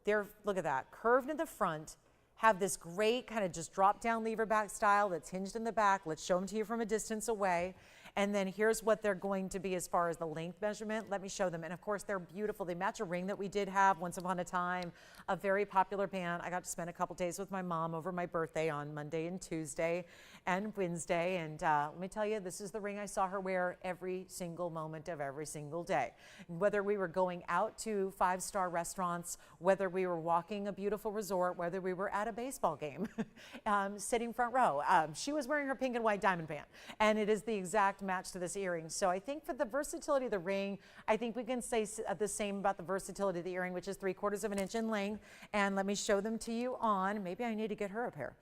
They're, look at that, curved in the front, have this great kind of just drop down lever back style that's hinged in the back. Let's show them to you from a distance away. And then here's what they're going to be as far as the length measurement. Let me show them. And of course, they're beautiful. They match a ring that we did have once upon a time, a very popular band. I got to spend a couple days with my mom over my birthday on Monday and Tuesday and Wednesday. And let me tell you, this is the ring I saw her wear every single moment of every single day. Whether we were going out to 5-star restaurants, whether we were walking a beautiful resort, whether we were at a baseball game, sitting front row, she was wearing her pink and white diamond band. And it is the exact match to this earring. So I think for the versatility of the ring, I think we can say the same about the versatility of the earring, which is 3/4 of an inch in length. And let me show them to you on, maybe I need to get her a pair.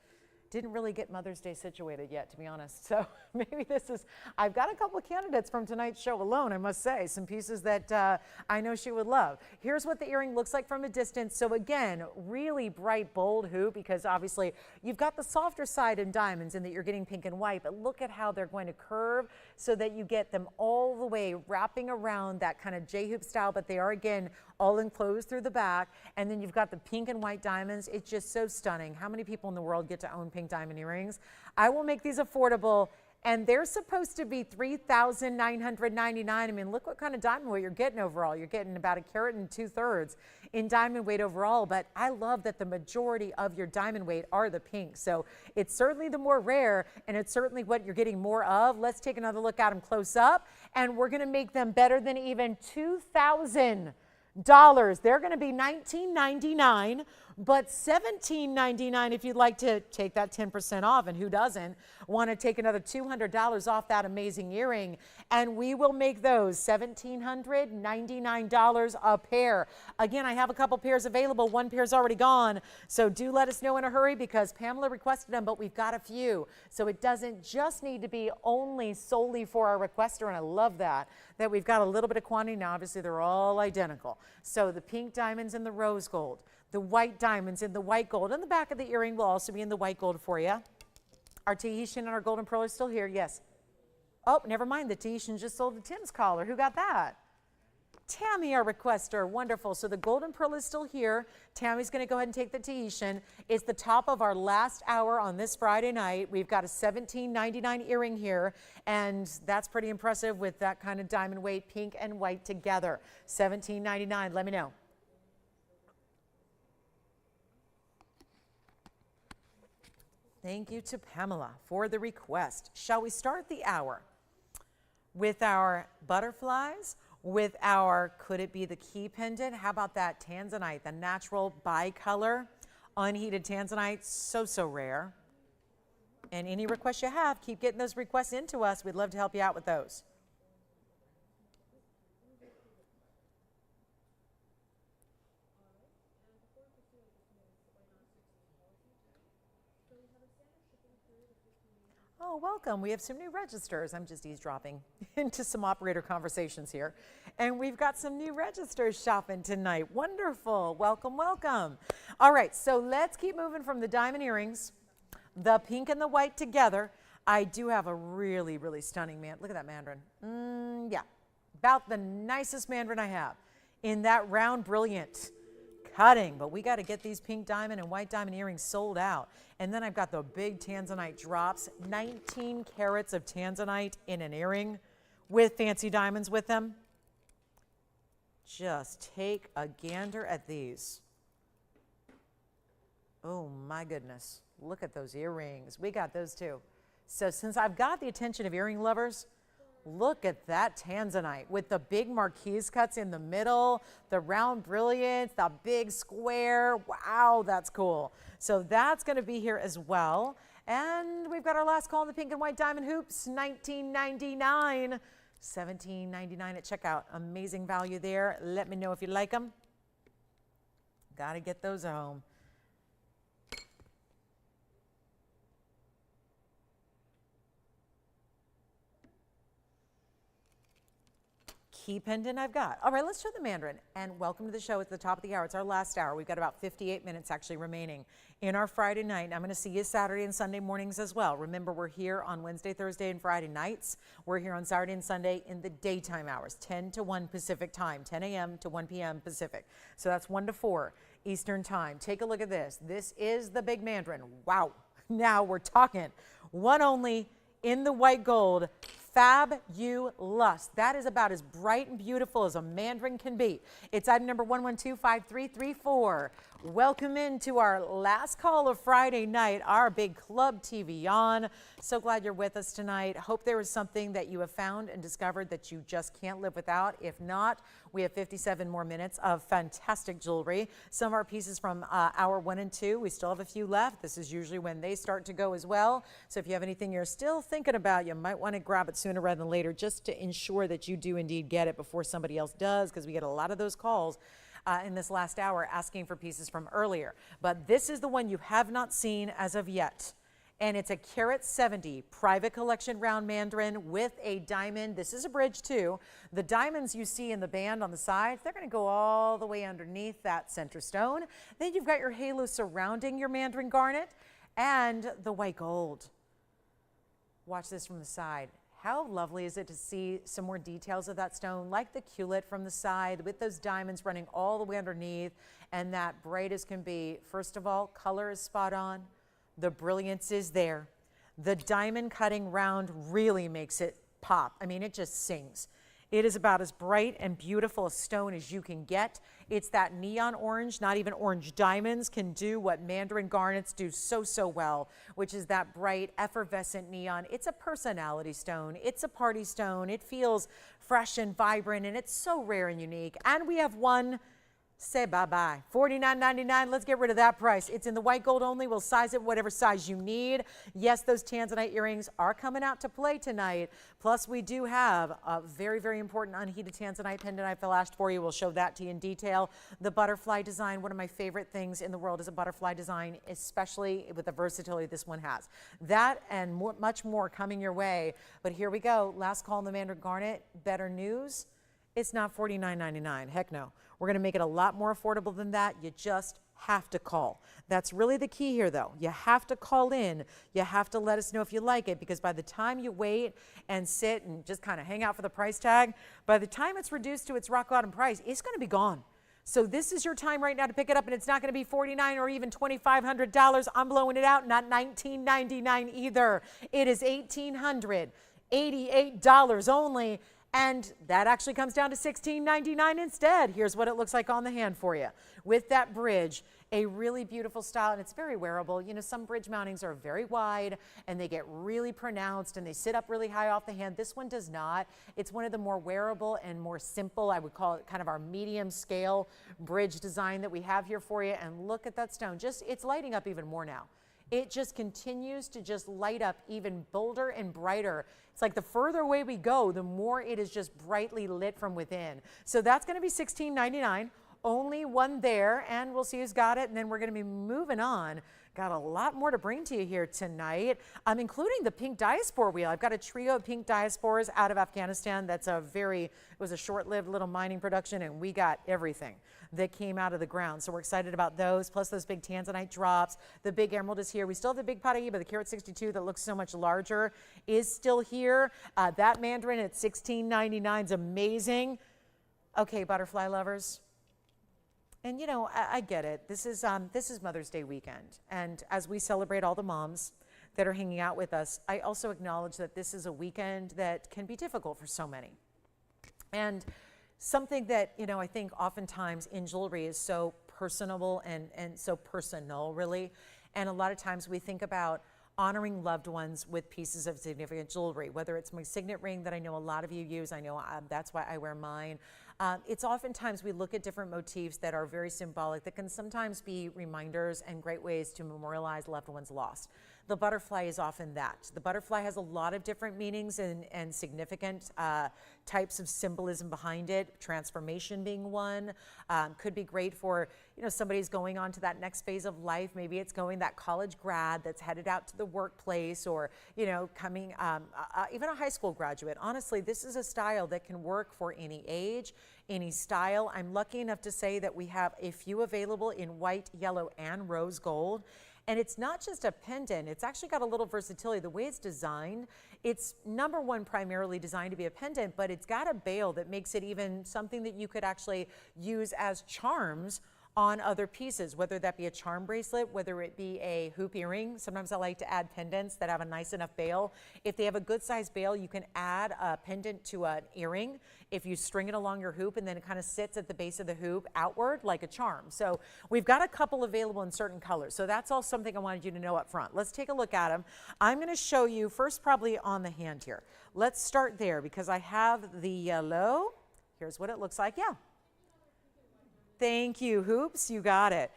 Didn't really get Mother's Day situated yet, to be honest. So maybe this is, I've got a couple of candidates from tonight's show alone, I must say, some pieces that I know she would love. Here's what the earring looks like from a distance. So again, really bright, bold hoop, because obviously you've got the softer side in diamonds in that you're getting pink and white, but look at how they're going to curve so that you get them all the way wrapping around that kind of J-hoop style, but they are, again, all enclosed through the back. And then you've got the pink and white diamonds. It's just so stunning. How many people in the world get to own pink diamond earrings? I will make these affordable, and they're supposed to be $3,999. I mean, look what kind of diamond weight you're getting overall. You're getting about 1 carat and 2/3 in diamond weight overall, but I love that the majority of your diamond weight are the pink. So it's certainly the more rare, and it's certainly what you're getting more of. Let's take another look at them close up, and we're gonna make them better than even $2,000. They're going to be $19.99, but $17.99 if you'd like to take that 10% off. And who doesn't want to take another $200 off that amazing earring? And we will make those $1,799 a pair. Again, I have a couple pairs available. One pair's already gone. So do let us know in a hurry because Pamela requested them, but we've got a few. So it doesn't just need to be only solely for our requester. And I love that we've got a little bit of quantity. Now, obviously, they're all identical. So the pink diamonds and the rose gold, the white diamonds and the white gold, and the back of the earring will also be in the white gold for you. Our Tahitian and our golden pearl are still here. Yes. Oh, never mind. The Tahitian just sold to Tim's collar. Who got that? Tammy, our requester, wonderful. So the golden pearl is still here. Tammy's going to go ahead and take the Tahitian. It's the top of our last hour on this Friday night. We've got a $17.99 earring here, and that's pretty impressive with that kind of diamond weight, pink and white together. $17.99. Let me know. Thank you to Pamela for the request. Shall we start the hour with our butterflies? With our, could it be the key pendant? How about that Tanzanite, the natural bicolor, unheated Tanzanite, so rare. And any requests you have, keep getting those requests into us. We'd love to help you out with those. Oh, welcome. We have some new registers. I'm just eavesdropping into some operator conversations here. And we've got some new registers shopping tonight. Wonderful. Welcome, welcome. All right, so let's keep moving from the diamond earrings, the pink and the white together. I do have a really stunning man. Look at that Mandarin. Yeah, about the nicest Mandarin I have in that round brilliant cutting, but we got to get these pink diamond and white diamond earrings sold out. And then I've got the big Tanzanite drops, 19 carats of Tanzanite in an earring with fancy diamonds with them. Just take a gander at these. Oh my goodness, look at those earrings. We got those too. So since I've got the attention of earring lovers, look at that Tanzanite with the big marquise cuts in the middle, the round brilliance, the big square. Wow, that's cool. So that's going to be here as well. And we've got our last call on the pink and white diamond hoops, $19.99, $17.99 at checkout. Amazing value there. Let me know if you like them. Got to get those home. Key pendant I've got. All right, let's show the Mandarin. And welcome to the show at the top of the hour. It's our last hour. We've got about 58 minutes actually remaining in our Friday night. I'm going to see you Saturday and Sunday mornings as well. Remember, we're here on Wednesday, Thursday, and Friday nights. We're here on Saturday and Sunday in the daytime hours, 10 to 1 Pacific time, 10 a.m. to 1 p.m. Pacific. So that's 1 to 4 Eastern time. Take a look at this. This is the big Mandarin. Wow. Now we're talking one only in the white gold. Fabulous. That is about as bright and beautiful as a Mandarin can be. It's item number 1125334. Welcome into our last call of Friday night, our big Club TVON. So glad you're with us tonight. Hope there is something that you have found and discovered that you just can't live without. If not, we have 57 more minutes of fantastic jewelry. Some of our pieces from hour 1 and 2, we still have a few left. This is usually when they start to go as well. So if you have anything you're still thinking about, you might want to grab it sooner rather than later, just to ensure that you do indeed get it before somebody else does, because we get a lot of those calls in this last hour asking for pieces from earlier. But this is the one you have not seen as of yet. And it's a carat 70 private collection round Mandarin with a diamond. This is a bridge too. The diamonds you see in the band on the sides, they're going to go all the way underneath that center stone. Then you've got your halo surrounding your Mandarin garnet and the white gold. Watch this from the side. How lovely is it to see some more details of that stone, like the culet from the side with those diamonds running all the way underneath, and that bright as can be. First of all, color is spot on. The brilliance is there. The diamond cutting round really makes it pop. I mean, it just sings. It is about as bright and beautiful a stone as you can get. It's that neon orange. Not even orange diamonds can do what Mandarin garnets do so well, which is that bright, effervescent neon. It's a personality stone. It's a party stone. It feels fresh and vibrant, and it's so rare and unique. And we have one. Say bye-bye. $49.99. Let's get rid of that price. It's in the white gold only. We'll size it whatever size you need. Yes, those Tanzanite earrings are coming out to play tonight. Plus, we do have a very important unheated Tanzanite pendant I flashed for you. We'll show that to you in detail. The butterfly design, one of my favorite things in the world is a butterfly design, especially with the versatility this one has. That and much more coming your way. But here we go. Last call on the Mandarin garnet. Better news. It's not $49.99. Heck no. We're going to make it a lot more affordable than that. You just have to call. That's really the key here, though. You have to call in. You have to let us know if you like it, because by the time you wait and sit and just kind of hang out for the price tag, by the time it's reduced to its rock bottom price, it's going to be gone. So this is your time right now to pick it up, and it's not going to be $4,900 or even $2,500. I'm blowing it out, not $1,999 either. It is $1,888 only. And that actually comes down to $1,699 instead. Here's what it looks like on the hand for you. With that bridge, a really beautiful style, and it's very wearable. You know, some bridge mountings are very wide and they get really pronounced and they sit up really high off the hand. This one does not. It's one of the more wearable and more simple, I would call it kind of our medium scale bridge design that we have here for you. And look at that stone. It's lighting up even more now. It just continues to just light up even bolder and brighter. It's like the further away we go, the more it is just brightly lit from within. So that's going to be $16.99. Only one there, and we'll see who's got it, and then we're going to be moving on. Got a lot more to bring to you here tonight, including the pink diaspore wheel. I've got a trio of pink diaspores out of Afghanistan. It was a short-lived little mining production, and we got everything that came out of the ground. So we're excited about those, plus those big Tanzanite drops. The big emerald is here. We still have the big Paraiba, the carat 62 that looks so much larger, is still here. That Mandarin at $16.99 is amazing. Okay, butterfly lovers. And you know, I get it. This is Mother's Day weekend. And as we celebrate all the moms that are hanging out with us, I also acknowledge that this is a weekend that can be difficult for so many. And something that, you know, I think oftentimes in jewelry is so personable and so personal, really. And a lot of times we think about honoring loved ones with pieces of significant jewelry, whether it's my signet ring that I know a lot of you use. I know that's why I wear mine. It's oftentimes we look at different motifs that are very symbolic, that can sometimes be reminders and great ways to memorialize loved ones lost. The butterfly is often that. The butterfly has a lot of different meanings and significant types of symbolism behind it, transformation being one. Could be great for, you know, somebody's going on to that next phase of life. Maybe it's going that college grad that's headed out to the workplace, or, you know, coming, even a high school graduate. Honestly, this is a style that can work for any age, any style. I'm lucky enough to say that we have a few available in white, yellow, and rose gold. And it's not just a pendant, it's actually got a little versatility. The way it's designed, it's number one primarily designed to be a pendant, but it's got a bail that makes it even something that you could actually use as charms on other pieces, whether that be a charm bracelet, whether it be a hoop earring. Sometimes I like to add pendants that have a nice enough bail. If they have a good size bail, you can add a pendant to an earring if you string it along your hoop, and then it kind of sits at the base of the hoop outward like a charm. So we've got a couple available in certain colors. So that's all something I wanted you to know up front. Let's take a look at them. I'm going to show you first probably on the hand here. Let's start there because I have the yellow. Here's what it looks like. Yeah. Thank you, hoops. You got it.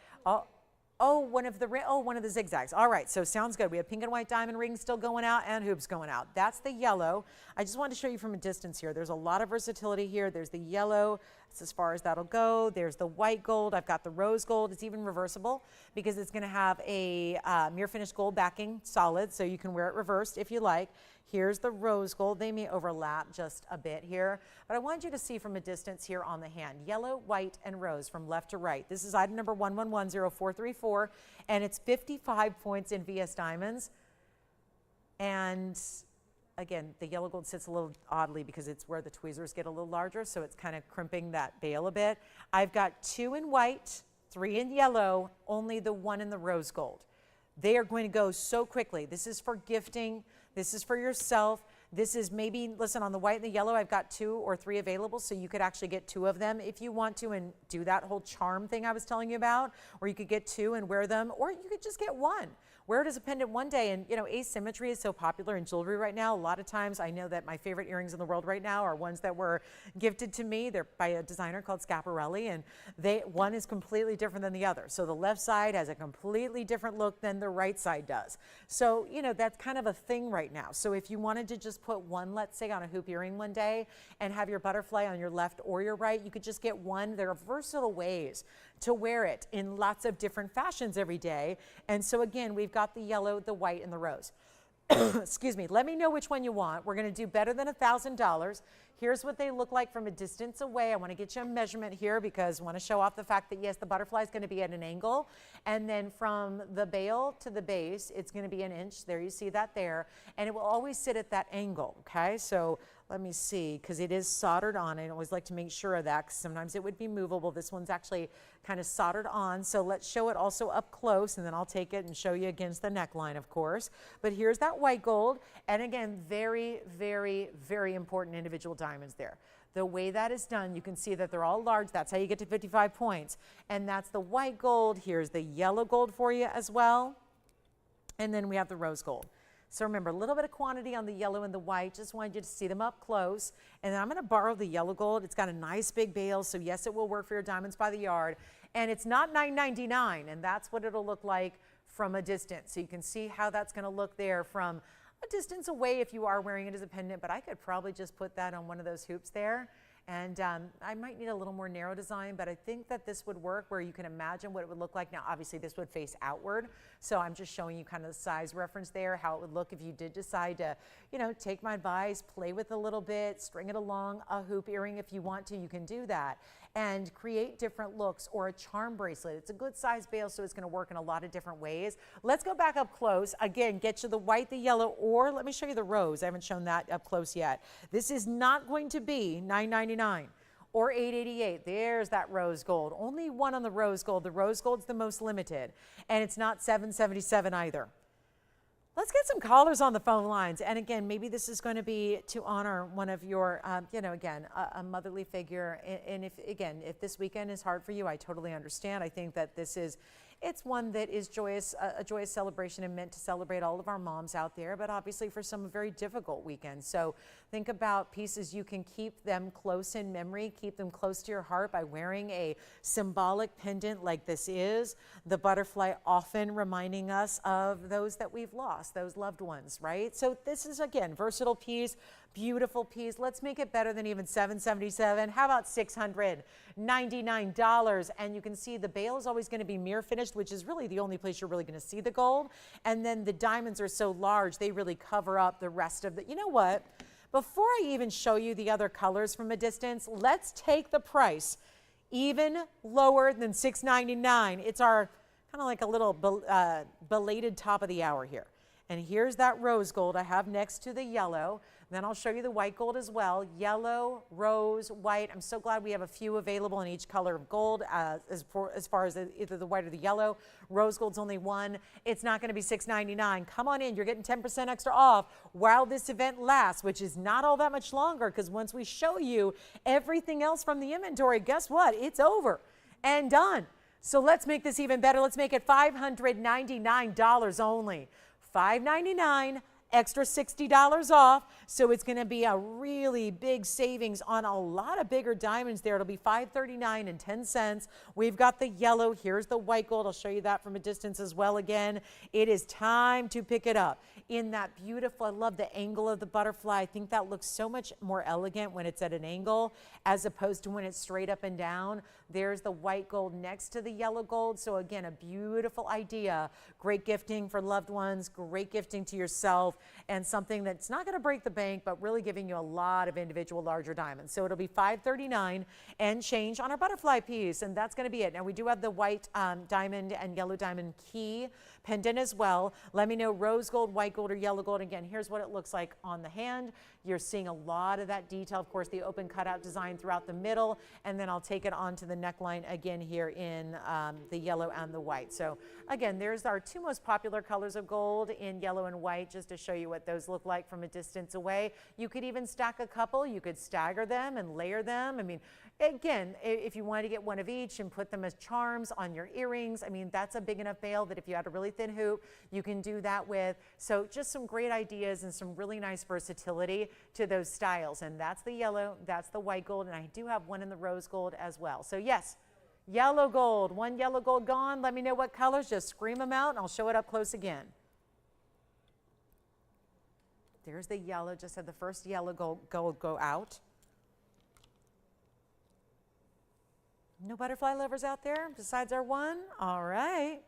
One of the zigzags. All right, so sounds good. We have pink and white diamond rings still going out and hoops going out. That's the yellow. I just wanted to show you from a distance here. There's a lot of versatility here. There's the yellow. That's as far as that'll go. There's the white gold. I've got the rose gold. It's even reversible because it's going to have a mirror finished gold backing, solid, so you can wear it reversed if you like. Here's the rose gold. They may overlap just a bit here, but I wanted you to see from a distance here on the hand. Yellow, white, and rose from left to right. This is item number 1110-434, and it's 55 points in VS Diamonds. And again, the yellow gold sits a little oddly because it's where the tweezers get a little larger, so it's kind of crimping that bail a bit. I've got 2 in white, 3 in yellow, only the 1 in the rose gold. They are going to go so quickly. This is for gifting. This is for yourself. This is maybe, listen, on the white and the yellow, I've got 2 or 3 available, so you could actually get 2 of them if you want to and do that whole charm thing I was telling you about, or you could get 2 and wear them, or you could just get 1. Wear it as a pendant one day. And you know, asymmetry is so popular in jewelry right now. A lot of times I know that my favorite earrings in the world right now are ones that were gifted to me. They're by a designer called Schiaparelli, and one is completely different than the other. So the left side has a completely different look than the right side does. So, you know, that's kind of a thing right now. So if you wanted to just put 1, let's say, on a hoop earring one day and have your butterfly on your left or your right, you could just get 1. There are versatile ways to wear it in lots of different fashions every day. And so again, we've got the yellow, the white, and the rose. Excuse me. Let me know which one you want. We're going to do better than $1,000. Here's what they look like from a distance away. I want to get you a measurement here because I want to show off the fact that, yes, the butterfly is going to be at an angle. And then from the bail to the base, it's going to be an inch. There, you see that there. And it will always sit at that angle, okay? So let me see, because it is soldered on. I always like to make sure of that, because sometimes it would be movable. This one's actually kind of soldered on. So let's show it also up close, and then I'll take it and show you against the neckline, of course. But here's that white gold. And again, very, very, very important individual diamonds there. The way that is done, you can see that they're all large. That's how you get to 55 points. And that's the white gold. Here's the yellow gold for you as well. And then we have the rose gold. So remember, a little bit of quantity on the yellow and the white. Just wanted you to see them up close. And then I'm going to borrow the yellow gold. It's got a nice big bail, so yes, it will work for your diamonds by the yard. And it's not $9.99, and that's what it'll look like from a distance. So you can see how that's going to look there from a distance away if you are wearing it as a pendant, but I could probably just put that on one of those hoops there. And I might need a little more narrow design, but I think that this would work where you can imagine what it would look like. Now, obviously, this would face outward, so I'm just showing you kind of the size reference there, how it would look if you did decide to, you know, take my advice, play with it a little bit, string it along a hoop earring if you want to, you can do that, and create different looks, or a charm bracelet. It's a good size bail, so it's going to work in a lot of different ways. Let's go back up close. Again, get you the white, the yellow, or let me show you the rose. I haven't shown that up close yet. This is not going to be $9.99. Or $8.88. There's that rose gold. Only one on the rose gold. The rose gold's the most limited, and it's not $7.77 either. Let's get some callers on the phone lines. And again, maybe this is going to be to honor one of your, you know, again, a motherly figure. And if this weekend is hard for you, I totally understand. I think that this is, it's one that is joyous, a joyous celebration and meant to celebrate all of our moms out there, but obviously for some very difficult weekends. So think about pieces you can keep them close in memory, keep them close to your heart by wearing a symbolic pendant like this is. The butterfly often reminding us of those that we've lost, those loved ones, right? So this is, again, versatile piece, beautiful piece. Let's make it better than even $7.77. How about $699? And you can see the bail is always going to be mirror finished, which is really the only place you're really going to see the gold. And then the diamonds are so large, they really cover up the rest of the, you know what? Before I even show you the other colors from a distance, let's take the price even lower than $6.99. It's our kind of like a little belated top of the hour here. And here's that rose gold I have next to the yellow. Then I'll show you the white gold as well. Yellow, rose, white. I'm so glad we have a few available in each color of gold as far as either the white or the yellow. Rose gold's only one. It's not going to be $6.99. Come on in. You're getting 10% extra off while this event lasts, which is not all that much longer, because once we show you everything else from the inventory, guess what? It's over and done. So let's make this even better. Let's make it $599 only. $599, extra $60 off. So it's going to be a really big savings on a lot of bigger diamonds there. It'll be $539.10. We've got the yellow. Here's the white gold. I'll show you that from a distance as well again. It is time to pick it up in that beautiful, I love the angle of the butterfly. I think that looks so much more elegant when it's at an angle as opposed to when it's straight up and down. There's the white gold next to the yellow gold. So again, a beautiful idea. Great gifting for loved ones, great gifting to yourself, and something that's not going to break the bank, but really giving you a lot of individual larger diamonds. So it'll be $539 and change on our butterfly piece, and that's going to be it. Now we do have the white diamond and yellow diamond key pendant as well. Let me know rose gold, white gold, or yellow gold. Again, here's what it looks like on the hand. You're seeing a lot of that detail, of course, the open cutout design throughout the middle, and then I'll take it onto the neckline again here in the yellow and the white. So again, there's our two most popular colors of gold in yellow and white, just to show you what those look like from a distance away. You could even stack a couple. You could stagger them and layer them. I mean, again, if you wanted to get one of each and put them as charms on your earrings, I mean, that's a big enough bail that if you had a really thin hoop, you can do that with. So just some great ideas and some really nice versatility to those styles. And that's the yellow, that's the white gold, and I do have one in the rose gold as well. So yes, yellow gold, one yellow gold gone. Let me know what colors, just scream them out and I'll show it up close again. There's the yellow, just had the first yellow gold go out. No butterfly lovers out there besides our one? All right.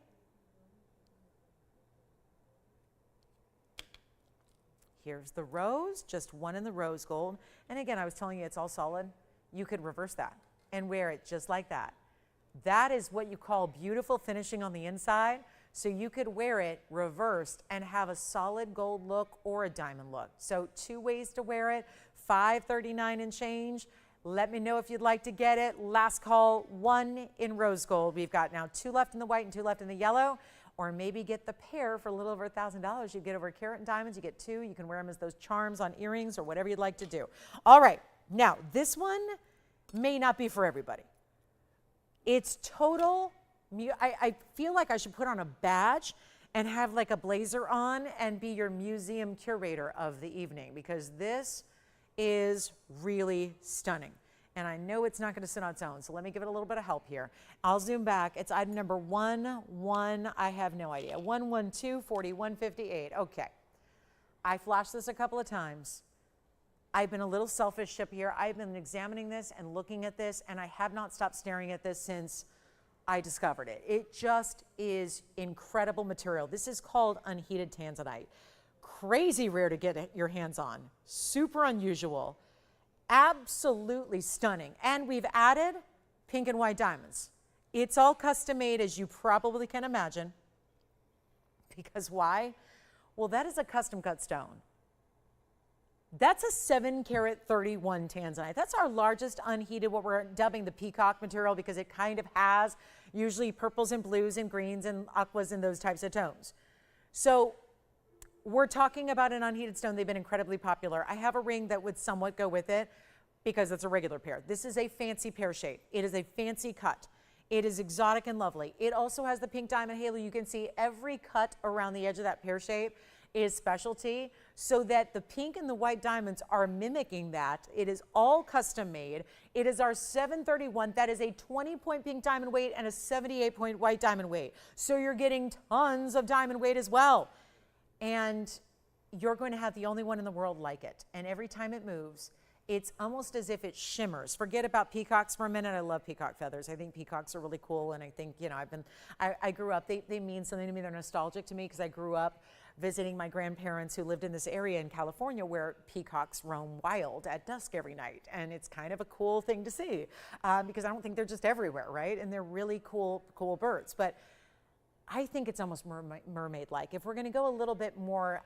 Here's the rose, just one in the rose gold. And again, I was telling you it's all solid. You could reverse that and wear it just like that. That is what you call beautiful finishing on the inside. So you could wear it reversed and have a solid gold look or a diamond look. So 2 ways to wear it, $539 and change. Let me know if you'd like to get it. Last call, 1 in rose gold. We've got now 2 left in the white and 2 left in the yellow. Or maybe get the pair for a little over $1,000. You get over a carat in diamonds, you get 2. You can wear them as those charms on earrings or whatever you'd like to do. All right, now this one may not be for everybody. It's total, I feel like I should put on a badge and have like a blazer on and be your museum curator of the evening, because this is really stunning. And I know it's not going to sit on its own, so let me give it a little bit of help here. I'll zoom back. It's item number 11, I have no idea. 112, 40, 158. Okay. I flashed this a couple of times. I've been a little selfish up here. I've been examining this and looking at this, and I have not stopped staring at this since I discovered it. It just is incredible material. This is called unheated Tanzanite. Crazy rare to get your hands on. Super unusual. Absolutely stunning. And we've added pink and white diamonds. It's all custom made, as you probably can imagine. Because why? Well, that is a custom cut stone. That's a 7 carat 31 Tanzanite. That's our largest unheated, what we're dubbing the peacock material, because it kind of has usually purples and blues and greens and aquas and those types of tones. So we're talking about an unheated stone. They've been incredibly popular. I have a ring that would somewhat go with it because it's a regular pair. This is a fancy pear shape. It is a fancy cut. It is exotic and lovely. It also has the pink diamond halo. You can see every cut around the edge of that pear shape is specialty, so that the pink and the white diamonds are mimicking that. It is all custom made. It is our 731. That is a 20-point pink diamond weight and a 78-point white diamond weight. So you're getting tons of diamond weight as well. And you're going to have the only one in the world like it. And every time it moves, it's almost as if it shimmers. Forget about peacocks for a minute. I love peacock feathers. I think peacocks are really cool. And I think, you know, I grew up, they mean something to me. They're nostalgic to me because I grew up visiting my grandparents who lived in this area in California where peacocks roam wild at dusk every night. And it's kind of a cool thing to see because I don't think they're just everywhere, right? And they're really cool birds. But I think it's almost mermaid-like. If we're going to go a little bit more,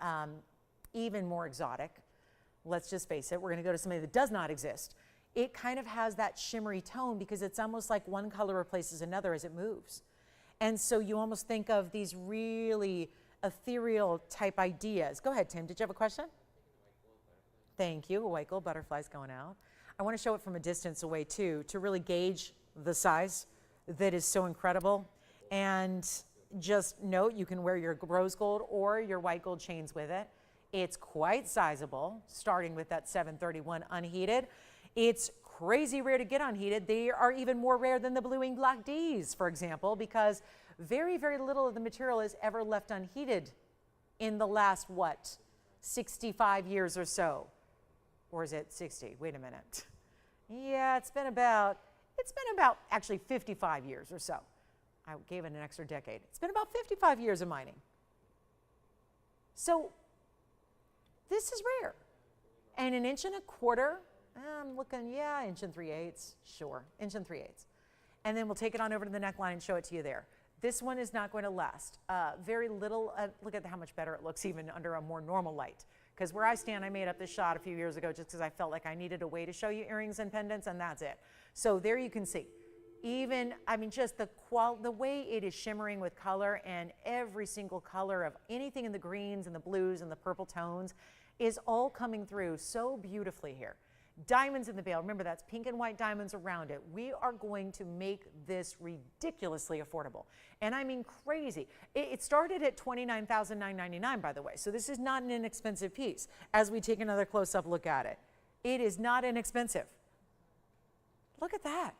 even more exotic, let's just face it, we're going to go to something that does not exist. It kind of has that shimmery tone because it's almost like one color replaces another as it moves. And so you almost think of these really ethereal type ideas. Go ahead, Tim. Did you have a question? Thank you. A white gold butterfly's going out. I want to show it from a distance away too, to really gauge the size that is so incredible. And just note, you can wear your rose gold or your white gold chains with it. It's quite sizable, starting with that 731 unheated. It's crazy rare to get unheated. They are even more rare than the blue winged black Ds, for example, because very, very little of the material is ever left unheated in the last, what, 65 years or so. Or is it 60? Wait a minute. Yeah, it's been about actually 55 years or so. I gave it an extra decade. It's been about 55 years of mining. So this is rare. And 1 1/4 inches, I'm looking, yeah, 1 3/8, sure, 1 3/8. And then we'll take it on over to the neckline and show it to you there. This one is not going to last. Very little, look at how much better it looks even under a more normal light. Because where I stand, I made up this shot a few years ago just because I felt like I needed a way to show you earrings and pendants, and that's it. So there you can see. Even, I mean, just the way it is shimmering with color, and every single color of anything in the greens and the blues and the purple tones is all coming through so beautifully here. Diamonds in the bail. Remember, that's pink and white diamonds around it. We are going to make this ridiculously affordable. And I mean crazy. It started at $29,999, by the way. So this is not an inexpensive piece. As we take another close-up look at it, it is not inexpensive. Look at that.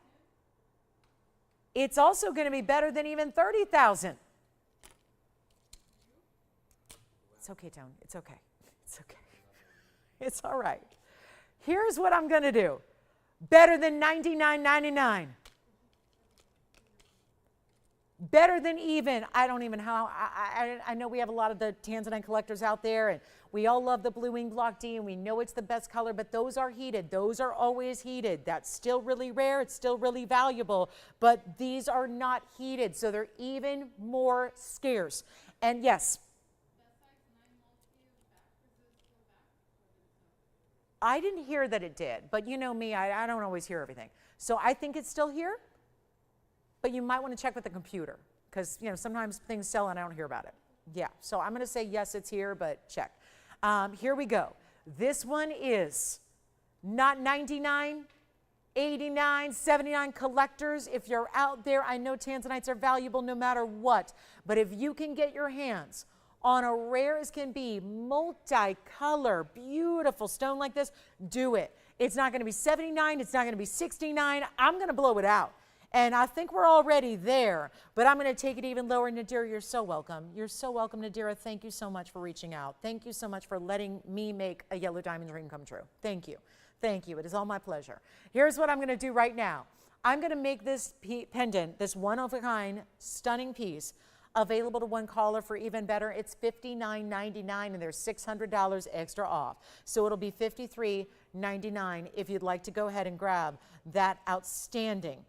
It's also going to be better than even $30,000. It's okay, Tone. It's okay. It's okay. It's all right. Here's what I'm going to do. Better than $99.99. Better than even. I don't even how, I know we have a lot of the Tanzanite collectors out there, and we all love the blue wing block D, and we know it's the best color, but those are heated. Those are always heated. That's still really rare. It's still really valuable, but these are not heated, so they're even more scarce. And yes, I didn't hear that it did, but you know me, I don't always hear everything. So I think it's still here. But you might want to check with the computer because, you know, sometimes things sell and I don't hear about it. Yeah, so I'm going to say yes, it's here, but check. Here we go. This one is not 99, 89, 79 collectors. If you're out there, I know Tanzanites are valuable no matter what. But if you can get your hands on a rare as can be, multicolor, beautiful stone like this, do it. It's not going to be 79. It's not going to be 69. I'm going to blow it out. And I think we're already there, but I'm going to take it even lower. Nadira, you're so welcome. You're so welcome, Nadira. Thank you so much for reaching out. Thank you so much for letting me make a yellow diamond dream come true. Thank you. Thank you. It is all my pleasure. Here's what I'm going to do right now. I'm going to make this pendant, this one-of-a-kind, stunning piece, available to one caller for even better. It's $59.99 and there's $600 extra off. So it'll be $53.99 if you'd like to go ahead and grab that outstanding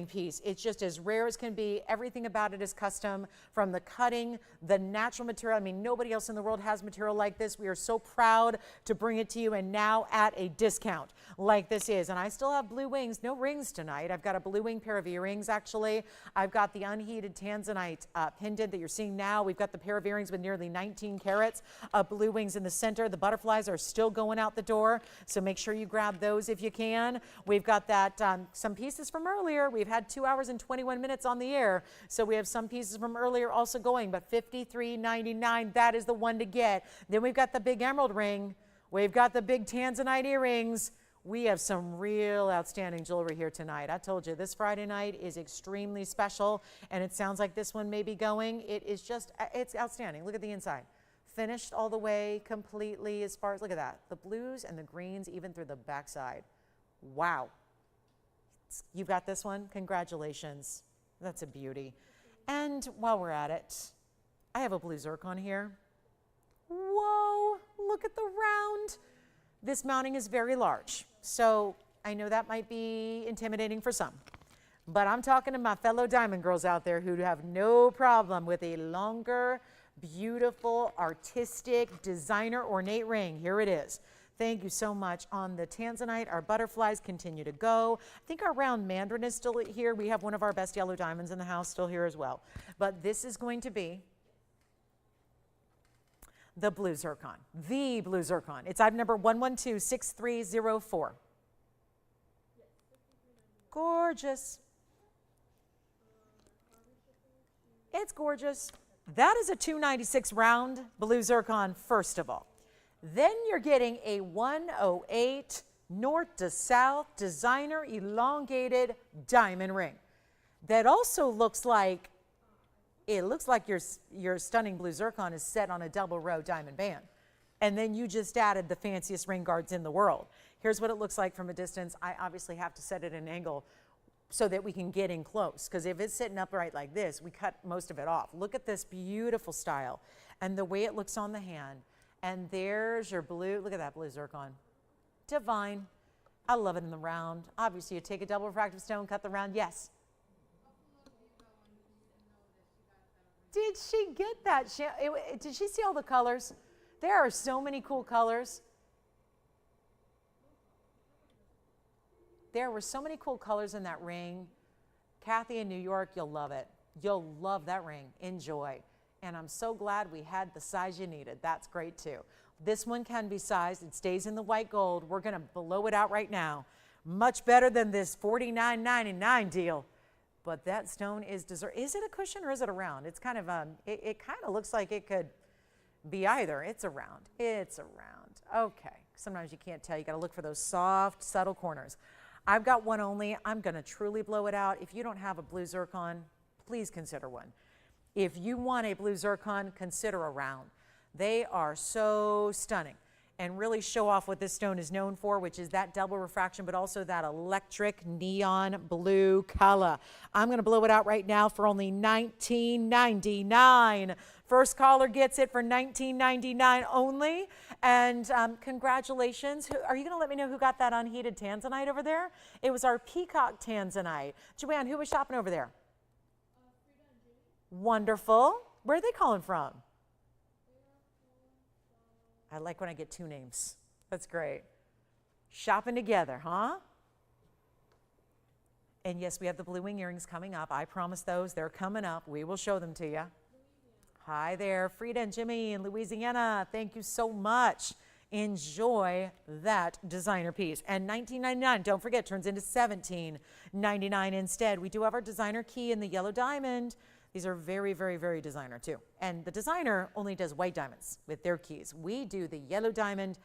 piece. It's just as rare as can be. Everything about it is custom, from the cutting, the natural material. I mean, nobody else in the world has material like this. We are so proud to bring it to you, and now at a discount like this is. And I still have blue wings, no rings tonight. I've got a blue wing pair of earrings, actually. I've got the unheated Tanzanite pendant that you're seeing now. We've got the pair of earrings with nearly 19 carats of blue wings in the center. The butterflies are still going out the door, so make sure you grab those if you can. We've got that, some pieces from earlier. We've had 2 hours and 21 minutes on the air, so we have some pieces from earlier also going, but $53.99, that is the one to get. Then we've got the big emerald ring. We've got the big Tanzanite earrings. We have some real outstanding jewelry here tonight. I told you, this Friday night is extremely special, and it sounds like this one may be going. It is just, it's outstanding. Look at the inside. Finished all the way completely as far as, look at that. The blues and the greens even through the backside. Wow. You've got this one? Congratulations. That's a beauty. And while we're at it, I have a blue zircon here. Whoa, look at the round. This mounting is very large, so I know that might be intimidating for some. But I'm talking to my fellow diamond girls out there who have no problem with a longer, beautiful, artistic, designer, ornate ring. Here it is. Thank you so much. On the Tanzanite, our butterflies continue to go. I think our round Mandarin is still here. We have one of our best yellow diamonds in the house still here as well. But this is going to be the blue zircon, the blue zircon. It's item number 1126304. Gorgeous. It's gorgeous. That is a 296 round blue zircon, first of all. Then you're getting a 108 north to south designer elongated diamond ring that also looks like, it looks like your stunning blue zircon is set on a double row diamond band. And then you just added the fanciest ring guards in the world. Here's what it looks like from a distance. I obviously have to set it at an angle so that we can get in close, because if it's sitting upright like this, we cut most of it off. Look at this beautiful style and the way it looks on the hand. And there's your blue, look at that blue zircon. Divine. I love it in the round. Obviously, you take a double refractive stone, cut the round, yes. Did she get that? Did she see all the colors? There are so many cool colors. There were so many cool colors in that ring. Kathy in New York, you'll love it. You'll love that ring. Enjoy. And I'm so glad we had the size you needed. That's great too. This one can be sized. It stays in the white gold. We're going to blow it out right now. Much better than this $49.99 deal. But that stone is dessert. Is it a cushion or is it a round? It's kind of, it kind of looks like it could be either. It's a round. It's a round. Okay. Sometimes you can't tell. You got to look for those soft, subtle corners. I've got one only. I'm going to truly blow it out. If you don't have a blue zircon, please consider one. If you want a blue zircon, consider a round. They are so stunning. and really show off what this stone is known for, which is that double refraction, but also that electric neon blue color. I'm going to blow it out right now for only $19.99. First caller gets it for $19.99 only. And congratulations. Are you going to let me know who got that unheated Tanzanite over there? It was our peacock Tanzanite. Joanne, who was shopping over there? Wonderful. Where are they calling from? I like when I get two names. That's great. Shopping together, huh? And yes, we have the blue wing earrings coming up. I promise those. They're coming up. We will show them to you. Hi there, Frida and Jimmy in Louisiana. Thank you so much. Enjoy that designer piece. And $19.99, don't forget, turns into $17.99 instead. We do have our designer key in the yellow diamond. These are very, very, very designer too. And the designer only does white diamonds with their keys. We do the yellow diamond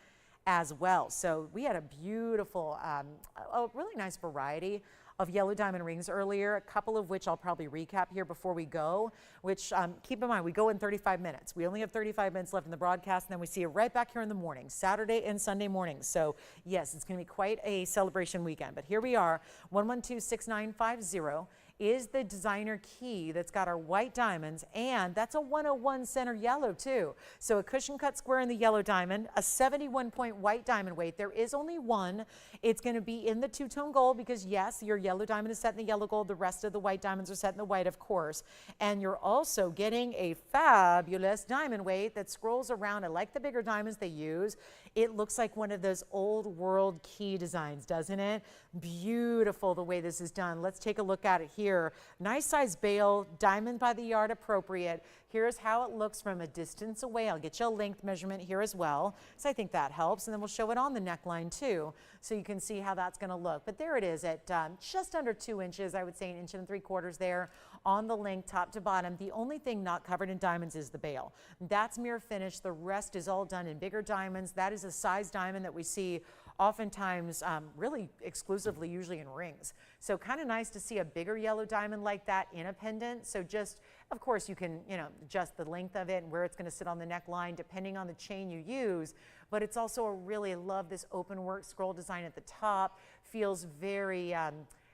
as well. So we had a beautiful, a really nice variety of yellow diamond rings earlier, a couple of which I'll probably recap here before we go, which keep in mind, we go in 35 minutes. We only have 35 minutes left in the broadcast, and then we see you right back here in the morning, Saturday and Sunday mornings. So yes, it's going to be quite a celebration weekend. But here we are, 1126950 is the designer key that's got our white diamonds, and that's a 101 center yellow too. So a cushion cut square in the yellow diamond, a 71-point white diamond weight. There is only one. It's going to be in the two-tone gold because yes, your yellow diamond is set in the yellow gold. The rest of the white diamonds are set in the white, of course. And you're also getting a fabulous diamond weight that scrolls around. I like the bigger diamonds they use. It looks like one of those old world key designs, doesn't it? Beautiful the way this is done. Let's take a look at it here. Nice size bail, diamond by the yard appropriate. Here's how it looks from a distance away. I'll get you a length measurement here as well, so I think that helps. And then we'll show it on the neckline too, so you can see how that's going to look. But there it is at just under 2 inches, I would say 1 3/4 inches there on the length, top to bottom. The only thing not covered in diamonds is the bail. That's mirror finish. The rest is all done in bigger diamonds. That is a size diamond that we see oftentimes really exclusively usually in rings. So kind of nice to see a bigger yellow diamond like that in a pendant. So just, of course, you can, adjust the length of it and where it's going to sit on the neckline depending on the chain you use. But it's also I love this open work scroll design at the top. Feels very,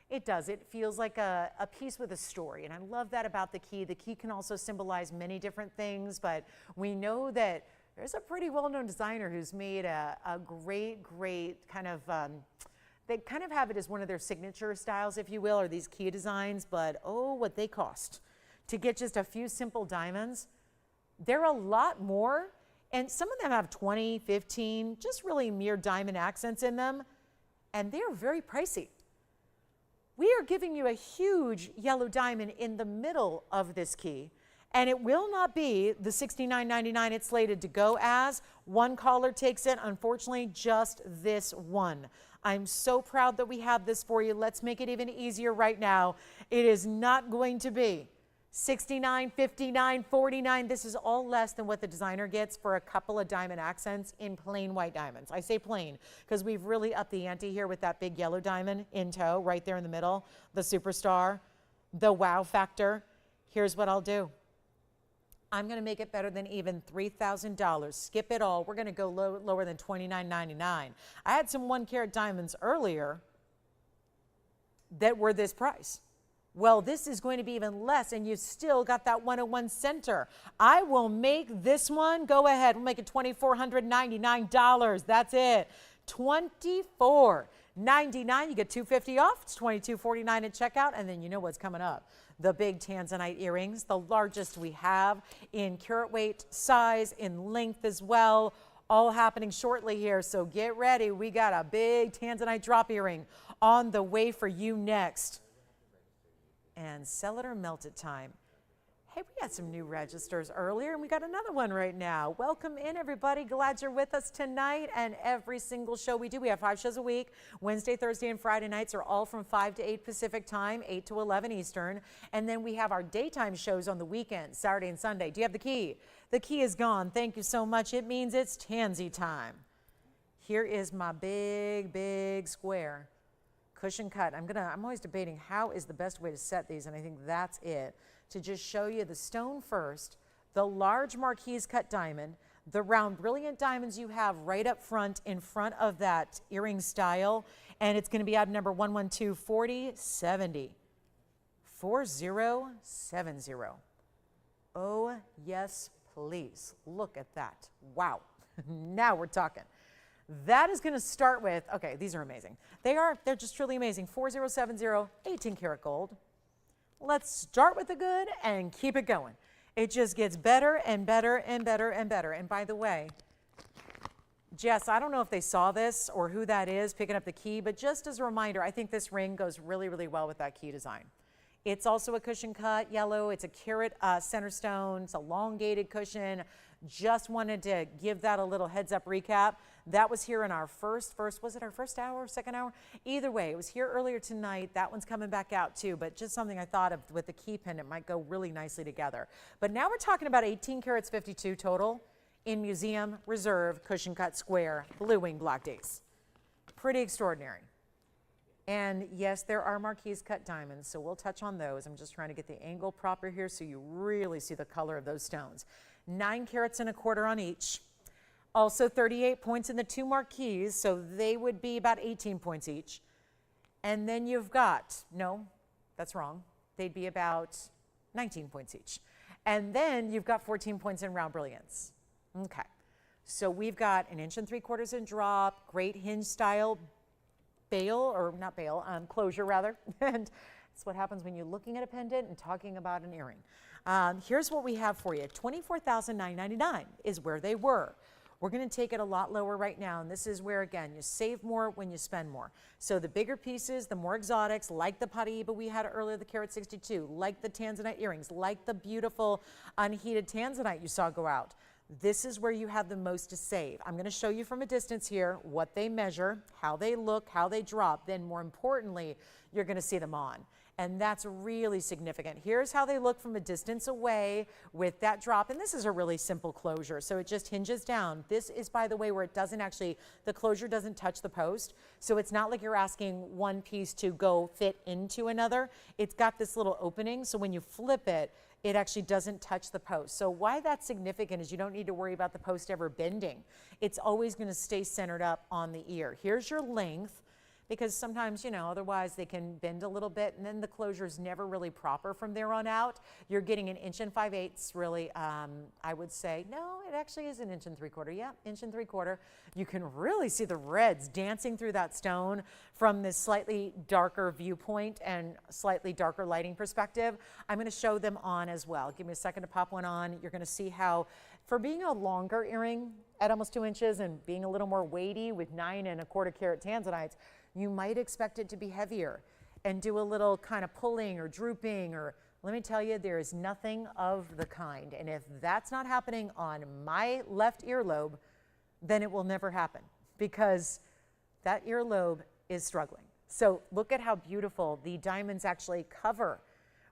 it feels like a piece with a story. And I love that about the key. The key can also symbolize many different things, but we know that there's a pretty well-known designer who's made a great kind of, they kind of have it as one of their signature styles, if you will, or these key designs, but oh, what they cost to get just a few simple diamonds. They're a lot more, and some of them have 20, 15, just really mere diamond accents in them, and they're very pricey. We are giving you a huge yellow diamond in the middle of this key. And it will not be the $69.99 it's slated to go as. One caller takes it, unfortunately, just this one. I'm so proud that we have this for you. Let's make it even easier right now. It is not going to be $69, $59, $49. This is all less than what the designer gets for a couple of diamond accents in plain white diamonds. I say plain because we've really upped the ante here with that big yellow diamond in tow right there in the middle, the superstar, the wow factor. Here's what I'll do. I'm going to make it better than even $3,000. Skip it all. We're going to go lower than $29.99. I had some 1 carat diamonds earlier that were this price. Well, this is going to be even less, and you've still got that 101 center. I will make this one, go ahead, we'll make it $2,499. That's it. $24.99. You get $250 off. It's $22.49 at checkout, and then you know what's coming up. The big Tanzanite earrings, the largest we have in carat weight, size, in length as well, all happening shortly here. So get ready. We got a big Tanzanite drop earring on the way for you next. And sell it or melt it time. Hey, we got some new registers earlier, and we got another one right now. Welcome in, everybody. Glad you're with us tonight. And every single show we do, we have 5 shows a week. Wednesday, Thursday, and Friday nights are all from 5 to 8 Pacific time, 8 to 11 Eastern. And then we have our daytime shows on the weekends, Saturday and Sunday. Do you have the key? The key is gone. Thank you so much. It means it's Tansy time. Here is my big square. Cushion cut. I'm always debating how is the best way to set these, and I think that's it. To just show you the stone first, the large marquise cut diamond, the round brilliant diamonds you have right up front in front of that earring style, and it's going to be item number 1124070. 4070. Oh, yes, please. Look at that. Wow. Now we're talking. That is going to start with, okay, these are amazing. They're just truly amazing. 4070, 18 karat gold. Let's start with the good and keep it going. It just gets better and better and better and better. And by the way, Jess, I don't know if they saw this or who that is picking up the key, but just as a reminder, I think this ring goes really, really well with that key design. It's also a cushion cut yellow. It's a carat center stone. It's a elongated cushion. Just wanted to give that a little heads up recap. That was here in our first, was it our first hour, second hour? Either way, it was here earlier tonight. That one's coming back out too, but just something I thought of with the key pendant might go really nicely together. But now we're talking about 18 carats 52 total in museum reserve cushion cut square blue wing block days. Pretty extraordinary. And yes, there are marquise cut diamonds, so we'll touch on those. I'm just trying to get the angle proper here so you really see the color of those stones. 9 carats and a quarter on each. Also 38 points in the 2 marquise, so they would be about 18 points each. And then you've got, no, that's wrong. They'd be about 19 points each. And then you've got 14 points in round brilliance. Okay, so we've got 1 3/4 in drop, great hinge style closure rather. And it's what happens when you're looking at a pendant and talking about an earring. Here's what we have for you. $24,999 is where they were. We're going to take it a lot lower right now, and this is where, again, you save more when you spend more. So the bigger pieces, the more exotics, like the Paraiba we had earlier, the carat 62, like the Tanzanite earrings, like the beautiful unheated Tanzanite you saw go out. This is where you have the most to save. I'm going to show you from a distance here what they measure, how they look, how they drop. Then more importantly, you're going to see them on. And that's really significant. Here's how they look from a distance away with that drop. And this is a really simple closure. So it just hinges down. This is, by the way, where it doesn't actually, the closure doesn't touch the post. So it's not like you're asking one piece to go fit into another. It's got this little opening. So when you flip it, it actually doesn't touch the post. So why that's significant is you don't need to worry about the post ever bending. It's always going to stay centered up on the ear. Here's your length, because sometimes, you know, otherwise they can bend a little bit, and then the closure is never really proper from there on out. You're getting 1 5/8 really, I would say. No, it actually is 1 3/4. Yeah, 1 3/4. You can really see the reds dancing through that stone from this slightly darker viewpoint and slightly darker lighting perspective. I'm going to show them on as well. Give me a second to pop one on. You're going to see how, for being a longer earring at almost 2 inches and being a little more weighty with 9 1/4 carat Tanzanites, you might expect it to be heavier and do a little kind of pulling or drooping, or let me tell you, there is nothing of the kind. And if that's not happening on my left earlobe, then it will never happen, because that earlobe is struggling. So look at how beautiful the diamonds actually cover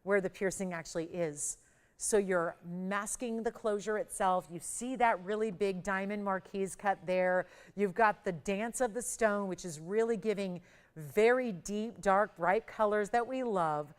where the piercing actually is. So you're masking the closure itself. You see that really big diamond marquise cut there. You've got the dance of the stone, which is really giving very deep, dark, bright colors that we love.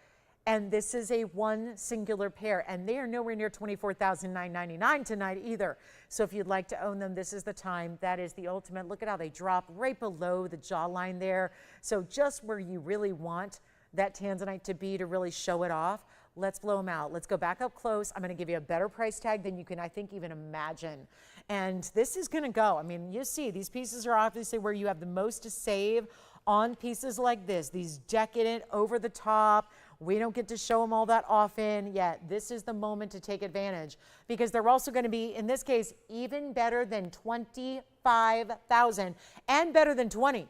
And this is a one singular pair, and they are nowhere near $24,999 tonight either. So if you'd like to own them, this is the time. That is the ultimate. Look at how they drop right below the jawline there. So just where you really want that Tanzanite to be to really show it off. Let's blow them out. Let's go back up close. I'm going to give you a better price tag than you can, I think, even imagine. And this is going to go. I mean, you see, these pieces are obviously where you have the most to save on pieces like this, these decadent, over the top. We don't get to show them all that often, yet this is the moment to take advantage, because they're also going to be, in this case, even better than $25,000 and better than 20.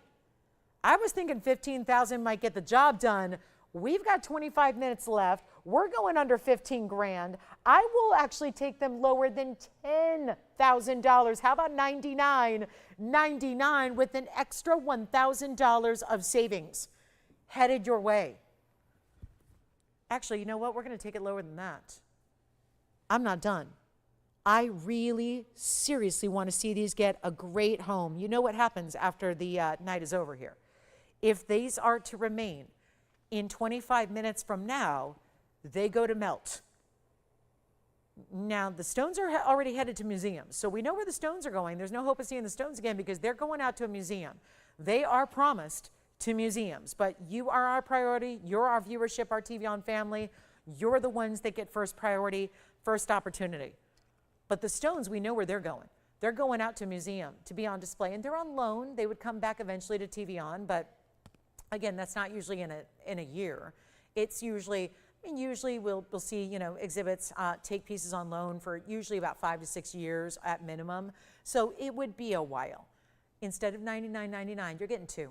I was thinking 15,000 might get the job done. We've got 25 minutes left. We're going under 15 grand. I will actually take them lower than $10,000. How about $99.99 with an extra $1,000 of savings headed your way? Actually, you know what? We're going to take it lower than that. I'm not done. I really seriously want to see these get a great home. You know what happens after the night is over here. If these are to remain, in 25 minutes from now, they go to melt. Now, the stones are already headed to museums, so we know where the stones are going. There's no hope of seeing the stones again because they're going out to a museum. They are promised to museums, but you are our priority. You're our viewership, our TVON family. You're the ones that get first priority, first opportunity. But the stones, we know where they're going. They're going out to a museum to be on display, and they're on loan. They would come back eventually to TVON, but again, that's not usually in a year. It's usually, I mean, usually we'll see, you know, exhibits take pieces on loan for usually about 5 to 6 years at minimum. So it would be a while. Instead of $99.99, you're getting two.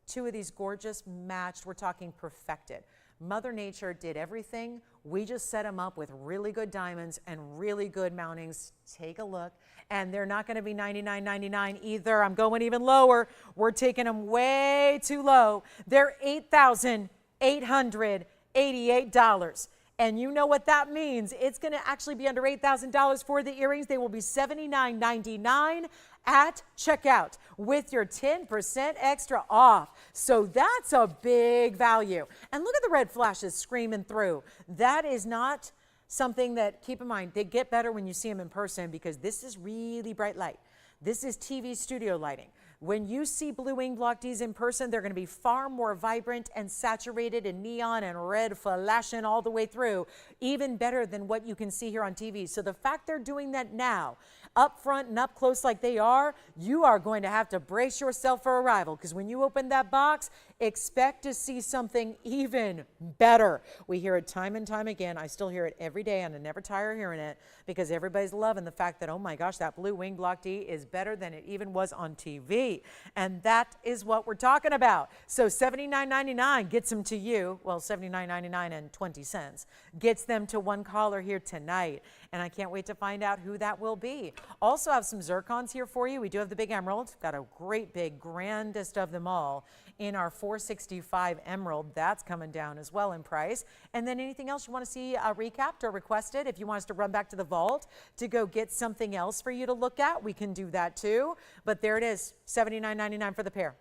Two of these gorgeous matched, we're talking perfected. Mother Nature did everything. We just set them up with really good diamonds and really good mountings. Take a look. And they're not going to be $99.99 either. I'm going even lower. We're taking them way too low. They're $8,888. And you know what that means. It's going to actually be under $8,000 for the earrings. They will be $79.99 at checkout with your 10% extra off. So that's a big value. And look at the red flashes screaming through. That is not something that, keep in mind, they get better when you see them in person because this is really bright light. This is TV studio lighting. When you see blue wing block Ds in person, they're going to be far more vibrant and saturated in neon and red flashing all the way through, even better than what you can see here on TV. So the fact they're doing that now, up front and up close like they are, you are going to have to brace yourself for arrival because when you open that box, expect to see something even better. We hear it time and time again. I still hear it every day and I never tire hearing it because everybody's loving the fact that, oh my gosh, that blue wing block D is better than it even was on TV. And that is what we're talking about. So $79.99 gets them to you. Well, $79.99 and 20 cents gets them to one caller here tonight. And I can't wait to find out who that will be. Also have some zircons here for you. We do have the big emerald. Got a great big, grandest of them all in our 465 emerald. That's coming down as well in price. And then anything else you want to see recapped or requested, if you want us to run back to the vault to go get something else for you to look at, we can do that too. But there it is, $79.99 for the pair.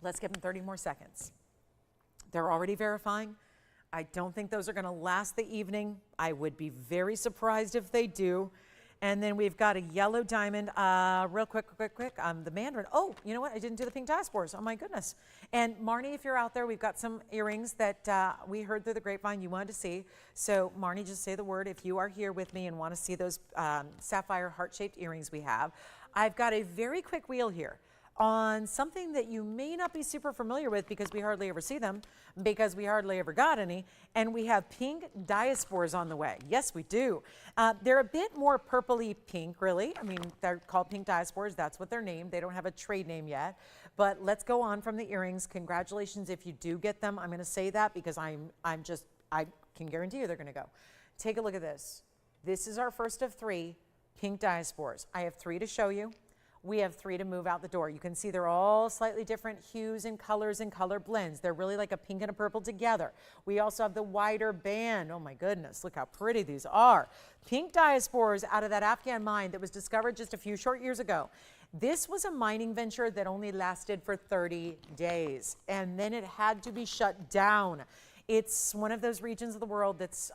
Let's give them 30 more seconds. They're already verifying. I don't think those are going to last the evening. I would be very surprised if they do. And then we've got a yellow diamond. Real quick. The Mandarin. Oh, you know what? I didn't do the pink diaspores. Oh, my goodness. And Marnie, if you're out there, we've got some earrings that we heard through the grapevine you wanted to see. So, Marnie, just say the word if you are here with me and want to see those sapphire heart-shaped earrings we have. I've got a very quick wheel here on something that you may not be super familiar with because we hardly ever see them, because we hardly ever got any, and we have pink diaspores on the way. Yes, we do. They're a bit more purpley pink, really. I mean, they're called pink diaspores. That's what they're named. They don't have a trade name yet. But let's go on from the earrings. Congratulations if you do get them. I'm going to say that because I can guarantee you they're going to go. Take a look at this. This is our first of 3 pink diaspores. I have 3 to show you. We have 3 to move out the door. You can see they're all slightly different hues and colors and color blends. They're really like a pink and a purple together. We also have the wider band. Oh my goodness, look how pretty these are. Pink diaspores out of that Afghan mine that was discovered just a few short years ago. This was a mining venture that only lasted for 30 days, and then it had to be shut down. It's one of those regions of the world that's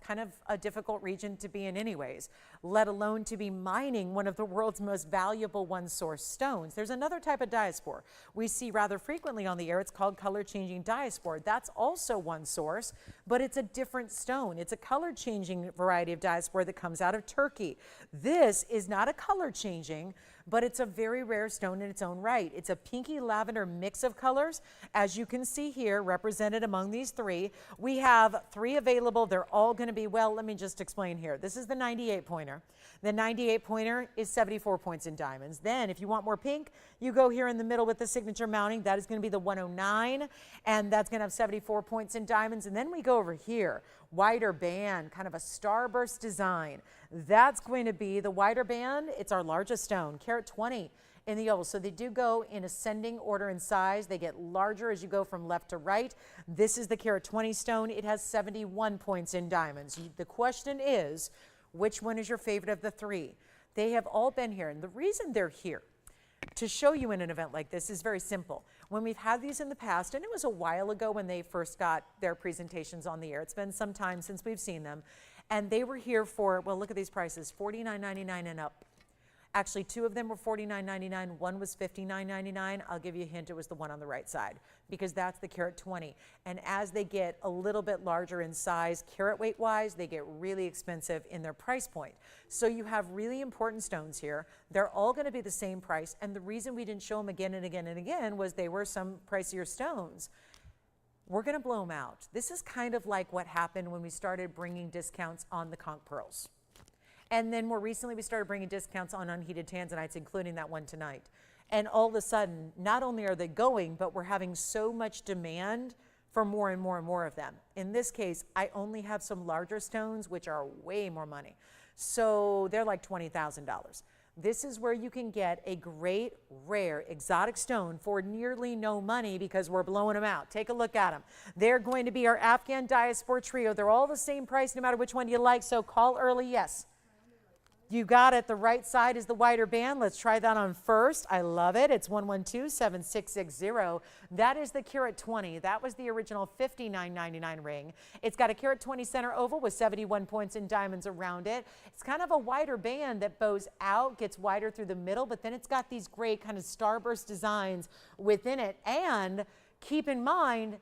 kind of a difficult region to be in anyways, let alone to be mining one of the world's most valuable one-source stones. There's another type of diaspore we see rather frequently on the air. It's called color-changing diaspore. That's also one source, but it's a different stone. It's a color-changing variety of diaspore that comes out of Turkey. This is not a color-changing, but it's a very rare stone in its own right. It's a pinky lavender mix of colors. As you can see here, represented among these 3, we have 3 available. They're all going to be, well, let me just explain here. This is the 98 pointer. The 98 pointer is 74 points in diamonds. Then if you want more pink, you go here in the middle with the signature mounting. That is going to be the 109, and that's going to have 74 points in diamonds. And then we go over here, wider band, kind of a starburst design. That's going to be the wider band. It's our largest stone, carat 20 in the oval. So they do go in ascending order in size. They get larger as you go from left to right. This is the carat 20 stone. It has 71 points in diamonds. The question is, which one is your favorite of the 3? They have all been here. And the reason they're here, to show you in an event like this is very simple. When we've had these in the past, and it was a while ago when they first got their presentations on the air, it's been some time since we've seen them, and they were here for, well, look at these prices, $49.99 and up. Actually, 2 of them were $49.99, one was $59.99. I'll give you a hint, it was the one on the right side, because that's the carat 20. And as they get a little bit larger in size, carat weight wise, they get really expensive in their price point. So you have really important stones here. They're all gonna be the same price, and the reason we didn't show them again and again and again was they were some pricier stones. We're gonna blow them out. This is kind of like what happened when we started bringing discounts on the conch pearls. And then more recently, we started bringing discounts on unheated Tanzanites, including that one tonight. And all of a sudden, not only are they going, but we're having so much demand for more and more and more of them. In this case, I only have some larger stones, which are way more money. So they're like $20,000. This is where you can get a great, rare, exotic stone for nearly no money because we're blowing them out. Take a look at them. They're going to be our Afghan diaspore trio. They're all the same price no matter which one you like, so call early, yes. You got it. The right side is the wider band. Let's try that on first. I love it. It's 112-7660. That is the carat 20. That was the original $59.99 ring. It's got a carat 20 center oval with 71 points in diamonds around it. It's kind of a wider band that bows out, gets wider through the middle, but then it's got these great kind of starburst designs within it. And keep in mind,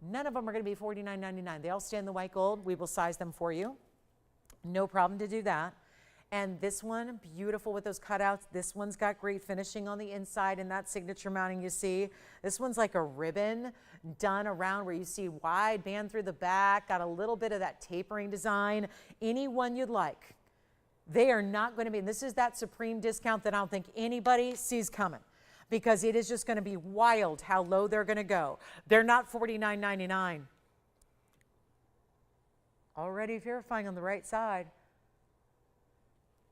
none of them are going to be $49.99. They all stay in the white gold. We will size them for you. No problem to do that. And this one, beautiful with those cutouts. This one's got great finishing on the inside and that signature mounting you see. This one's like a ribbon done around where you see wide band through the back, got a little bit of that tapering design. Any one you'd like. They are not going to be, and this is that supreme discount that I don't think anybody sees coming, because it is just going to be wild how low they're going to go. They're not $49.99. Already verifying on the right side.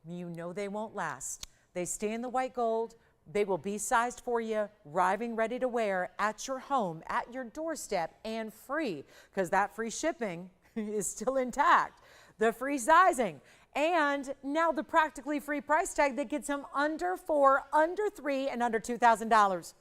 You know they won't last. They stay in the white gold. They will be sized for you, arriving ready to wear at your home, at your doorstep, and free, because that free shipping is still intact. The free sizing. And now the practically free price tag that gets them under $4, under $3, and under $2,000.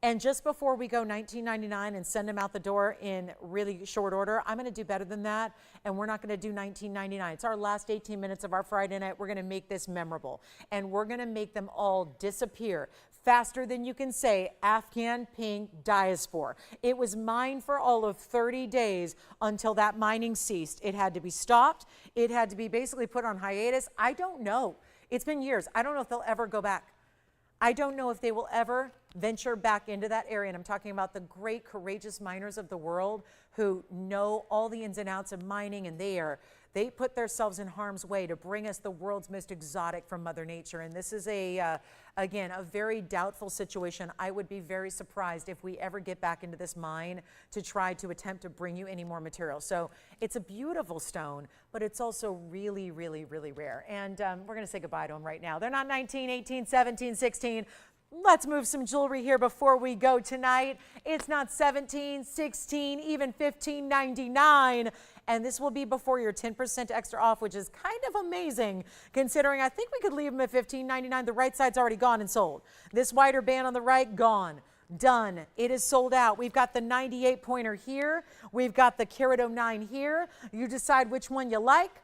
And just before we go $19.99 and send them out the door in really short order, I'm going to do better than that, and we're not going to do $19.99. It's our last 18 minutes of our Friday night. We're going to make this memorable, and we're going to make them all disappear faster than you can say Afghan pink diaspore. It was mined for all of 30 days until that mining ceased. It had to be stopped. It had to be basically put on hiatus. I don't know. It's been years. I don't know if they'll ever go back. I don't know if they will ever venture back into that area. And I'm talking about the great, courageous miners of the world who know all the ins and outs of mining, and they put themselves in harm's way to bring us the world's most exotic from Mother Nature. And this is again, a very doubtful situation. I would be very surprised if we ever get back into this mine to try to attempt to bring you any more material. So it's a beautiful stone, but it's also really, really, really rare. And we're going to say goodbye to them right now. They're not 19, 18, 17, 16. Let's move some jewelry here before we go tonight. It's not 17, 16, even $15.99. And this will be before your 10% extra off, which is kind of amazing considering I think we could leave them at $15.99. The right side's already gone and sold. This wider band on the right, gone. Done. It is sold out. We've got the 98 pointer here. We've got the carat 09 here. You decide which one you like.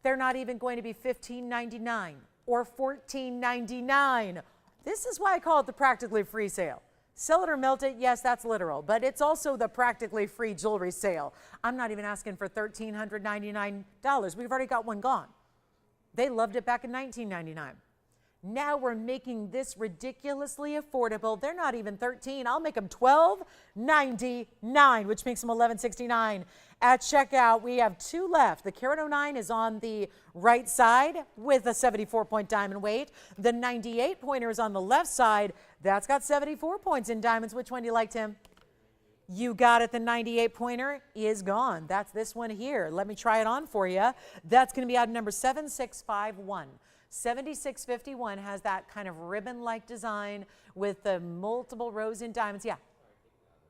They're not even going to be $15.99 or $14.99. This is why I call it the practically free sale. Sell it or melt it, yes, that's literal, but it's also the practically free jewelry sale. I'm not even asking for $1,399. We've already got one gone. They loved it back in $19.99. Now we're making this ridiculously affordable. They're not even $13. I'll make them $12.99, which makes them $11.69. At checkout, we have 2 left. The carat 09 is on the right side with a 74-point diamond weight. The 98 pointer is on the left side. That's got 74 points in diamonds. Which one do you like, Tim? You got it. The 98 pointer is gone. That's this one here. Let me try it on for you. That's going to be item number 7651. 7651 has that kind of ribbon-like design with the multiple rows in diamonds. Yeah.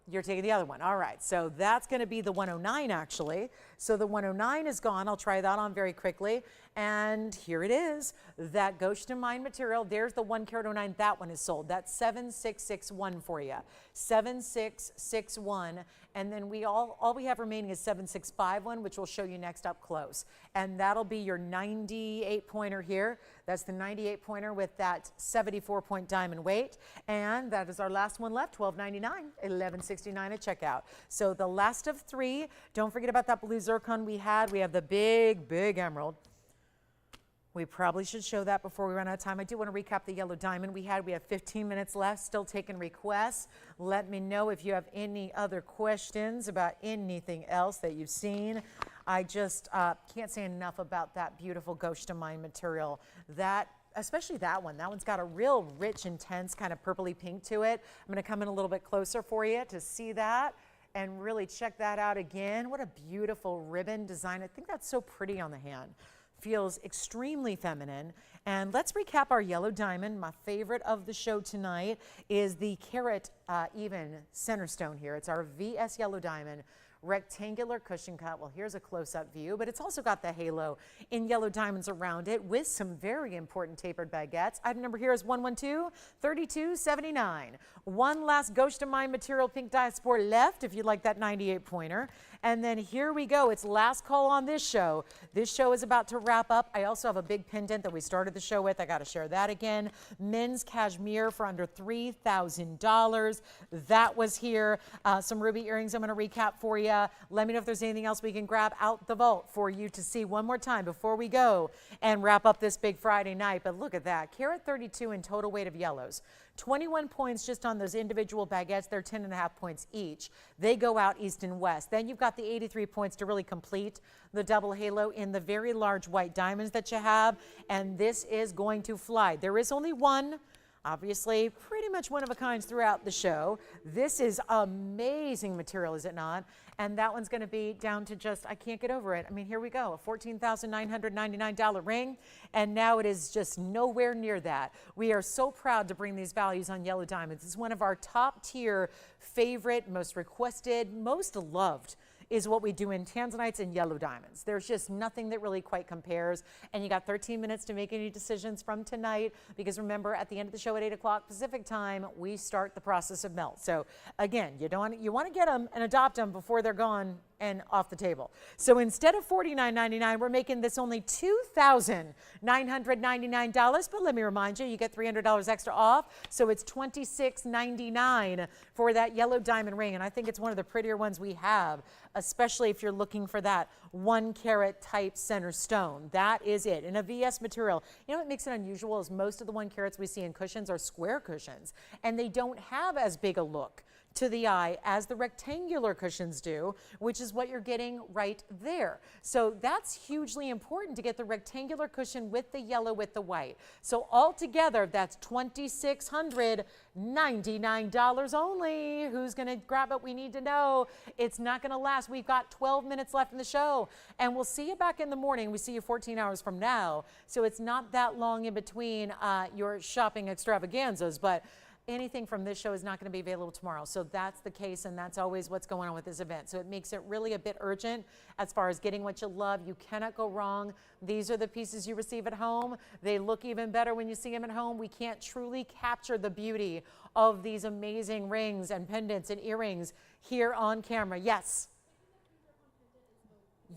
You're taking the other one. All right. So that's going to be the 109 actually. So the 109 is gone. I'll try that on very quickly. And here it is. That Ghost of Mine material. There's the 1 carat 09. That one is sold. That's 7661 for you. 7661. And then all we have remaining is 7651, which we'll show you next up close. And that'll be your 98 pointer here. That's the 98 pointer with that 74 point diamond weight. And that is our last one left, $12.99, $11.69 at checkout. So the last of 3. Don't forget about that blue zircon we had. We have the big, big emerald. We probably should show that before we run out of time. I do want to recap the yellow diamond we had. We have 15 minutes left, still taking requests. Let me know if you have any other questions about anything else that you've seen. I just can't say enough about that beautiful Ghost of Mine material. Especially that one. That one's got a real rich, intense kind of purpley pink to it. I'm going to come in a little bit closer for you to see that and really check that out again. What a beautiful ribbon design. I think that's so pretty on the hand. Feels extremely feminine. And let's recap our yellow diamond. My favorite of the show tonight is the carat even center stone here. It's our VS yellow diamond. Rectangular cushion cut. Well, here's a close-up view, but it's also got the halo in yellow diamonds around it with some very important tapered baguettes. Item number here is 112-3279. One last Ghost of Mine material pink diaspore left if you'd like that 98 pointer. And then here we go. It's last call on this show. This show is about to wrap up. I also have a big pendant that we started the show with. I got to share that again. Men's Kashmir for under $3,000. That was here. Some ruby earrings I'm going to recap for you. Let me know if there's anything else we can grab out the vault for you to see one more time before we go and wrap up this big Friday night. But look at that. Carat 32 in total weight of yellows. 21 points just on those individual baguettes. They're 10.5 points each. They go out east and west. Then you've got the 83 points to really complete the double halo in the very large white diamonds that you have. And this is going to fly. There is only one. Obviously, pretty much one of a kind throughout the show. This is amazing material, is it not? And that one's going to be down to just, I can't get over it. I mean, here we go, a $14,999 ring, and now it is just nowhere near that. We are so proud to bring these values on yellow diamonds. It's one of our top tier favorite, most requested, most loved is what we do in Tanzanites and yellow diamonds. There's just nothing that really quite compares. And you got 13 minutes to make any decisions from tonight, because remember, at the end of the show at 8 o'clock Pacific time, we start the process of melt. So again, you want to get them and adopt them before they're gone and off the table. So instead of $49.99, we're making this only $2,999. But let me remind you, you get $300 extra off. So it's $26.99 for that yellow diamond ring. And I think it's one of the prettier ones we have, especially if you're looking for that 1 carat type center stone. That is it. In a VS material, you know what makes it unusual is most of the 1 carats we see in cushions are square cushions, and they don't have as big a look to the eye as the rectangular cushions do, which is what you're getting right there. So that's hugely important to get the rectangular cushion with the yellow with the white. So altogether, that's $2,699 only. Who's gonna grab it? We need to know. It's not gonna last. We've got 12 minutes left in the show, and we'll see you back in the morning. We see you 14 hours from now, so it's not that long in between your shopping extravaganzas, but anything from this show is not going to be available tomorrow. So that's the case, and that's always what's going on with this event. So it makes it really a bit urgent as far as getting what you love. You cannot go wrong. These are the pieces you receive at home. They look even better when you see them at home. We can't truly capture the beauty of these amazing rings and pendants and earrings here on camera. Yes?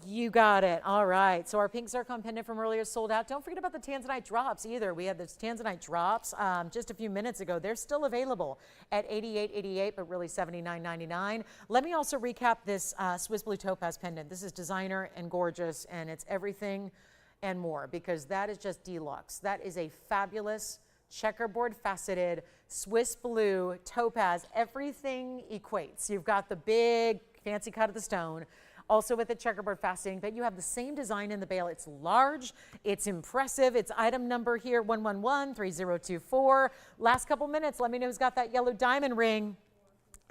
You got it. All right. So our pink zircon pendant from earlier sold out. Don't forget about the Tanzanite drops either. We had the Tanzanite drops just a few minutes ago. They're still available at $88.88, but really $79.99. Let me also recap this Swiss Blue Topaz pendant. This is designer and gorgeous, and it's everything and more, because that is just deluxe. That is a fabulous checkerboard faceted Swiss Blue Topaz. Everything equates. You've got the big fancy cut of the stone, also with the checkerboard faceting, but you have the same design in the bail. It's large, it's impressive. It's item number here, 1113024. Last couple minutes, let me know who's got that yellow diamond ring.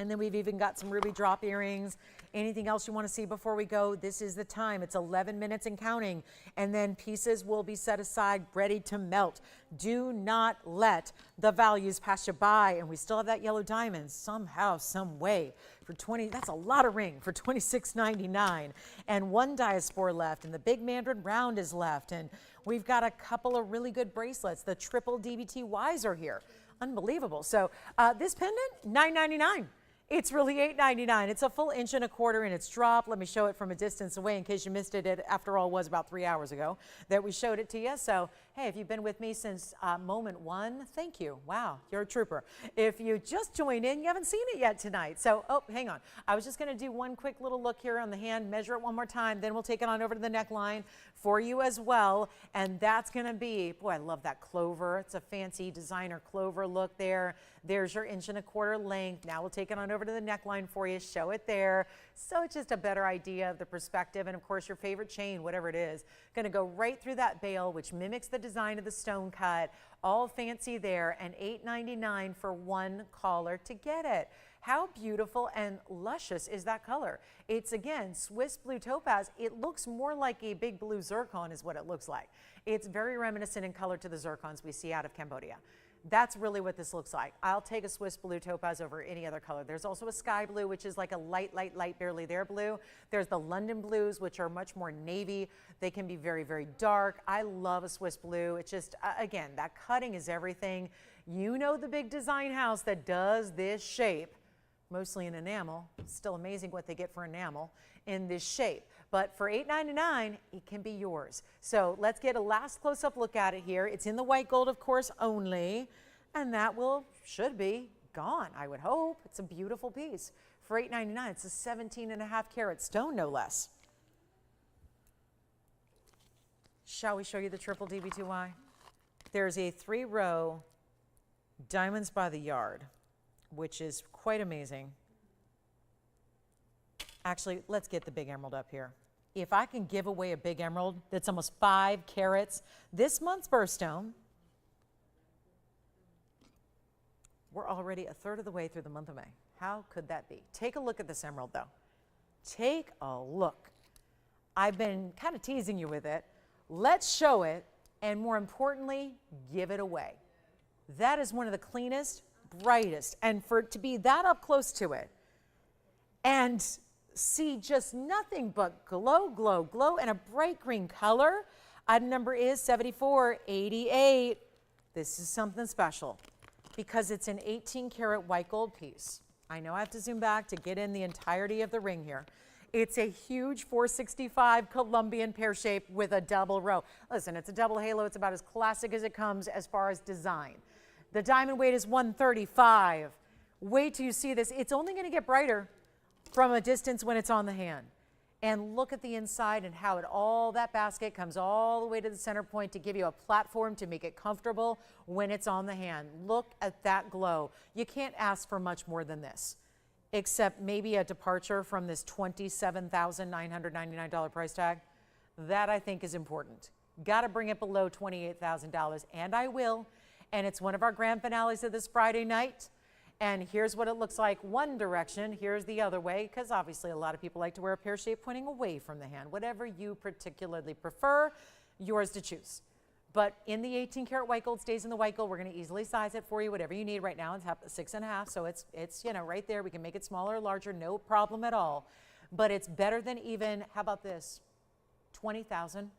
And then we've even got some ruby drop earrings Anything else you want to see before we go? This is the time. It's 11 minutes and counting, and then pieces will be set aside ready to melt. Do not let the values pass you by. And we still have that yellow diamond somehow, some way for 20. That's a lot of ring for $26.99, and one diaspore left, and the big Mandarin round is left, and we've got a couple of really good bracelets. The triple DBTYs are here. Unbelievable. So this pendant, $9.99. It's really $8.99. It's a full 1.25 inch in its drop. Let me show it from a distance away in case you missed it. It, after all, was about 3 hours ago that we showed it to you. So, hey, if you've been with me since moment one, thank you. Wow, you're a trooper. If you just joined in, you haven't seen it yet tonight. So, oh, hang on. I was just going to do one quick little look here on the hand, measure it one more time, then we'll take it on over to the neckline for you as well. And that's going to be, boy, I love that clover. It's a fancy designer clover look there. There's your 1.25 inch length. Now we'll take it on over to the neckline for you, show it there. So it's just a better idea of the perspective. And of course, your favorite chain, whatever it is, going to go right through that bail, which mimics the design of the stone cut. All fancy there, and $8.99 for one collar to get it. How beautiful and luscious is that color? It's, again, Swiss blue topaz. It looks more like a big blue zircon is what it looks like. It's very reminiscent in color to the zircons we see out of Cambodia. That's really what this looks like. I'll take a Swiss blue topaz over any other color. There's also a sky blue, which is like a light, barely there blue. There's the London blues, which are much more navy. They can be very, very dark. I love a Swiss blue. It's just, again, that cutting is everything. You know the big design house that does this shape, mostly in enamel. It's still amazing what they get for enamel in this shape. But for $8.99, it can be yours. So let's get a last close-up look at it here. It's in the white gold, of course, only, and that should be gone, I would hope. It's a beautiful piece. For $8.99, it's a 17.5 carat stone, no less. Shall we show you the triple DB2Y? There's a 3-row diamonds by the yard, which is quite amazing. Actually, let's get the big emerald up here. If I can give away a big emerald that's almost 5 carats, this month's birthstone, we're already a third of the way through the month of May. How could that be? Take a look at this emerald, though. Take a look. I've been kind of teasing you with it. Let's show it, and more importantly, give it away. That is one of the cleanest, brightest, and for it to be that up close to it, and see just nothing but glow, glow, glow, and a bright green color. Item number is 7488. This is something special because it's an 18 karat white gold piece. I know I have to zoom back to get in the entirety of the ring here. It's a huge 465 Colombian pear shape with a double row. Listen, it's a double halo. It's about as classic as it comes as far as design. The diamond weight is 135. Wait till you see this. It's only going to get brighter from a distance when it's on the hand. And look at the inside and how all that basket comes all the way to the center point to give you a platform to make it comfortable when it's on the hand. Look at that glow. You can't ask for much more than this, except maybe a departure from this $27,999 price tag. That I think is important. Got to bring it below $28,000, and I will. And it's one of our grand finales of this Friday night. And here's what it looks like one direction, here's the other way, because obviously a lot of people like to wear a pear shape pointing away from the hand. Whatever you particularly prefer, yours to choose. But in the 18 karat white gold stays in the white gold. We're going to easily size it for you, whatever you need right now. It's 6.5, so it's you know, right there. We can make it smaller or larger, no problem at all. But it's better than even, how about this, 20,000,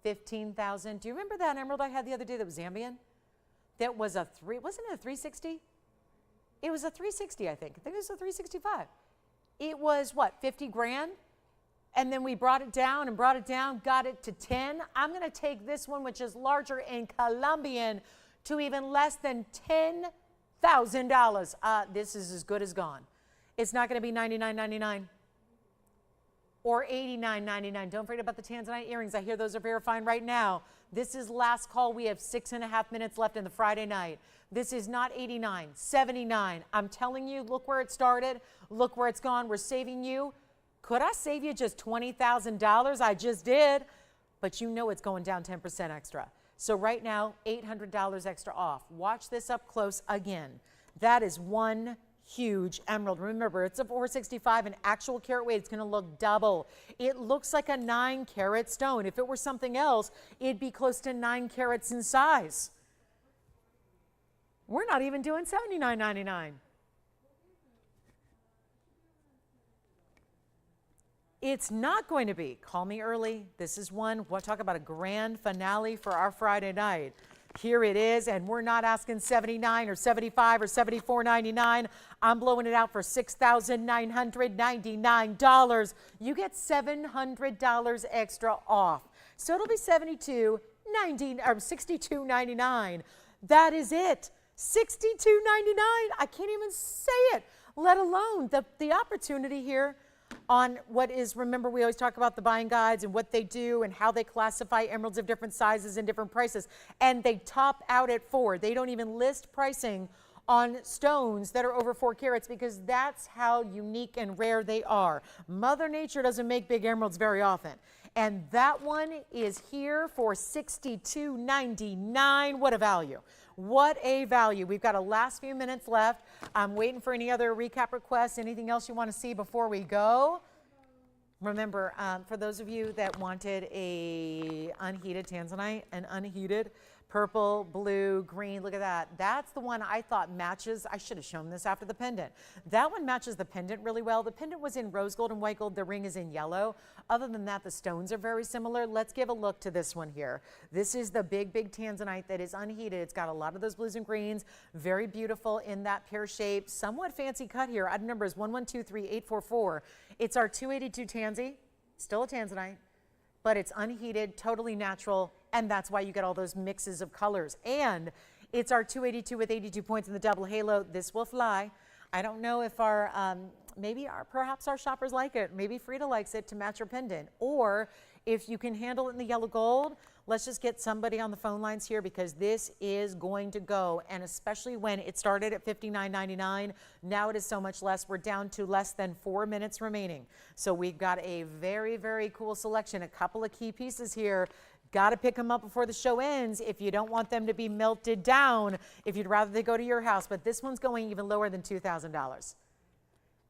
15,000. Do you remember that emerald I had the other day that was Zambian? That was wasn't it a 360? It was a 360, I think. I think it was a 365. It was, what, 50 grand? And then we brought it down, got it to 10. I'm going to take this one, which is larger in Colombian, to even less than $10,000. This is as good as gone. It's not going to be $99.99 or $89.99. Don't forget about the Tanzanite earrings. I hear those are very fine right now. This is last call. We have 6.5 minutes left in the Friday night. This is not 89, 79. I'm telling you, look where it started. Look where it's gone. We're saving you. Could I save you just $20,000? I just did. But you know it's going down 10% extra. So right now, $800 extra off. Watch this up close again. That is one huge emerald. Remember, it's a 465, and actual carat weight, it's going to look double. It looks like a 9-carat stone. If it were something else, it'd be close to 9 carats in size. We're not even doing $79.99. It's not going to be. Call me early. This is one. We'll talk about a grand finale for our Friday night. Here it is, and we're not asking $79 or $75 or $74.99. I'm blowing it out for $6,999. You get $700 extra off. So it'll be $62.99. That is it. $62.99. I can't even say it, let alone the opportunity here on what is, remember, we always talk about the buying guides and what they do and how they classify emeralds of different sizes and different prices. And they top out at 4. They don't even list pricing on stones that are over 4 carats because that's how unique and rare they are. Mother Nature doesn't make big emeralds very often. And that one is here for $62.99. What a value. What a value. We've got a last few minutes left. I'm waiting for any other recap requests, anything else you want to see before we go. Remember, for those of you that wanted a unheated Tanzanite, an unheated purple, blue, green, look at that. That's the one I thought matches. I should have shown this after the pendant. That one matches the pendant really well. The pendant was in rose gold and white gold. The ring is in yellow. Other than that, the stones are very similar. Let's give a look to this one here. This is the big, big Tanzanite that is unheated. It's got a lot of those blues and greens. Very beautiful in that pear shape. Somewhat fancy cut here. Item number is 1123844. It's our 282 Tanzy, still a Tanzanite, but it's unheated, totally natural, and that's why you get all those mixes of colors. And it's our 282 with 82 points in the double halo. This will fly. I don't know if our, perhaps our shoppers like it. Maybe Frida likes it to match her pendant. Or if you can handle it in the yellow gold, let's just get somebody on the phone lines here because this is going to go. And especially when it started at $59.99, now it is so much less. We're down to less than 4 minutes remaining. So we've got a very, very cool selection. A couple of key pieces here. Got to pick them up before the show ends if you don't want them to be melted down, if you'd rather they go to your house. But this one's going even lower than $2,000.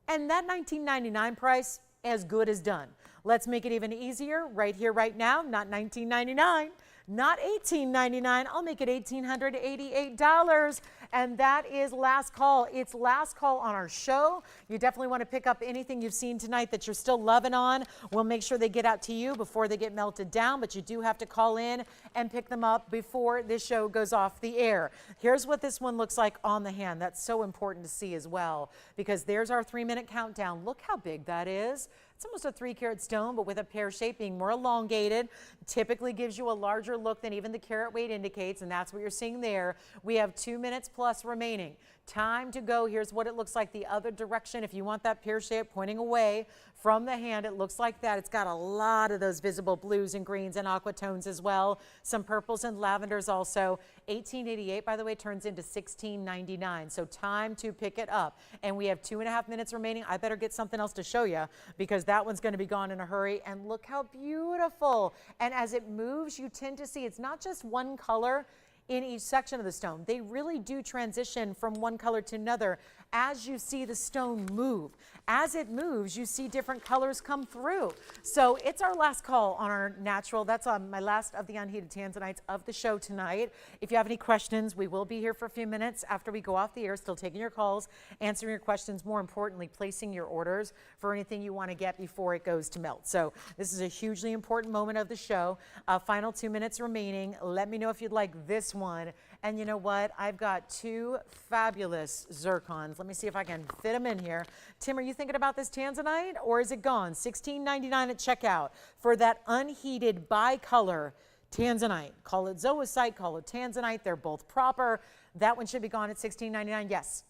And that $19.99 price, as good as done. Let's make it even easier right here, right now. Not $19.99, not $18.99. I'll make it $1,888. And that is last call. It's last call on our show. You definitely want to pick up anything you've seen tonight that you're still loving on. We'll make sure they get out to you before they get melted down, but you do have to call in and pick them up before this show goes off the air. Here's what this one looks like on the hand. That's so important to see as well, because there's our 3-minute countdown. Look how big that is. It's almost a 3-carat stone, but with a pear shape being more elongated, typically gives you a larger look than even the carat weight indicates, and that's what you're seeing there. We have 2 minutes plus remaining. Time to go. Here's what it looks like the other direction. If you want that pear shape pointing away from the hand, it looks like that. It's got a lot of those visible blues and greens and aqua tones as well. Some purples and lavenders also. $18.88, by the way, turns into $16.99. So time to pick it up. And we have 2.5 minutes remaining. I better get something else to show you because that one's going to be gone in a hurry. And look how beautiful. And as it moves, you tend to see it's not just one color in each section of the stone. They really do transition from one color to another as you see the stone move. As it moves, you see different colors come through. So it's our last call on our natural. That's on my last of the unheated Tanzanites of the show tonight. If you have any questions, we will be here for a few minutes after we go off the air, still taking your calls, answering your questions, more importantly, placing your orders for anything you want to get before it goes to melt. So this is a hugely important moment of the show. Final 2 minutes remaining. Let me know if you'd like this one. And you know what? I've got 2 fabulous zircons. Let me see if I can fit them in here. Tim, are you thinking about this Tanzanite or is it gone? $16.99 at checkout for that unheated bicolor Tanzanite. Call it zoisite, call it Tanzanite. They're both proper. That one should be gone at $16.99. Yes.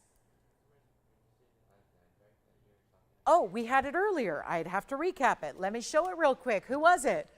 Oh, we had it earlier. I'd have to recap it. Let me show it real quick. Who was it?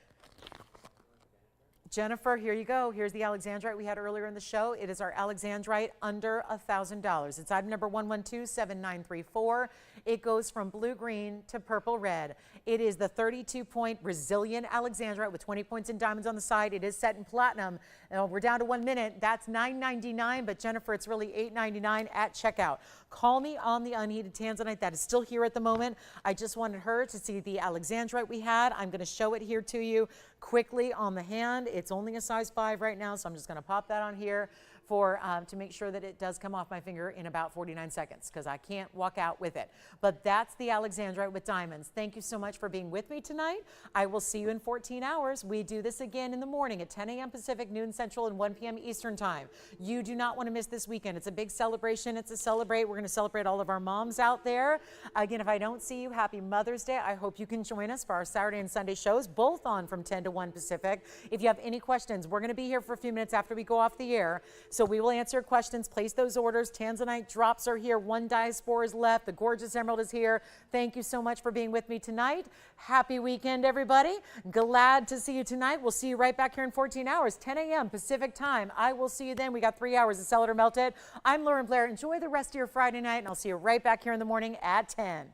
Jennifer, here you go. Here's the Alexandrite we had earlier in the show. It is our Alexandrite under $1,000. It's item number 1127934. It goes from blue-green to purple-red. It is the 32-point Brazilian Alexandrite with 20 points and diamonds on the side. It is set in platinum. We're down to 1 minute. That's $9.99, but Jennifer, it's really $8.99 at checkout. Call me on the unheated Tanzanite. That is still here at the moment. I just wanted her to see the Alexandrite we had. I'm going to show it here to you quickly on the hand. It's only a size 5 right now, so I'm just going to pop that on here for to make sure that it does come off my finger in about 49 seconds because I can't walk out with it. But that's the Alexandrite with diamonds. Thank you so much for being with me tonight. I will see you in 14 hours. We do this again in the morning at 10 a.m. Pacific, noon Central, and 1 p.m. Eastern Time. You do not want to miss this weekend. It's a big celebration. It's a celebrate. We're going to celebrate all of our moms out there. Again, if I don't see you, happy Mother's Day. I hope you can join us for our Saturday and Sunday shows, both on from 10 to 1 Pacific. If you have any questions, we're going to be here for a few minutes after we go off the air. So we will answer questions. Place those orders. Tanzanite drops are here. 1 diaspore is left. The gorgeous emerald is here. Thank you so much for being with me tonight. Happy weekend, everybody. Glad to see you tonight. We'll see you right back here in 14 hours, 10 a.m. Pacific time. I will see you then. We got 3 hours to sell it or melt it. I'm Lauren Blair. Enjoy the rest of your Friday night, and I'll see you right back here in the morning at 10.